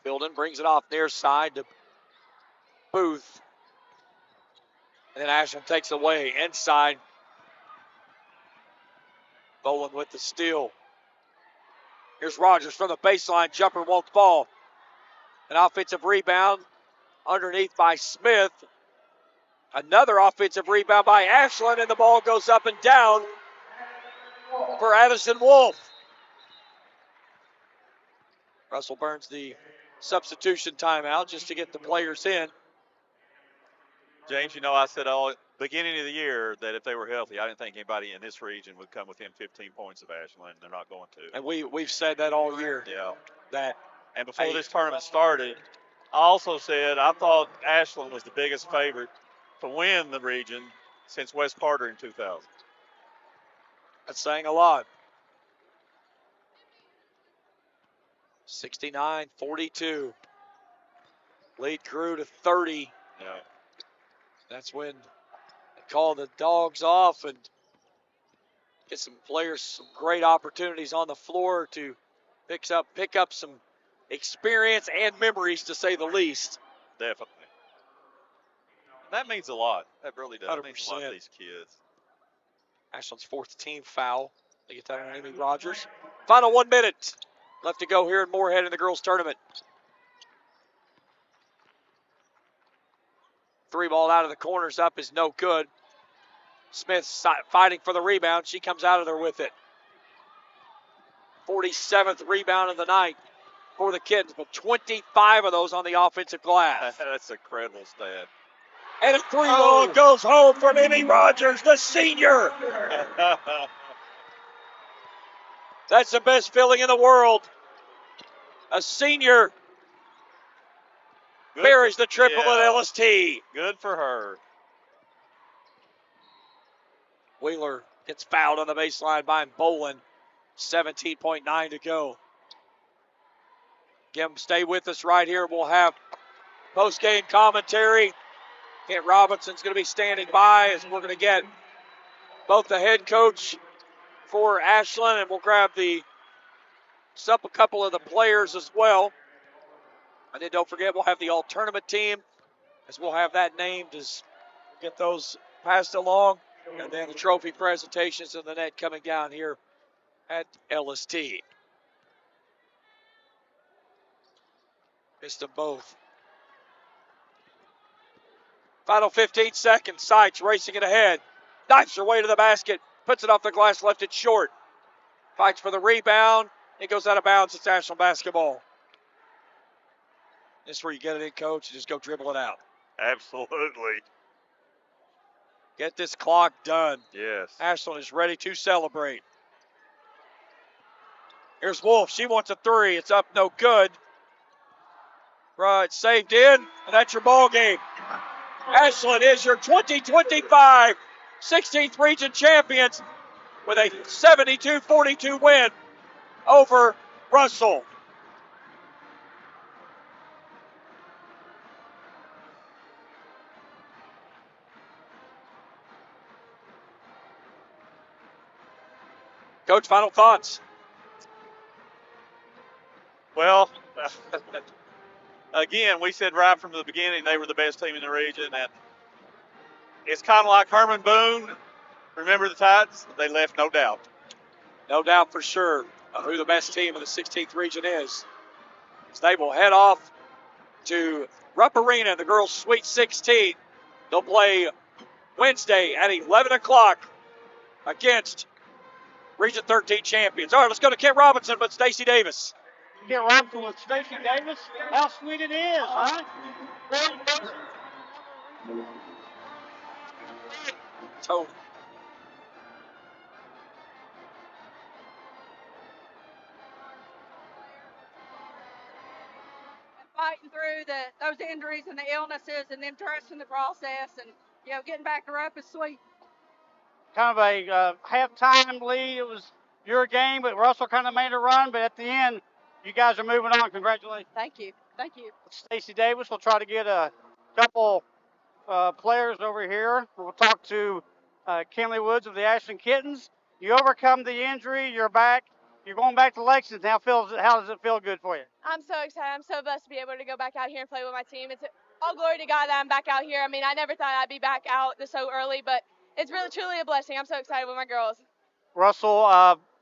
Filden brings it off near side to Booth. And then Ashland takes away inside. Boland with the steal. Here's Rogers from the baseline. Jumper won't fall. An offensive rebound underneath by Smith. Another offensive rebound by Ashland, and the ball goes up and down for Addison Wolf. Russell burns the substitution timeout just to get the players in. James, you know, I said all beginning of the year that if they were healthy, I didn't think anybody in this region would come within 15 points of Ashland. They're not going to. And we've said that all year. Yeah. That. And before this tournament started, I also said I thought Ashland was the biggest favorite to win the region since West Carter in 2000. That's saying a lot. 69-42. Lead grew to 30. Yeah. That's when they call the dogs off and get some players some great opportunities on the floor to pick up some experience and memories, to say the least. Definitely. That means a lot. That really does. 100%. It means a lot to these kids. Ashland's fourth team foul. They get that on Amy Rogers. Final 1 minute left to go here in Moorhead in the girls' tournament. 3 ball out of the corners up is no good. Smith fighting for the rebound. She comes out of there with it. 47th rebound of the night for the kids, but 25 of those on the offensive glass. That's a credible stat. And a 3-ball goes home from Amy Rogers, the senior. That's the best feeling in the world. A senior buries the triple at LST. Good for her. Wheeler gets fouled on the baseline by Boland. 17.9 to go. Again, stay with us right here. We'll have post-game commentary. Kent Robinson's going to be standing by as we're going to get both the head coach for Ashland, and we'll grab a couple of the players as well. And then don't forget, we'll have the all-tournament team, as we'll have that named as we get those passed along. And then the trophy presentations and the net coming down here at LST. Missed them both. Final 15 seconds. Seitz racing it ahead. Knifes her way to the basket. Puts it off the glass, left it short. Fights for the rebound. It goes out of bounds. It's Ashland basketball. This is where you get it in, coach. You just go dribble it out. Absolutely. Get this clock done. Yes. Ashland is ready to celebrate. Here's Wolf. She wants a 3. It's up, no good. Right, saved in, and that's your ball game. Ashland is your 2025 16th region champions with a 72-42 win over Russell. Coach, final thoughts? Well, again, we said right from the beginning they were the best team in the region, and it's kind of like Herman Boone. Remember the Titans? They left no doubt. No doubt for sure of who the best team in the 16th region is. So they will head off to Rupp Arena in the girls' Sweet 16. They'll play Wednesday at 11 o'clock against Region 13 champions. All right, let's go to Kent Robinson, but Stacey Davis. get rifle with Stacy Davis. How sweet it is, huh? Tony. Fighting through those injuries and the illnesses and them trusting the process and, getting back to Rupp is sweet. Kind of a halftime lead. It was your game, but Russell kind of made a run. But at the end, you guys are moving on. Congratulations. Thank you. Thank you. Stacy Davis will try to get a couple players over here. We'll talk to Kinley Woods of the Ashland Kittens. You overcome the injury. You're back. You're going back to Lexington. How does it feel good for you? I'm so excited. I'm so blessed to be able to go back out here and play with my team. It's all glory to God that I'm back out here. I mean, I never thought I'd be back out this so early, but it's really, truly a blessing. I'm so excited with my girls. Russell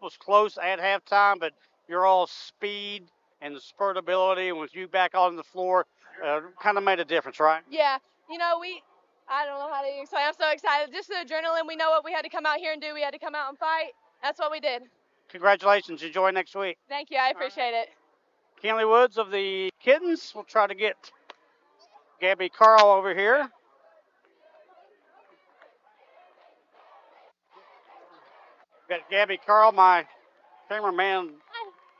was close at halftime, but your all speed and the spurt ability, and with you back on the floor, kind of made a difference, right? Yeah. I don't know how to explain. I'm so excited. Just the adrenaline. We know what we had to come out here and do. We had to come out and fight. That's what we did. Congratulations. Enjoy next week. Thank you. I appreciate it. Kinley Woods of the Kittens. We'll try to get Gabby Carl over here. Got Gabby Carl. My cameraman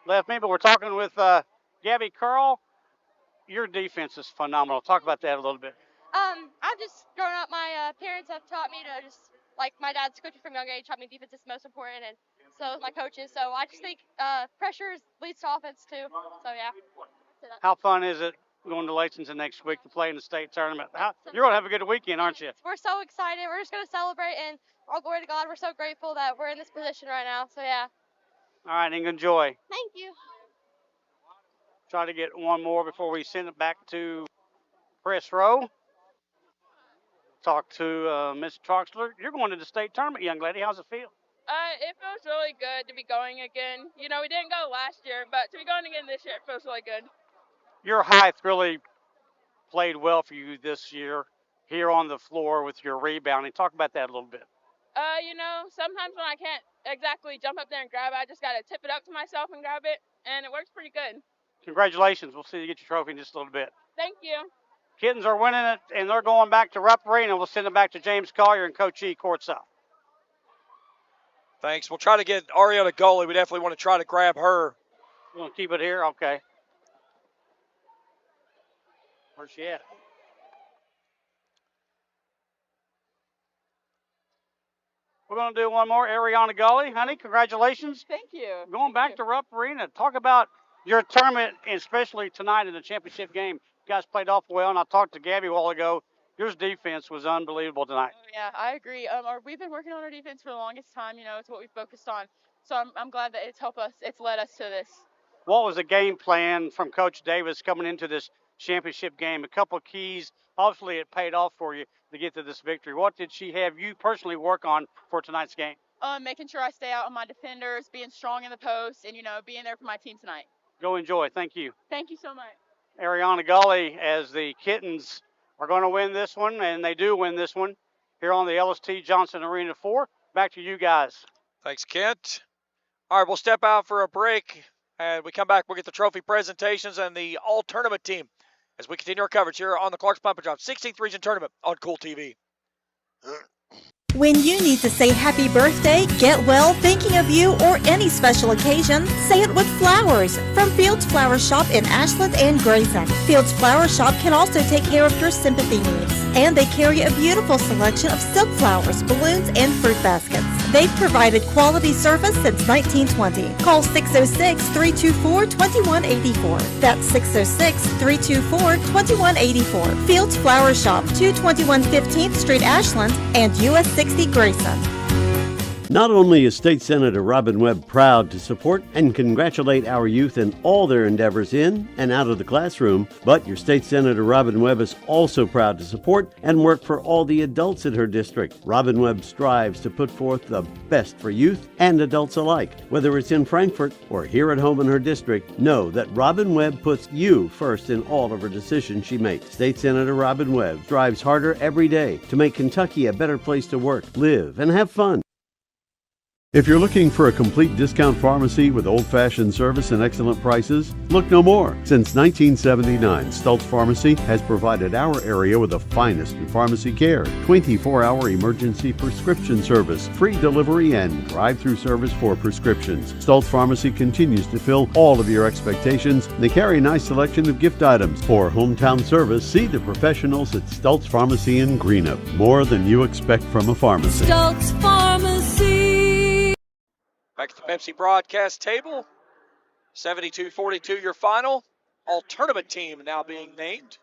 left me, but we're talking with Gabby Carl. Your defense is phenomenal. Talk about that a little bit. I've just grown up. My parents have taught me to just, like my dad's coaching from a young age, taught me defense is most important, and so my coaches. So I just think pressure leads to offense too. So yeah. How fun is it going to Lexington next week to play in the state tournament? You're going to have a good weekend, aren't you? We're so excited. We're just going to celebrate, and all glory to God. We're so grateful that we're in this position right now. So yeah. All right, and enjoy. Thank you. Try to get one more before we send it back to press row. Talk to Miss Troxler. You're going to the state tournament, young lady. How's it feel? It feels really good to be going again. We didn't go last year, but to be going again this year, it feels really good. Your height really played well for you this year here on the floor with your rebounding. Talk about that a little bit. Sometimes when I can't exactly jump up there and grab it, I just got to tip it up to myself and grab it, and it works pretty good. Congratulations. We'll see you get your trophy in just a little bit. Thank you. Kittens are winning it, and they're going back to Rupp Arena. We'll send it back to James Collier and Coach E courtside. Thanks. We'll try to get Ariana Gully. We definitely want to try to grab her. You want to keep it here? Okay. Where's she at? We're going to do one more. Ariana Gully, honey, congratulations. Thank you. Going back to Rupp Arena. Talk about your tournament, and especially tonight in the championship game. You guys played awful well, and I talked to Gabby a while ago. Your defense was unbelievable tonight. Yeah, I agree. We've been working on our defense for the longest time. It's what we've focused on. So I'm glad that it's helped us. It's led us to this. What was the game plan from Coach Davis coming into this championship game? A couple of keys. Obviously, it paid off for you to get to this victory. What did she have you personally work on for tonight's game? Making sure I stay out on my defenders, being strong in the post, and, being there for my team tonight. Go enjoy. Thank you. Thank you so much. Ariana Gully, as the Kittens are going to win this one, and they do win this one here on the LST Johnson Arena 4. Back to you guys. Thanks, Kent. All right, we'll step out for a break, and we come back. We'll get the trophy presentations and the all-tournament team as we continue our coverage here on the Clark's Pump and Drop 16th Region Tournament on Kool TV. When you need to say happy birthday, get well, thinking of you, or any special occasion, say it with flowers from Fields Flower Shop in Ashland and Grayson. Fields Flower Shop can also take care of your sympathy needs, and they carry a beautiful selection of silk flowers, balloons, and fruit baskets. They've provided quality service since 1920. Call 606-324-2184. That's 606-324-2184. Fields Flower Shop, 221 15th Street, Ashland, and US 60 Grayson. Not only is State Senator Robin Webb proud to support and congratulate our youth in all their endeavors in and out of the classroom, but your State Senator Robin Webb is also proud to support and work for all the adults in her district. Robin Webb strives to put forth the best for youth and adults alike. Whether it's in Frankfort or here at home in her district, know that Robin Webb puts you first in all of her decisions she makes. State Senator Robin Webb strives harder every day to make Kentucky a better place to work, live, and have fun. If you're looking for a complete discount pharmacy with old-fashioned service and excellent prices, look no more. Since 1979, Stultz Pharmacy has provided our area with the finest in pharmacy care, 24-hour emergency prescription service, free delivery, and drive-through service for prescriptions. Stultz Pharmacy continues to fill all of your expectations. They carry a nice selection of gift items. For hometown service, see the professionals at Stultz Pharmacy in Greenup. More than you expect from a pharmacy. Stultz Pharmacy. Back at the Pepsi broadcast table, 72-42 your final. All-tournament team now being named.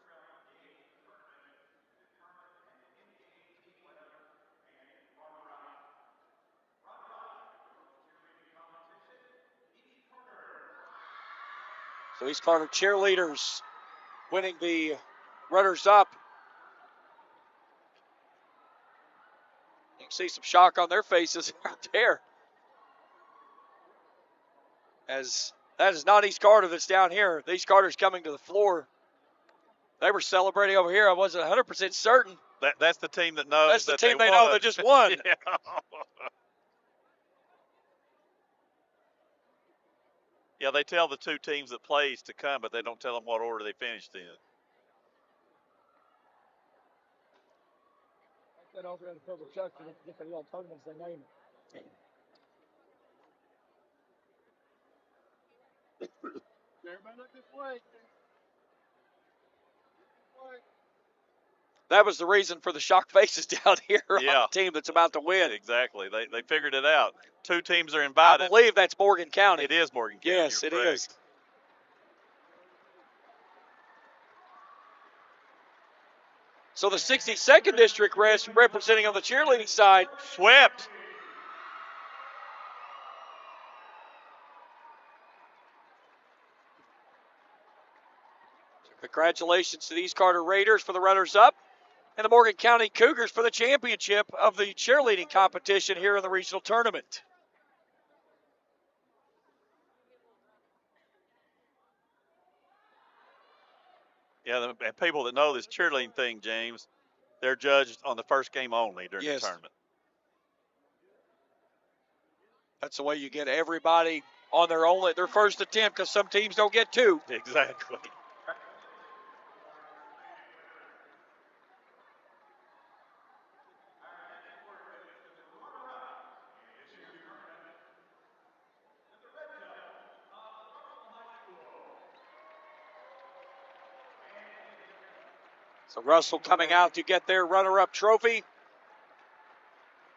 So East Carter cheerleaders winning the runners-up. You can see some shock on their faces right there. As that is not East Carter that's down here. East Carter's coming to the floor. They were celebrating over here. I wasn't 100% certain. That's the team that knows. That's the that team they know won. that just won. Yeah. Yeah, they tell the two teams that plays to come, but they don't tell them what order they finished in. That over in the purple chuck to get the all tournaments they name it. Everybody look this way. That was the reason for the shocked faces down here on the team that's about to win. Exactly. They figured it out. Two teams are invited. I believe that's Morgan County. It is Morgan County. Yes, it is. So the 62nd District representing on the cheerleading side. Swept. Congratulations to the East Carter Raiders for the runners-up and the Morgan County Cougars for the championship of the cheerleading competition here in the regional tournament. Yeah, and people that know this cheerleading thing, James, they're judged on the first game only during the tournament. That's the way you get everybody on their first attempt, because some teams don't get two. Exactly. So Russell coming out to get their runner-up trophy.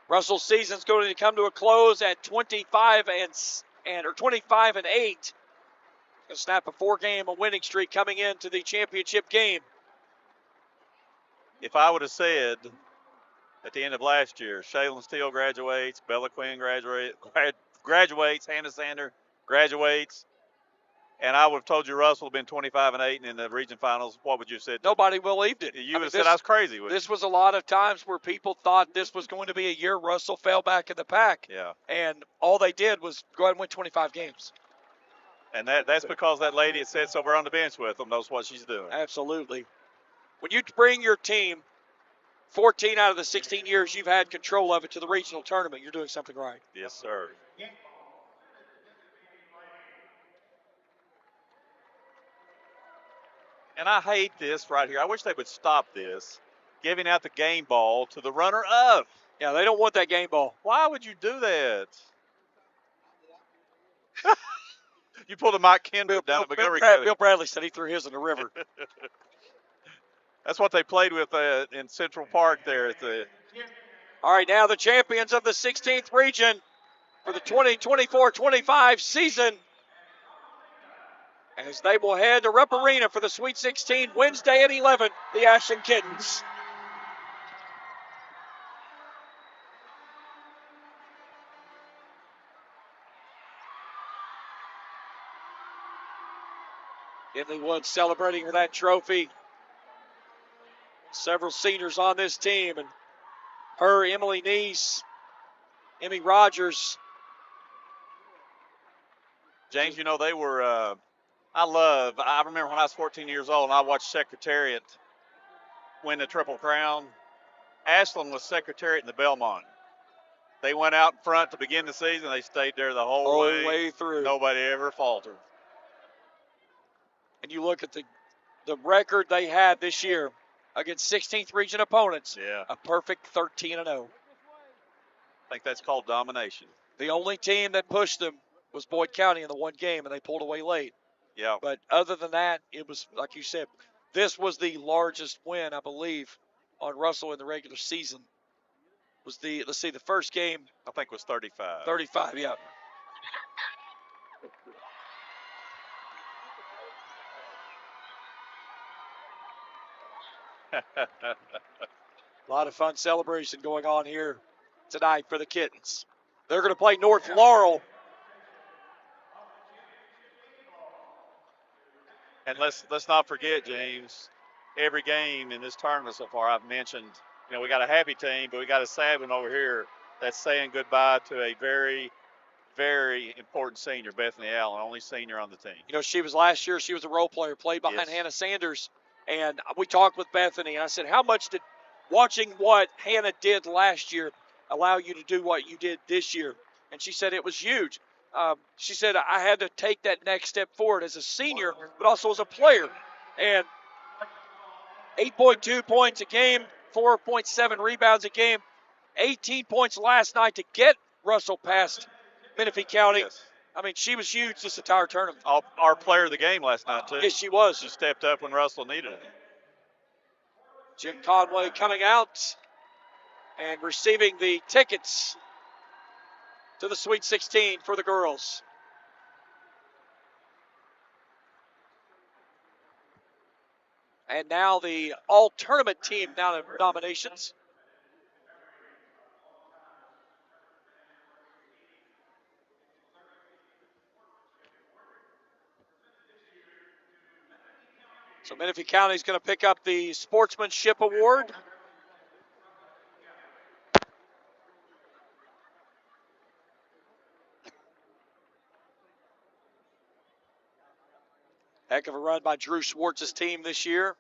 Russell's season's going to come to a close at 25 and 8. Gonna snap a 4-game winning streak coming into the championship game. If I would have said at the end of last year, Shaylin Steele graduates, Bella Quinn graduates, Hannah Sander graduates, and I would have told you Russell would have been 25 and 8 in the region finals, what would you have said? Nobody believed it. You would have said I was crazy. This was a lot of times where people thought this was going to be a year Russell fell back in the pack. Yeah. And all they did was go ahead and win 25 games. And that's because that lady that sits over on the bench with them knows what she's doing. Absolutely. When you bring your team 14 out of the 16 years you've had control of it to the regional tournament, you're doing something right. Yes, sir. And I hate this right here. I wish they would stop this, giving out the game ball to the runner-up. Yeah, they don't want that game ball. Why would you do that? You pulled a Mike Kendrick down at Montgomery County. Bill Bradley said he threw his in the river. That's what they played with in Central Park there. All right, now the champions of the 16th region for the 2024-25 season, as they will head to Rupp Arena for the Sweet 16 Wednesday at 11, the Ashland Kittens. Emily Woods celebrating with that trophy. Several seniors on this team, and her, Emily Neese, Emmy Rogers. James, you know, they were, I remember when I was 14 years old and I watched Secretariat win the Triple Crown. Ashland was Secretariat in the Belmont. They went out in front to begin the season. They stayed there the whole way through. Nobody ever faltered. And you look at the record they had this year against 16th region opponents. Yeah. A perfect 13-0. I think that's called domination. The only team that pushed them was Boyd County in the one game, and they pulled away late. Yeah. But other than that, it was, like you said, this was the largest win, I believe, on Russell in the regular season. Was the first game. I think was 35. 35, yeah. A lot of fun celebration going on here tonight for the Kittens. They're going to play North Laurel. And let's not forget, James, every game in this tournament so far I've mentioned, we got a happy team, but we got a sad one over here that's saying goodbye to a very, very important senior, Bethany Allen, only senior on the team. She was last year, she was a role player, played behind Hannah Sanders. And we talked with Bethany, and I said, how much did watching what Hannah did last year allow you to do what you did this year? And she said it was huge. She said, I had to take that next step forward as a senior, but also as a player. And 8.2 points a game, 4.7 rebounds a game, 18 points last night to get Russell past Menifee County. Yes. I mean, she was huge this entire tournament. Our player of the game last night, too. Yes, she was. She stepped up when Russell needed it. Jim Conway coming out and receiving the tickets to the Sweet 16 for the girls. And now the all-tournament team nominations. So Menifee County is going to pick up the Sportsmanship Award. Heck of a run by Drew Schwartz's team this year.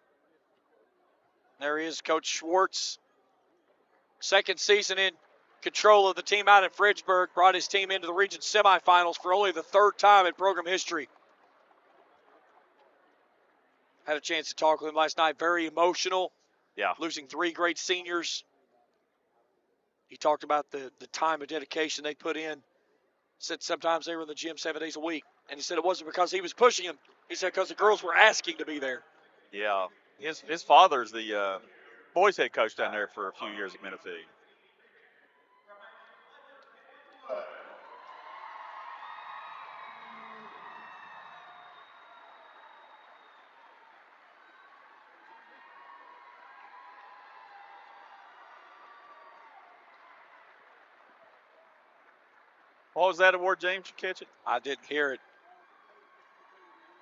There he is, Coach Schwartz. Second season in control of the team out in Fridgeburg. Brought his team into the region semifinals for only the third time in program history. Had a chance to talk with him last night. Very emotional. Yeah. Losing three great seniors. He talked about the time of dedication they put in. Said sometimes they were in the gym 7 days a week. And he said it wasn't because he was pushing them. He said because the girls were asking to be there. Yeah. His father's the boys head coach down there for a few years at Menifee. What was that award, James? Did you catch it? I didn't hear it.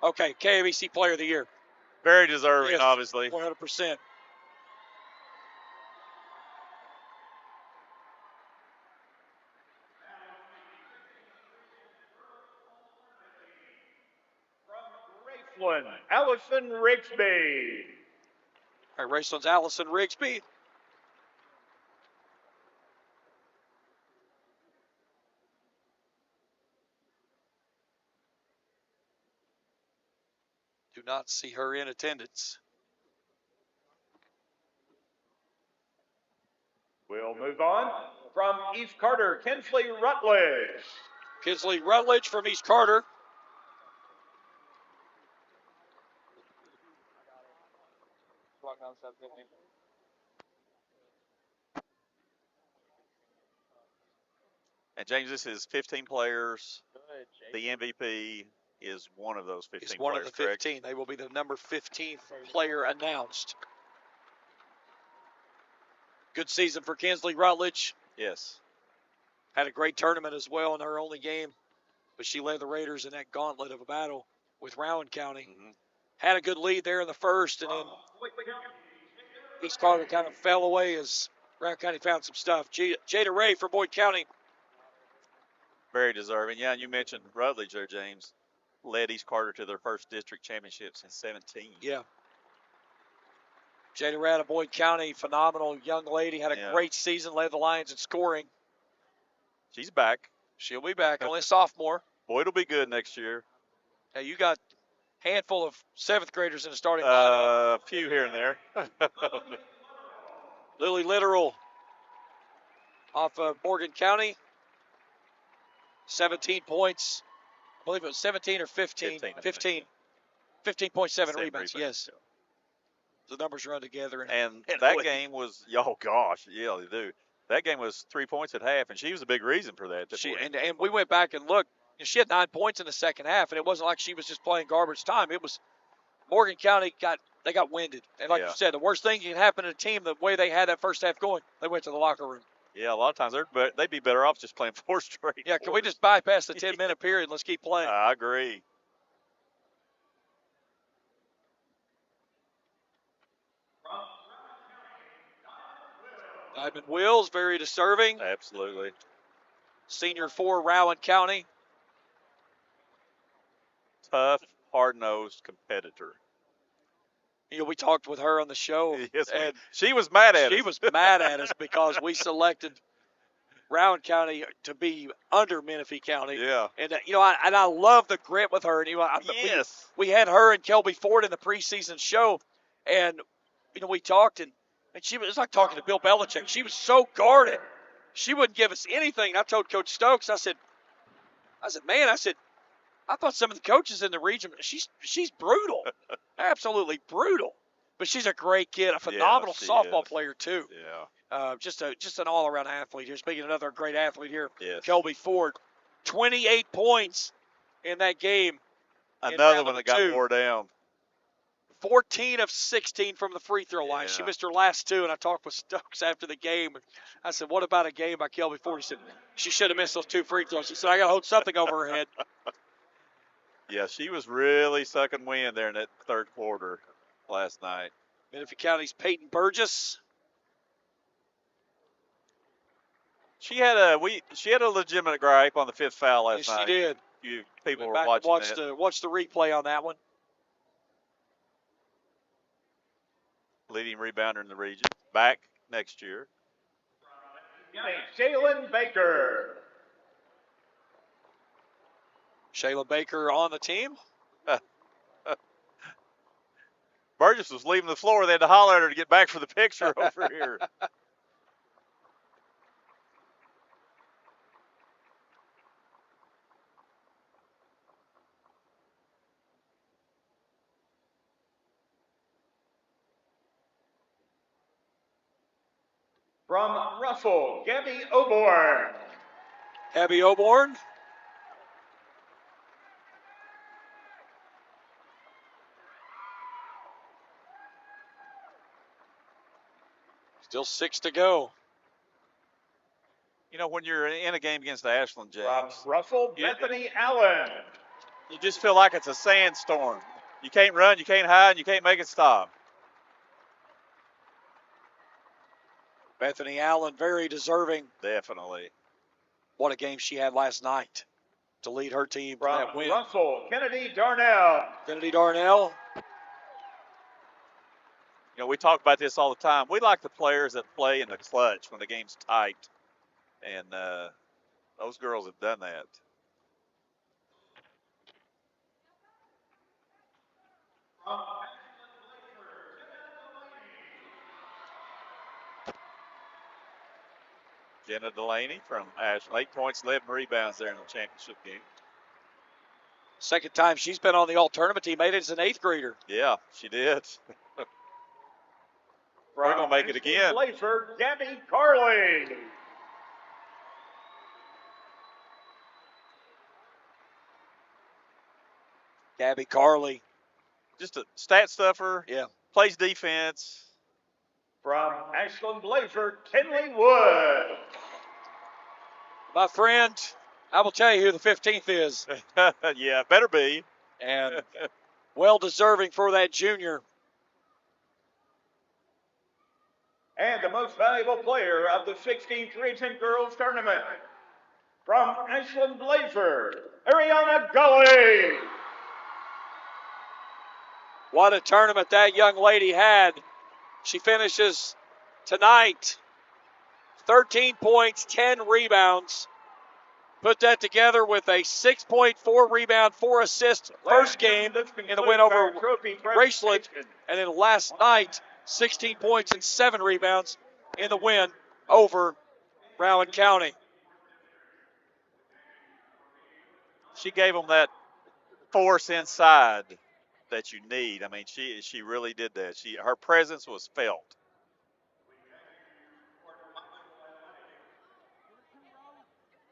Okay, KABC Player of the Year. Very deserving, Yes, obviously. 100%. Raceland, Allison Rigsby. All right, Raceland's Allison Rigsby. Do not see her in attendance. We'll move on from East Carter, Kinsley Rutledge. Kinsley Rutledge from East Carter. And James, this is 15 players. The MVP is one of those 15 He's one players, of the 15. correct? They will be the number 15th player announced. Good season for Kinsley Rutledge. Yes. Had a great tournament as well in her only game, but she led the Raiders in that gauntlet of a battle with Rowan County. Mm-hmm. Had a good lead there in the first, and then East Carter kind of fell away as Rowan County found some stuff. Jada Ray for Boyd County. Very deserving. Yeah, and you mentioned Rutledge there, James. Led East Carter to their first district championship since 17. Yeah. Jada Ray out of Boyd County, phenomenal young lady. Had a great season, led the Lions in scoring. She's back. She'll be back. Only a sophomore. Boy, it'll be good next year. Hey, you got a handful of 7th graders in the starting lineup. A few here and there. Lily Littoral off of Morgan County. 17 points. I believe it was 17 or 15. 15.7 rebounds, yes. The numbers run together. And that game was, oh gosh, yeah, they do. That game was 3 points at half, and she was a big reason for that. And we went back and looked. And she had 9 points in the second half, and it wasn't like she was just playing garbage time. It was Morgan County got winded. And like you said, the worst thing can happen to a team, the way they had that first half going, they went to the locker room. Yeah, a lot of times they'd be better off just playing 4 straight. Yeah, can we just bypass the 10-minute period and let's keep playing? I agree. Diamond Wills, very deserving. Absolutely. Senior for Rowan County. Tough, hard-nosed competitor. You know, we talked with her on the show. Yes, and she was mad at us. She was mad at us because we selected Rowan County to be under Menifee County. Yeah. And, I love the grit with her. And, yes. We had her and Kelby Ford in the preseason show. And, we talked, and she was like talking to Bill Belichick. She was so guarded. She wouldn't give us anything. And I told Coach Stokes, I said, man, I thought some of the coaches in the region, she's brutal. Absolutely brutal. But she's a great kid, a phenomenal softball player, too. Yeah. Just an all-around athlete here. Speaking of another great athlete here, yes. Kelby Ford. 28 points in that game. Another one that got wore down. 14 of 16 from the free throw line. Yeah. She missed her last 2, and I talked with Stokes after the game. And I said, what about a game by Kelby Ford? He said, she should have missed those 2 free throws. He said, I got to hold something over her head. Yeah, she was really sucking wind there in that third quarter last night. Menifee County's Peyton Burgess. She had a legitimate gripe on the 5th foul last night. Yes, she did. You people were watching that. Watch the replay on that one. Leading rebounder in the region. Back next year. Jalen Baker. Shayla Baker on the team. Burgess was leaving the floor. They had to holler at her to get back for the picture over here. From Russell, Gabby Oborn. Gabby Oborn. Still 6 to go. When you're in a game against the Ashland Jays. Russell, Bethany Allen. You just feel like it's a sandstorm. You can't run, you can't hide, you can't make it stop. Bethany Allen, very deserving. Definitely. What a game she had last night to lead her team to that win. Russell, Kennedy Darnell. Kennedy Darnell. We talk about this all the time. We like the players that play in the clutch when the game's tight. And those girls have done that. Jenna Delaney from Ashland. 8 points, 11 rebounds there in the championship game. Second time she's been on the all-tournament team. Made it as an 8th grader. Yeah, she did. We're going to make it again. Blazer, Gabby Carley. Gabby Carley. Just a stat stuffer. Yeah. Plays defense. From Ashland Blazer, Kenley Wood. My friend, I will tell you who the 15th is. Yeah, better be. And well-deserving for that junior. And the most valuable player of the 16th Region Girls Tournament. From Ashland Blazer, Ariana Gully. What a tournament that young lady had. She finishes tonight 13 points, 10 rebounds, put that together with a 6.4 rebound, 4 assists first game in the win over Graceland. And then last night, 16 points and 7 rebounds in the win over Rowan County. She gave them that force inside that you need. I mean, she really did that. Her presence was felt.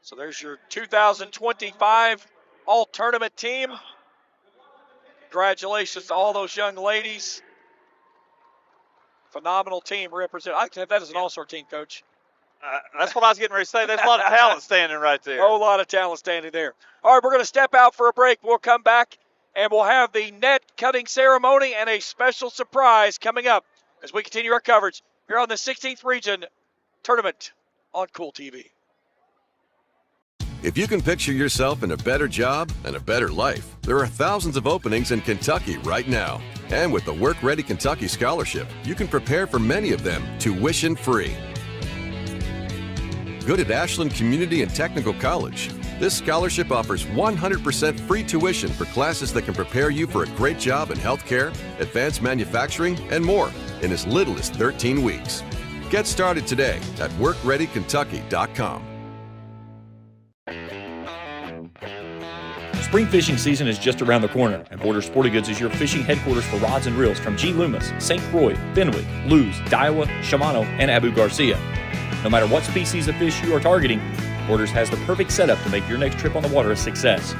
So there's your 2025 all-tournament team. Congratulations to all those young ladies. Phenomenal team represent. I can have that as an all-star team, Coach. That's what I was getting ready to say. There's a lot of talent standing right there. A whole lot of talent standing there. All right, we're going to step out for a break. We'll come back, and we'll have the net cutting ceremony and a special surprise coming up as we continue our coverage here on the 16th Region Tournament on Kool TV. If you can picture yourself in a better job and a better life, there are thousands of openings in Kentucky right now. And with the Work Ready Kentucky Scholarship, you can prepare for many of them tuition-free. Good at Ashland Community and Technical College. This scholarship offers 100% free tuition for classes that can prepare you for a great job in healthcare, advanced manufacturing, and more in as little as 13 weeks. Get started today at workreadykentucky.com. Spring fishing season is just around the corner, and Border Sporting Goods is your fishing headquarters for rods and reels from G. Loomis, St. Croix, Fenwick, Lewes, Daiwa, Shimano, and Abu Garcia. No matter what species of fish you are targeting, Borders has the perfect setup to make your next trip on the water a success.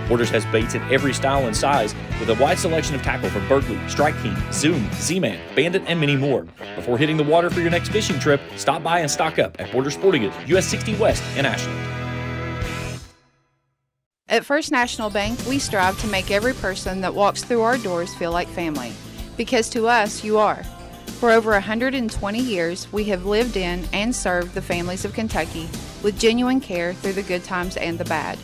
Borders has baits in every style and size with a wide selection of tackle from Berkeley, Strike King, Zoom, Z-Man, Bandit, and many more. Before hitting the water for your next fishing trip, stop by and stock up at Border Sporting Goods, US 60 West in Ashland. At First National Bank, we strive to make every person that walks through our doors feel like family. Because to us, you are. For over 120 years, we have lived in and served the families of Kentucky with genuine care through the good times and the bad.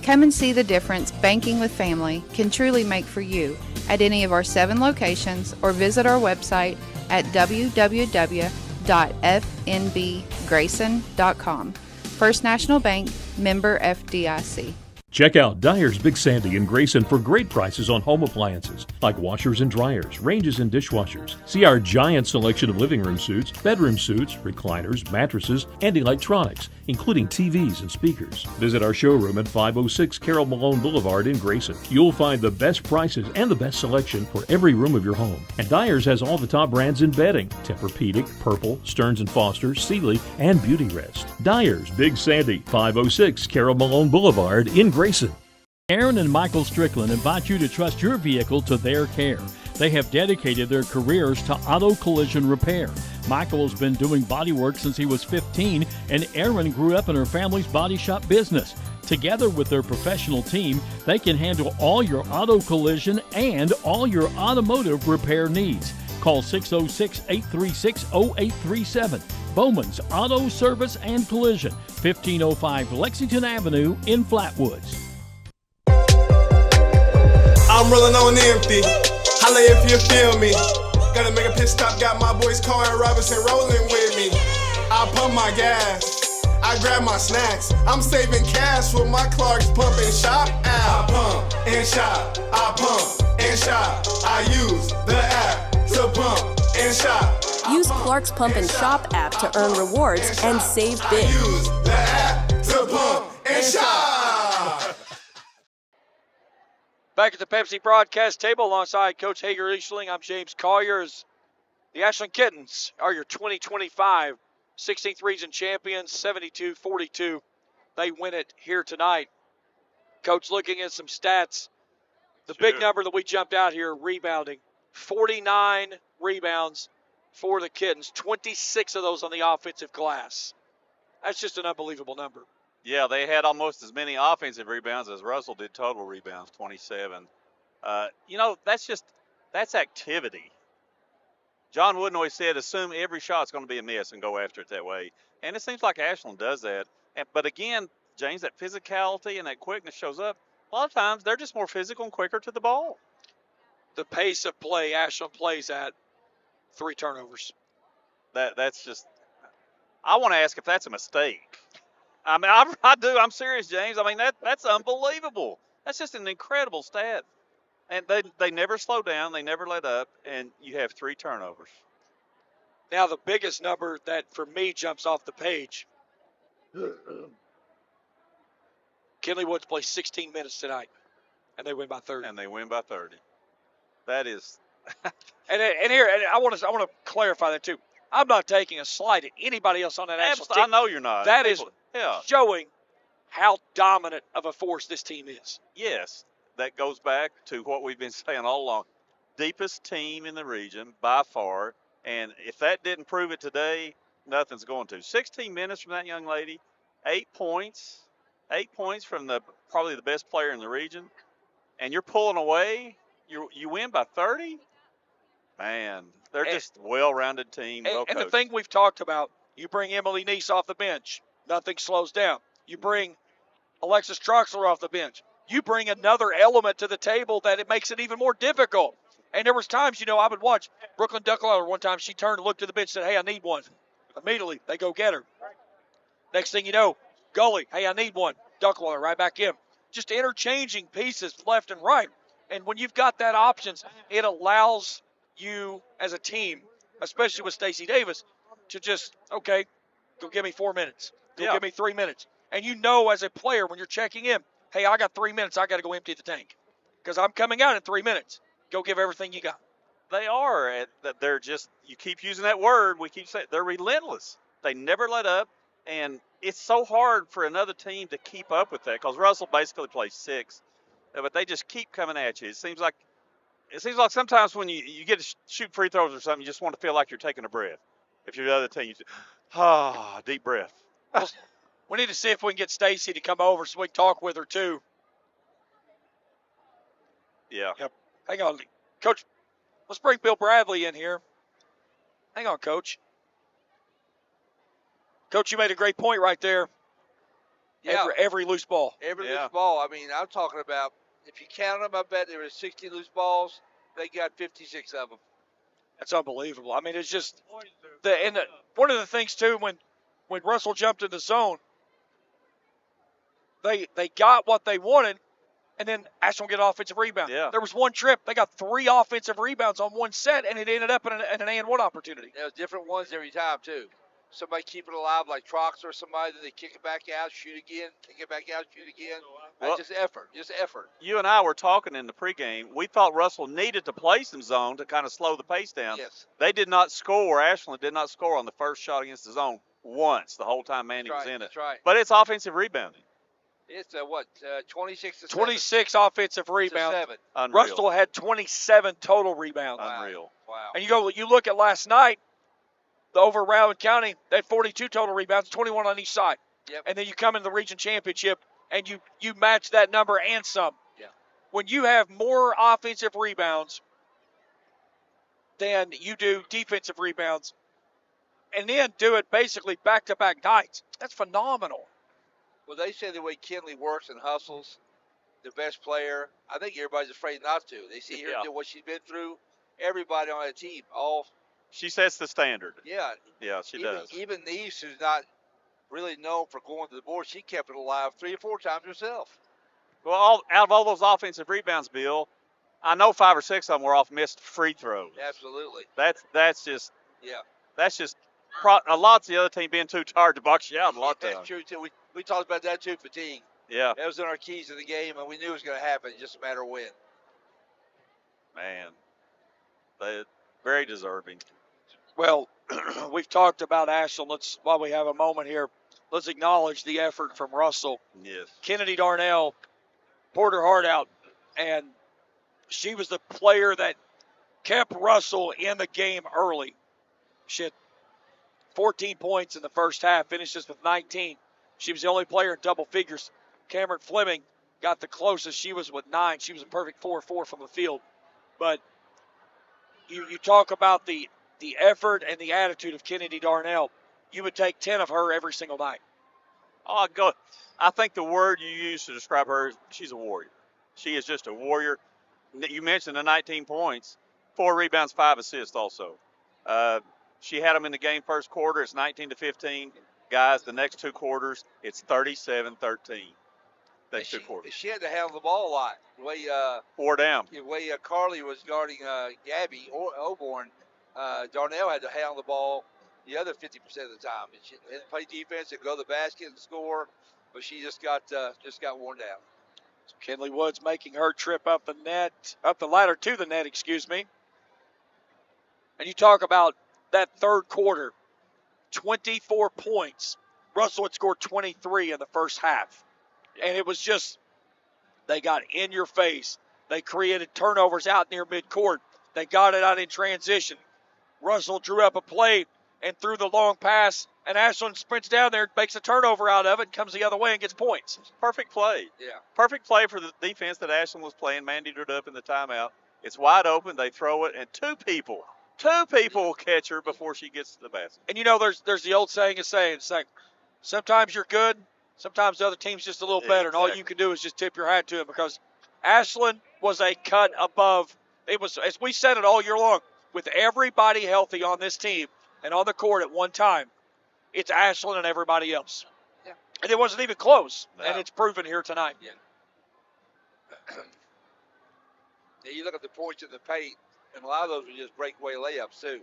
Come and see the difference banking with family can truly make for you at any of our 7 locations or visit our website at www.fnbgrayson.com. First National Bank, member FDIC. Check out Dyer's Big Sandy in Grayson for great prices on home appliances like washers and dryers, ranges and dishwashers. See our giant selection of living room suites, bedroom suites, recliners, mattresses, and electronics, including TVs and speakers. Visit our showroom at 506 Carroll Malone Boulevard in Grayson. You'll find the best prices and the best selection for every room of your home. And Dyer's has all the top brands in bedding: Tempur-Pedic, Purple, Stearns & Foster, Sealy, and Beauty Rest. Dyer's Big Sandy, 506 Carroll Malone Boulevard in Grayson. Aaron and Michael Strickland invite you to trust your vehicle to their care. They have dedicated their careers to auto collision repair. Michael has been doing body work since he was 15, and Aaron grew up in her family's body shop business. Together with their professional team, they can handle all your auto collision and all your automotive repair needs. Call 606-836-0837. Bowman's Auto Service and Collision, 1505 Lexington Avenue in Flatwoods. I'm rolling on empty. Holla if you feel me. Gotta make a pit stop. Got my boys Carl and Robinson rolling with me. I pump my gas. I grab my snacks. I'm saving cash with my Clark's pump and shop app. I pump and shop. I pump and shop. I use the app to pump and shop. Use Clark's Pump and Shop app to earn rewards and save big. Use the app to pump and shop. Back at the Pepsi broadcast table alongside Coach Hager Eastling, I'm James Colliers. The Ashland Kittens are your 2025 16th Region champions, 72-42. They win it here tonight. Coach, looking at some stats, the big number that we jumped out here, rebounding, 49 rebounds for the Kittens, 26 of those on the offensive glass. That's just an unbelievable number. Yeah, they had almost as many offensive rebounds as Russell did total rebounds, 27. That's activity. John Wooden always said, assume every shot's going to be a miss and go after it that way. And it seems like Ashland does that. But again, James, that physicality and that quickness shows up. A lot of times they're just more physical and quicker to the ball. The pace of play Ashland plays at, 3 turnovers. That's just, I want to ask if that's a mistake. I mean, I do. I'm serious, James. I mean, that's unbelievable. That's just an incredible stat. And they never slow down. They never let up. And you have 3 turnovers. Now, the biggest number that for me jumps off the page, Kinley Woods plays 16 minutes tonight, and they win by 30. And they win by 30. That is. and here, and I want to clarify that too. I'm not taking a slight at anybody else on that national team. I know you're not. That is showing how dominant of a force this team is. Yes, that goes back to what we've been saying all along. Deepest team in the region by far. And if that didn't prove it today, nothing's going to. 16 minutes from that young lady, 8 points. 8 points from probably the best player in the region. And you're pulling away. You win by 30? Man, they're just well-rounded team. And the thing we've talked about, you bring Emily Neese off the bench, nothing slows down. You bring Alexis Troxler off the bench. You bring another element to the table that it makes it even more difficult. And there was times, I would watch Brooklyn Ducklauer one time. She turned and looked to the bench and said, hey, I need one. Immediately, they go get her. Next thing you know, Gully, hey, I need one. Ducklauer right back in. Just interchanging pieces left and right. And when you've got that options, it allows you as a team, especially with Stacey Davis, to just, okay, go give me 4 minutes. Go give me 3 minutes. And as a player when you're checking in, hey, I got 3 minutes. I got to go empty the tank because I'm coming out in 3 minutes. Go give everything you got. They are. They're just, you keep using that word. We keep saying they're relentless. They never let up. And it's so hard for another team to keep up with that because Russell basically plays 6. But they just keep coming at you. It seems like sometimes when you get to shoot free throws or something, you just want to feel like you're taking a breath. If you're the other team, deep breath. We need to see if we can get Stacey to come over so we can talk with her too. Yeah. Yep. Hang on, Coach. Let's bring Bill Bradley in here. Hang on, Coach. Coach, you made a great point right there. Yeah. Every loose ball. Every loose ball. I mean, I'm talking about, if you count them, I bet there were 60 loose balls. They got 56 of them. That's unbelievable. I mean, it's just one of the things too when Russell jumped in the zone, they got what they wanted, and then Ashland get an offensive rebound. Yeah. There was one trip. They got 3 offensive rebounds on one set, and it ended up in an and-one opportunity. There was different ones every time too. Somebody keep it alive like Troxler or somebody, then they kick it back out, shoot again, kick it back out, shoot again. Well, just effort. You and I were talking in the pregame. We thought Russell needed to play some zone to kind of slow the pace down. Yes. They did not score. Ashland did not score on the first shot against the zone once the whole time Mandy was in it. That's right. But it's offensive rebounding. It's 26 to 26 offensive rebounds. 7. Unreal. Russell had 27 total rebounds. Unreal. Wow. And you look at last night, over Rowan County, they had 42 total rebounds, 21 on each side. Yep. And then you come in the region championship and you match that number and some. Yeah. When you have more offensive rebounds than you do defensive rebounds, and then do it basically back-to-back nights, that's phenomenal. Well, they say the way Kinley works and hustles, the best player, I think everybody's afraid not to. They see her do what she's been through. Everybody on that team, she sets the standard. Yeah. Yeah, she does. Even Neves, who's not really known for going to the board, she kept it alive 3 or 4 times herself. Well, out of all those offensive rebounds, Bill, I know 5 or 6 of them were off missed free throws. Absolutely. That's just a lot's the other team being too tired to box you out a lot of times. That's true too. We talked about that too, fatigue. Yeah. That was in our keys of the game, and we knew it was going to happen. Just a matter of when. Man, they're very deserving. Well, we've talked about Ashland. While we have a moment here, let's acknowledge the effort from Russell. Yes. Kennedy Darnell poured her heart out, and she was the player that kept Russell in the game early. She had 14 points in the first half, finishes with 19. She was the only player in double figures. Cameron Fleming got the closest. She was with 9. She was a perfect 4-4 from the field. But you talk about the effort and the attitude of Kennedy Darnell. You would take 10 of her every single night. Oh, I think the word you use to describe her is she's a warrior. She is just a warrior. You mentioned the 19 points, 4 rebounds, 5 assists also. She had them in the game first quarter. It's 19-15. guys, the next 2 quarters, it's 37-13. Next 2 quarters. She had to handle the ball a lot. The way 4 down. The way Carly was guarding Gabby Oborn, Darnell had to handle the ball the other 50% of the time. And she didn't play defense and go to the basket and score, but she just got worn down. So Kinley Woods making her trip up the ladder to the net, excuse me. And you talk about that third quarter, 24 points. Russell had scored 23 in the first half. And it was just, they got in your face. They created turnovers out near midcourt. They got it out in transition. Russell drew up a play and threw the long pass, and Ashland sprints down there, makes a turnover out of it, and comes the other way and gets points. Perfect play. Yeah. Perfect play for the defense that Ashland was playing. Mandy drew it up in the timeout. It's wide open. They throw it, and two people will catch her before she gets to the basket. And you know, there's the old saying, it's like, sometimes you're good, sometimes the other team's just a little better, and all you can do is just tip your hat to them, because Ashland was a cut above. It was, as we said it all year long, with everybody healthy on this team and on the court at one time, it's Ashland and everybody else. Yeah. And it wasn't even close, No. and it's proven here tonight. Yeah. You look at the points in the paint, and a lot of those were just breakaway layups, too.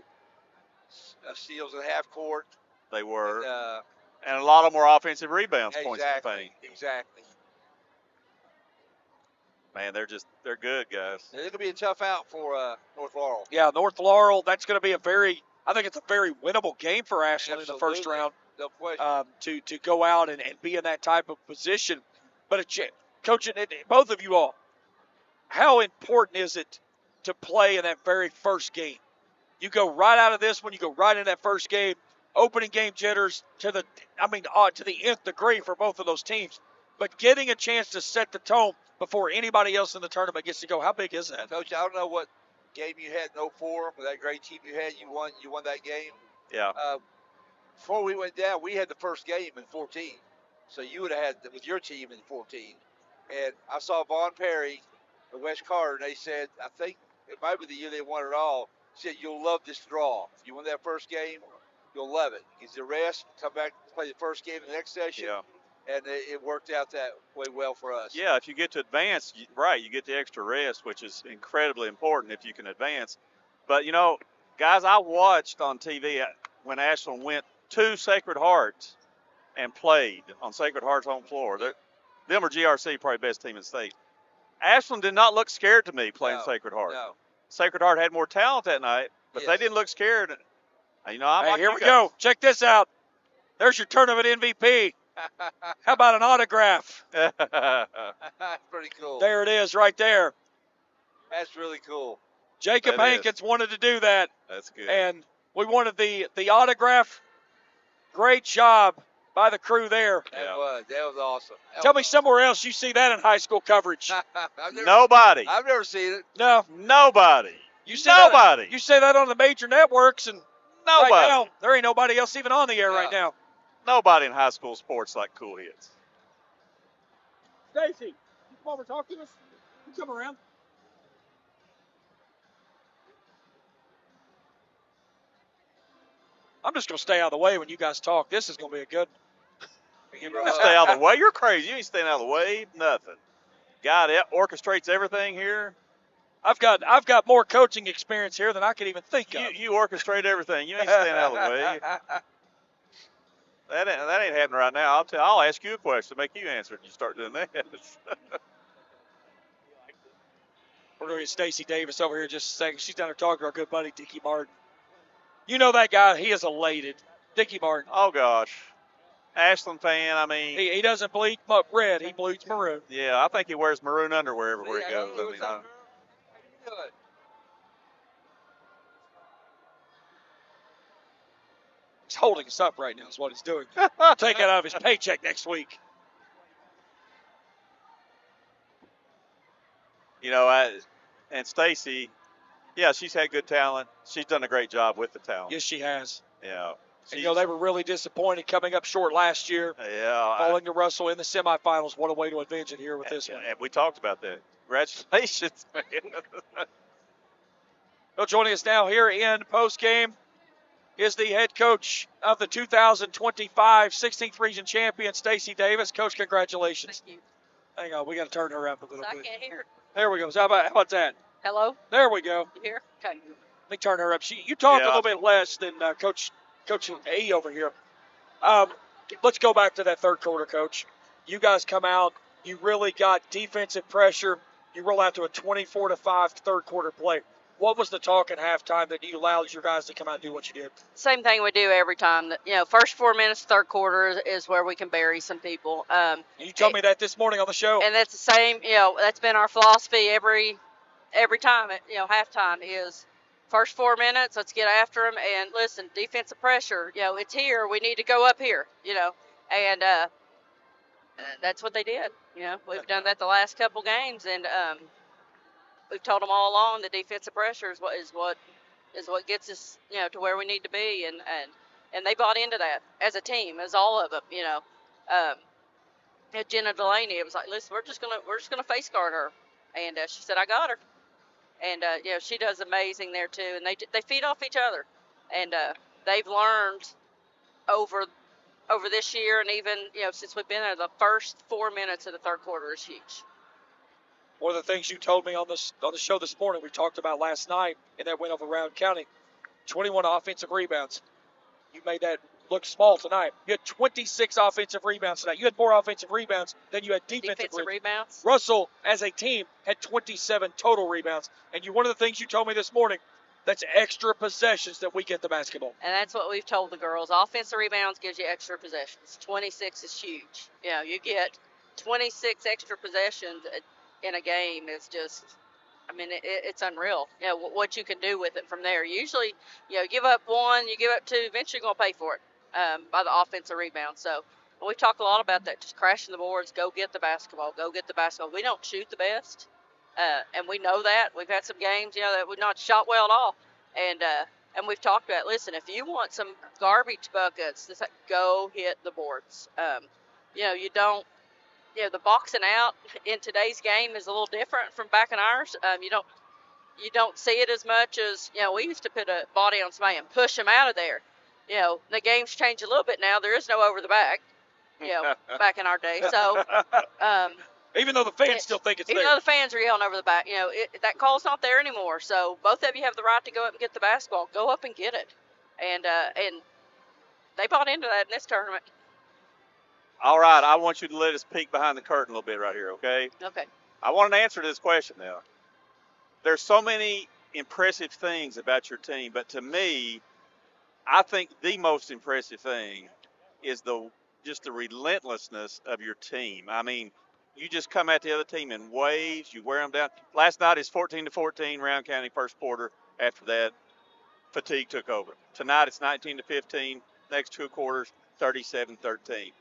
Steals in half court. They were. And a lot of more offensive rebounds, points in the paint. Exactly. Man, they're good, guys. It's going to be a tough out for North Laurel. Yeah, North Laurel, that's going to be I think it's a very winnable game for Ashland in the first round. No question. To go out and be in that type of position. But, Coach, both of you all, how important is it to play in that very first game? You go right out of this one, you go right in that first game, opening game jitters to the nth degree for both of those teams. But getting a chance to set the tone before anybody else in the tournament gets to go, how big is that? Coach, I don't know what game you had in 04 with that great team you had. You won that game. Yeah. Before we went down, we had the first game in 14. So you would have had with your team in 14. And I saw Vaughn Perry and Wes Carter, and they said, I think it might be the year they won it all, said, you'll love this draw. If you win that first game, you'll love it. Get the rest, come back, play the first game in the next session. Yeah. And it worked out that way well for us. Yeah, if you get to advance, you get the extra rest, which is incredibly important if you can advance. But, guys, I watched on TV when Ashland went to Sacred Heart and played on Sacred Heart's home floor. Them are GRC, probably best team in the state. Ashland did not look scared to me playing Sacred Heart. No. Sacred Heart had more talent that night, but they didn't look scared. Here we go. Check this out. There's your tournament MVP. How about an autograph? That's pretty cool. There it is right there. That's really cool. Jacob Hankins wanted to do that. That's good. And we wanted the autograph. Great job by the crew there. That was awesome. Tell me somewhere else you see that in high school coverage. Nobody. I've never seen it. No. Nobody. You say Nobody. You say that on the major networks, and Nobody. right now, there ain't nobody else even on the air right now. Nobody in high school sports like Kool hits. Stacy, you come over and talk to us. You come around. I'm just going to stay out of the way when you guys talk. This is going to be a good. Stay out of the way. You're crazy. You ain't staying out of the way. Nothing. God orchestrates everything here. I've got more coaching experience here than I could even think of. You orchestrate everything. You ain't staying out of the way. That ain't happening right now. I'll ask you a question to make you answer it. You start doing that. We're going to get Stacy Davis over here just a second. She's down there talking to our good buddy Dickie Martin. You know that guy. He is elated. Dickie Martin. Oh gosh, Ashland fan. I mean, he doesn't bleed red. He bleeds maroon. Yeah, I think he wears maroon underwear everywhere he goes. He's holding us up right now is what he's doing. Take it out of his paycheck next week. And Stacy, yeah, she's had good talent. She's done a great job with the talent. Yes, she has. Yeah. And, they were really disappointed coming up short last year. Yeah. Falling to Russell in the semifinals. What a way to advance it here with this one. And we talked about that. Congratulations, man. Well, joining us now here in postgame, is the head coach of the 2025 16th Region Champion, Stacy Davis. Coach, congratulations. Thank you. Hang on, we got to turn her up a little So I bit. can't hear. There we go. So how about that? Hello? There we go. You hear? Okay. Let me turn her up. You talk a Yeah. little bit less than Coach A over here. Let's go back to that third quarter, Coach. You guys come out. You really got defensive pressure. You roll out to a 24-5 third quarter play. What was the talk at halftime that you allowed your guys to come out and do what you did? Same thing we do every time. First 4 minutes, third quarter is where we can bury some people. You told me that this morning on the show. And that's the same. That's been our philosophy every time. At halftime is first 4 minutes. Let's get after them and listen. Defensive pressure. It's here. We need to go up here. And that's what they did. We've done that the last couple games, and we've told them all along the defensive pressure is what gets us to where we need to be, and they bought into that as a team, as all of them. Jenna Delaney, it was like, listen, we're just gonna face guard her, and she said, I got her, and she does amazing there too, and they feed off each other, and they've learned over this year, and even since we've been there, the first 4 minutes of the third quarter is huge. One of the things you told me on the show this morning, we talked about last night, and that went over Round County, 21 offensive rebounds. You made that look small tonight. You had 26 offensive rebounds tonight. You had more offensive rebounds than you had defensive rebounds. Russell, as a team, had 27 total rebounds. And one of the things you told me this morning, that's extra possessions that we get the basketball. And that's what we've told the girls. Offensive rebounds gives you extra possessions. 26 is huge. You get 26 extra possessions in a game is just, it's unreal. What you can do with it from there. Usually, give up one, you give up two, eventually you're going to pay for it by the offensive rebound. So we talk a lot about that, just crashing the boards, go get the basketball. We don't shoot the best, and we know that. We've had some games, that we've not shot well at all. And we've talked about, listen, if you want some garbage buckets, just go hit the boards. You don't, the boxing out in today's game is a little different from back in ours. You don't see it as much as, we used to put a body on somebody and push them out of there. The game's changed a little bit now. There is no over the back, back in our day. So, even though the fans still think it's there. Even though the fans are yelling over the back, that call's not there anymore. So both of you have the right to go up and get the basketball. Go up and get it. And they bought into that in this tournament. All right, I want you to let us peek behind the curtain a little bit right here, okay? Okay. I want an answer to this question now. There's so many impressive things about your team, but to me, I think the most impressive thing is just the relentlessness of your team. You just come at the other team in waves. You wear them down. Last night is 14-14, Round County first quarter. After that, fatigue took over. Tonight it's 19-15. Next two quarters, 37-13.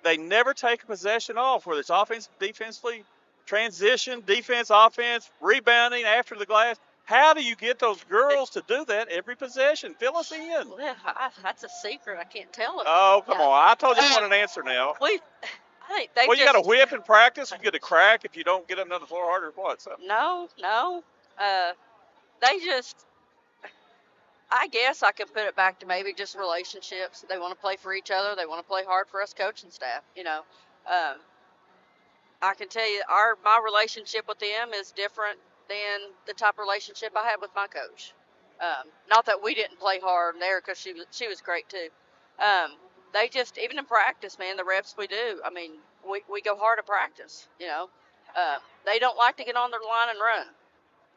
They never take a possession off, whether it's offensive, defensively, transition, defense, offense, rebounding after the glass. How do you get those girls to do that every possession? Fill us in. Well, that's a secret. I can't tell it. Oh, come on. I told you I want an answer now. You got to whip in practice. You get a crack if you don't get them on the floor harder or what? So. No. They just, I guess I could put it back to maybe just relationships. They want to play for each other. They want to play hard for us coaching staff. I can tell you my relationship with them is different than the type of relationship I had with my coach. Not that we didn't play hard there, because she was great too. They just, even in practice, man, the reps we do, we go hard at practice, They don't like to get on their line and run.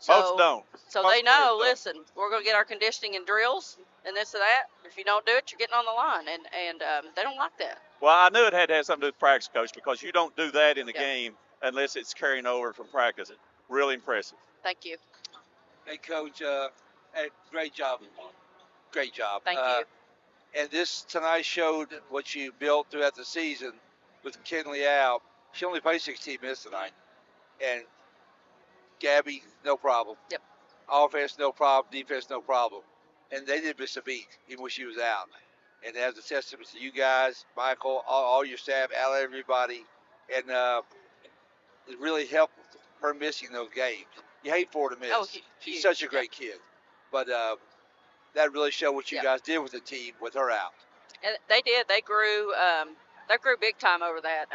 Most don't. So they know, listen, we're going to get our conditioning and drills and this and that. If you don't do it, you're getting on the line, and they don't like that. Well, I knew it had to have something to do with practice, Coach, because you don't do that in the game unless it's carrying over from practice. Really impressive. Thank you. Hey, Coach, great job. Great job. Thank you. And this tonight showed what you built throughout the season with Kinley out. She only played 16 minutes tonight. And Gabby, no problem. Yep. Offense, no problem. Defense, no problem. And they didn't miss a beat, even when she was out. And that was a testament to you guys, Michael, all your staff, everybody. And it really helped her missing those games. You hate for her to miss. Oh, She's such a great kid. But that really showed what you guys did with the team with her out. And they did. They grew. They grew big time over that.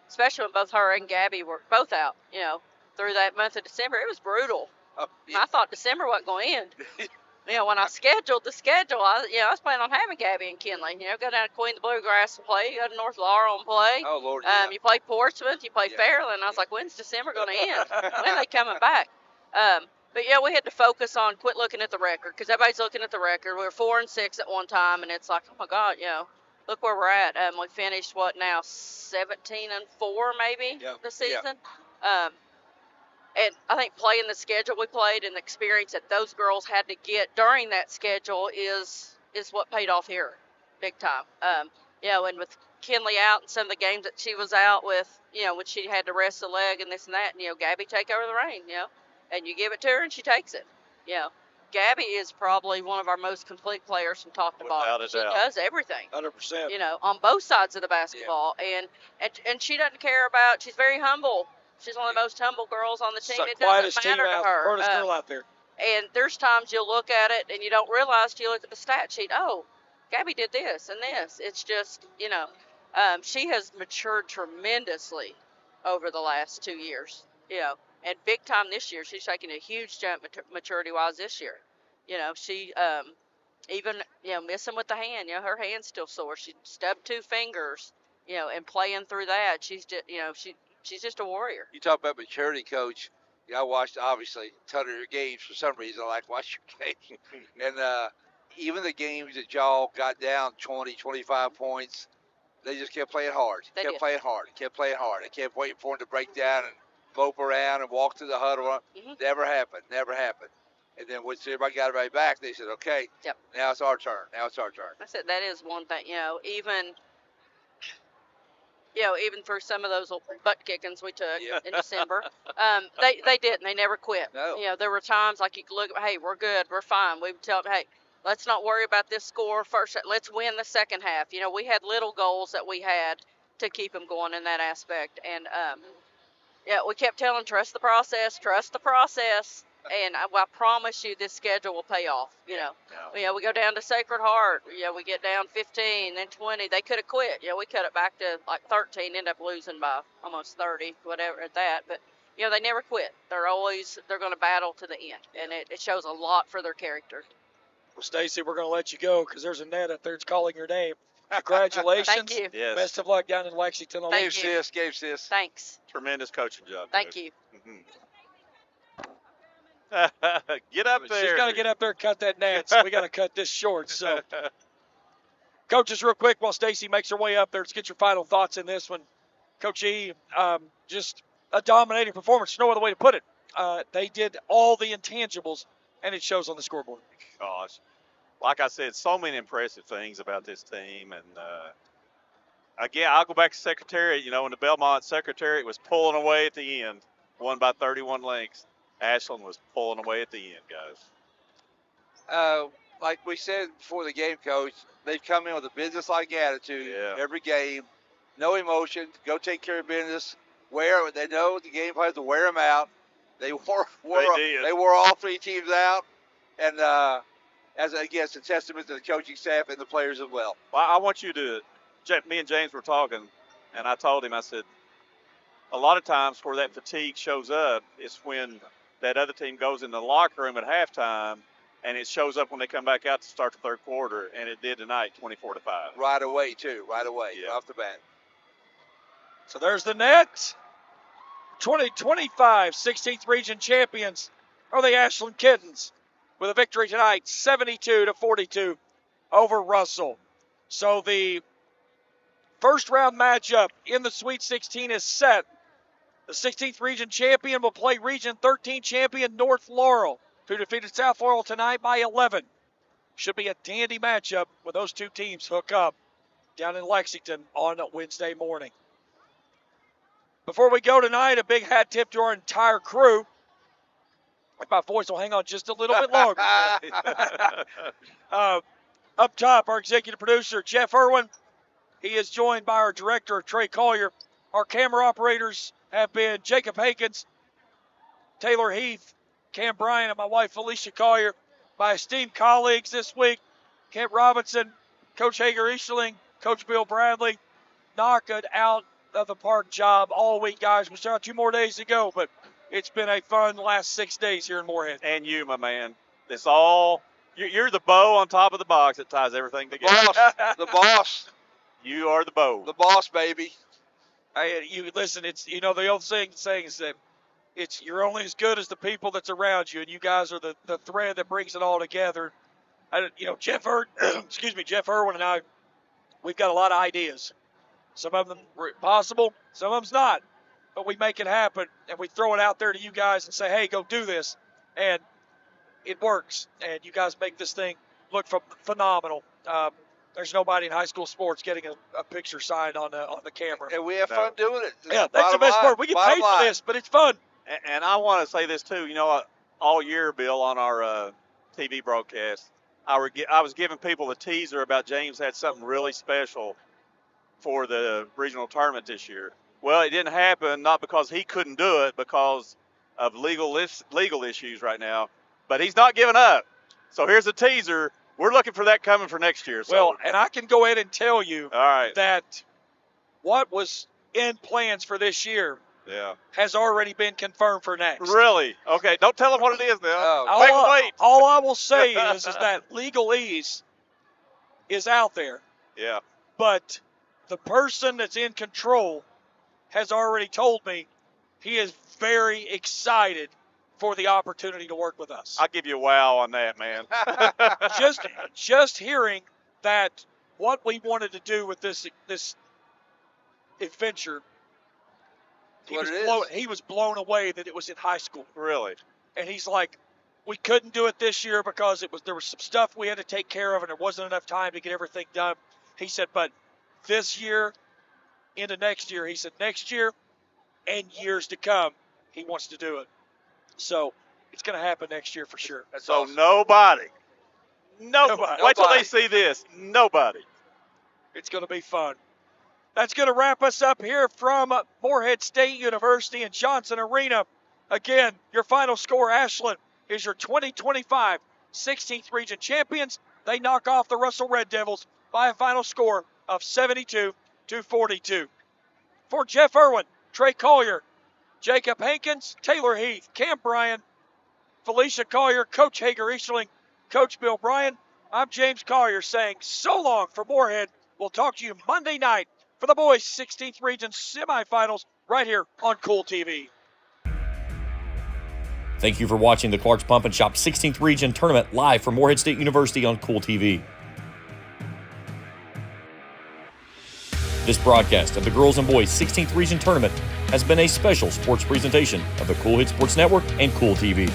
Especially when both her and Gabby were both out. You know, through that month of December, it was brutal. I thought December wasn't going to end. You know, when I scheduled the schedule, I was planning on having Gabby and Kinley. You know, go down to Queen of the Bluegrass and play. You go to North Laurel and play. Oh, Lord, You play Portsmouth. You play Fairland. I was like, when's December going to end? When are they coming back? But, yeah, we had to focus on quit looking at the record because everybody's looking at the record. We were 4-6 at one time, and it's like, oh, my God, you know, look where we're at. We finished, 17-4 maybe this season. And I think playing the schedule we played and the experience that those girls had to get during that schedule is what paid off here big time. And with Kinley out and some of the games that she was out with, when she had to rest the leg and this and that, and, Gabby take over the reign, and you give it to her and she takes it. Gabby is probably one of our most complete players from top to bottom. She does everything. 100%. On both sides of the basketball. And she doesn't care about, she's very humble. She's one of the most humble girls on the team. It doesn't matter to her. Quietest girl out there. And there's times you'll look at it and you don't realize till you look at the stat sheet, oh, Gabby did this and this. It's just, she has matured tremendously over the last 2 years, and big time this year. She's taking a huge jump maturity-wise this year. She even, missing with the hand, her hand's still sore. She stubbed 2 fingers, and playing through that. She's just, she's just a warrior. You talk about maturity, Coach. I watched, obviously, a ton of your games. For some reason, I like watching your games. And even the games that y'all got down 20, 25 points, they just kept playing hard. They kept playing hard. They kept waiting for them to break down and mope around and walk through the huddle. Mm-hmm. Never happened. And then once everybody got everybody back, they said, okay, now it's our turn. I said that is one thing, even through some of those butt kickings we took in December, they didn't. They never quit. No. There were times like you could look, hey, we're good, we're fine. We would tell them, hey, let's not worry about this score first. Let's win the second half. We had little goals that we had to keep them going in that aspect. And, we kept telling, trust the process. And I promise you this schedule will pay off. We go down to Sacred Heart. We get down 15, then 20. They could have quit. We cut it back to like 13, end up losing by almost 30, whatever at that. But, they never quit. They're going to battle to the end. And it shows a lot for their character. Well, Stacy, we're going to let you go because there's a net up there that's calling your name. Congratulations. Thank you. Yes. Best of luck down in Lexington. Game, sis. Thanks. Tremendous coaching job. Thank you. Get up there. She's got to get up there and cut that net, so we got to cut this short. So, coaches, real quick, while Stacy makes her way up there, let's get your final thoughts in this one. Coach E, just a dominating performance. No other way to put it. They did all the intangibles, and it shows on the scoreboard. Gosh. Like I said, so many impressive things about this team. And, again, I'll go back to Secretariat. When the Belmont Secretariat was pulling away at the end, won by 31 lengths. Ashland was pulling away at the end, guys. Like we said before the game, Coach, they've come in with a business-like attitude every game. No emotion. Go take care of business. They know the game players to wear them out. They wore all 3 teams out. And it's a testament to the coaching staff and the players as well. Well, I want you to – me and James were talking, and I told him, I said, a lot of times where that fatigue shows up is when – that other team goes in the locker room at halftime, and it shows up when they come back out to start the third quarter, and it did tonight, 24-5. Right away, off the bat. So there's the net. 2025 16th region champions are the Ashland Kittens with a victory tonight, 72-42 over Russell. So the first round matchup in the Sweet 16 is set. The 16th region champion will play Region 13 champion North Laurel, who defeated South Laurel tonight by 11. Should be a dandy matchup when those 2 teams hook up down in Lexington on Wednesday morning. Before we go tonight, a big hat tip to our entire crew. My voice will hang on just a little bit longer. Up top, our executive producer, Jeff Irwin. He is joined by our director, Trey Collier. Our camera operators have been Jacob Hakins, Taylor Heath, Cam Bryan, and my wife, Felicia Collier. my esteemed colleagues this week, Kent Robinson, Coach Hager Easterling, Coach Bill Bradley, knock it out of the park job all week, guys. We still have 2 more days to go, but it's been a fun last 6 days here in Moorhead. And you, my man. It's all, you're the bow on top of the box that ties everything together. Boss, the boss. You are the bow. The boss, baby. Hey, you listen, it's, the old saying is that you're only as good as the people that's around you, and you guys are the thread that brings it all together. Jeff Irwin and I, we've got a lot of ideas. Some of them are possible, some of them's not. But we make it happen, and we throw it out there to you guys and say, hey, go do this. And it works. And you guys make this thing look phenomenal. There's nobody in high school sports getting a picture signed on the camera. And we have fun doing it. Yeah, that's the best part. We get paid for this, but it's fun. And I want to say this, too. All year, Bill, on our TV broadcast, I was giving people a teaser about James had something really special for the regional tournament this year. Well, it didn't happen, not because he couldn't do it, because of legal issues right now. But he's not giving up. So here's a teaser. We're looking for that coming for next year. So. Well, and I can go ahead and tell you that what was in plans for this year has already been confirmed for next. Really? Okay, don't tell them what it is now. All I will say is that legalese is out there. Yeah. But the person that's in control has already told me he is very excited for the opportunity to work with us. I'll give you a wow on that, man. just hearing that what we wanted to do with this adventure, he was blown away that it was in high school. Really? And he's like, we couldn't do it this year because there was some stuff we had to take care of and there wasn't enough time to get everything done. He said, but this year into next year, he said next year and years to come, he wants to do it. So it's going to happen next year for sure. So awesome. Nobody. Wait till they see this. Nobody. It's going to be fun. That's going to wrap us up here from Moorhead State University and Johnson Arena. Again, your final score, Ashland, is your 2025 16th Region champions. They knock off the Russell Red Devils by a final score of 72-42. For Jeff Irwin, Trey Collier, Jacob Hankins, Taylor Heath, Cam Bryan, Felicia Collier, Coach Hager Easterling, Coach Bill Bryan, I'm James Collier saying so long for Moorhead. We'll talk to you Monday night for the boys' 16th Region semifinals right here on Kool TV. Thank you for watching the Clark's Pump and Shop 16th Region Tournament live from Moorhead State University on Kool TV. This broadcast of the Girls and Boys 16th Region Tournament has been a special sports presentation of the Kool Hit Sports Network and Kool TV.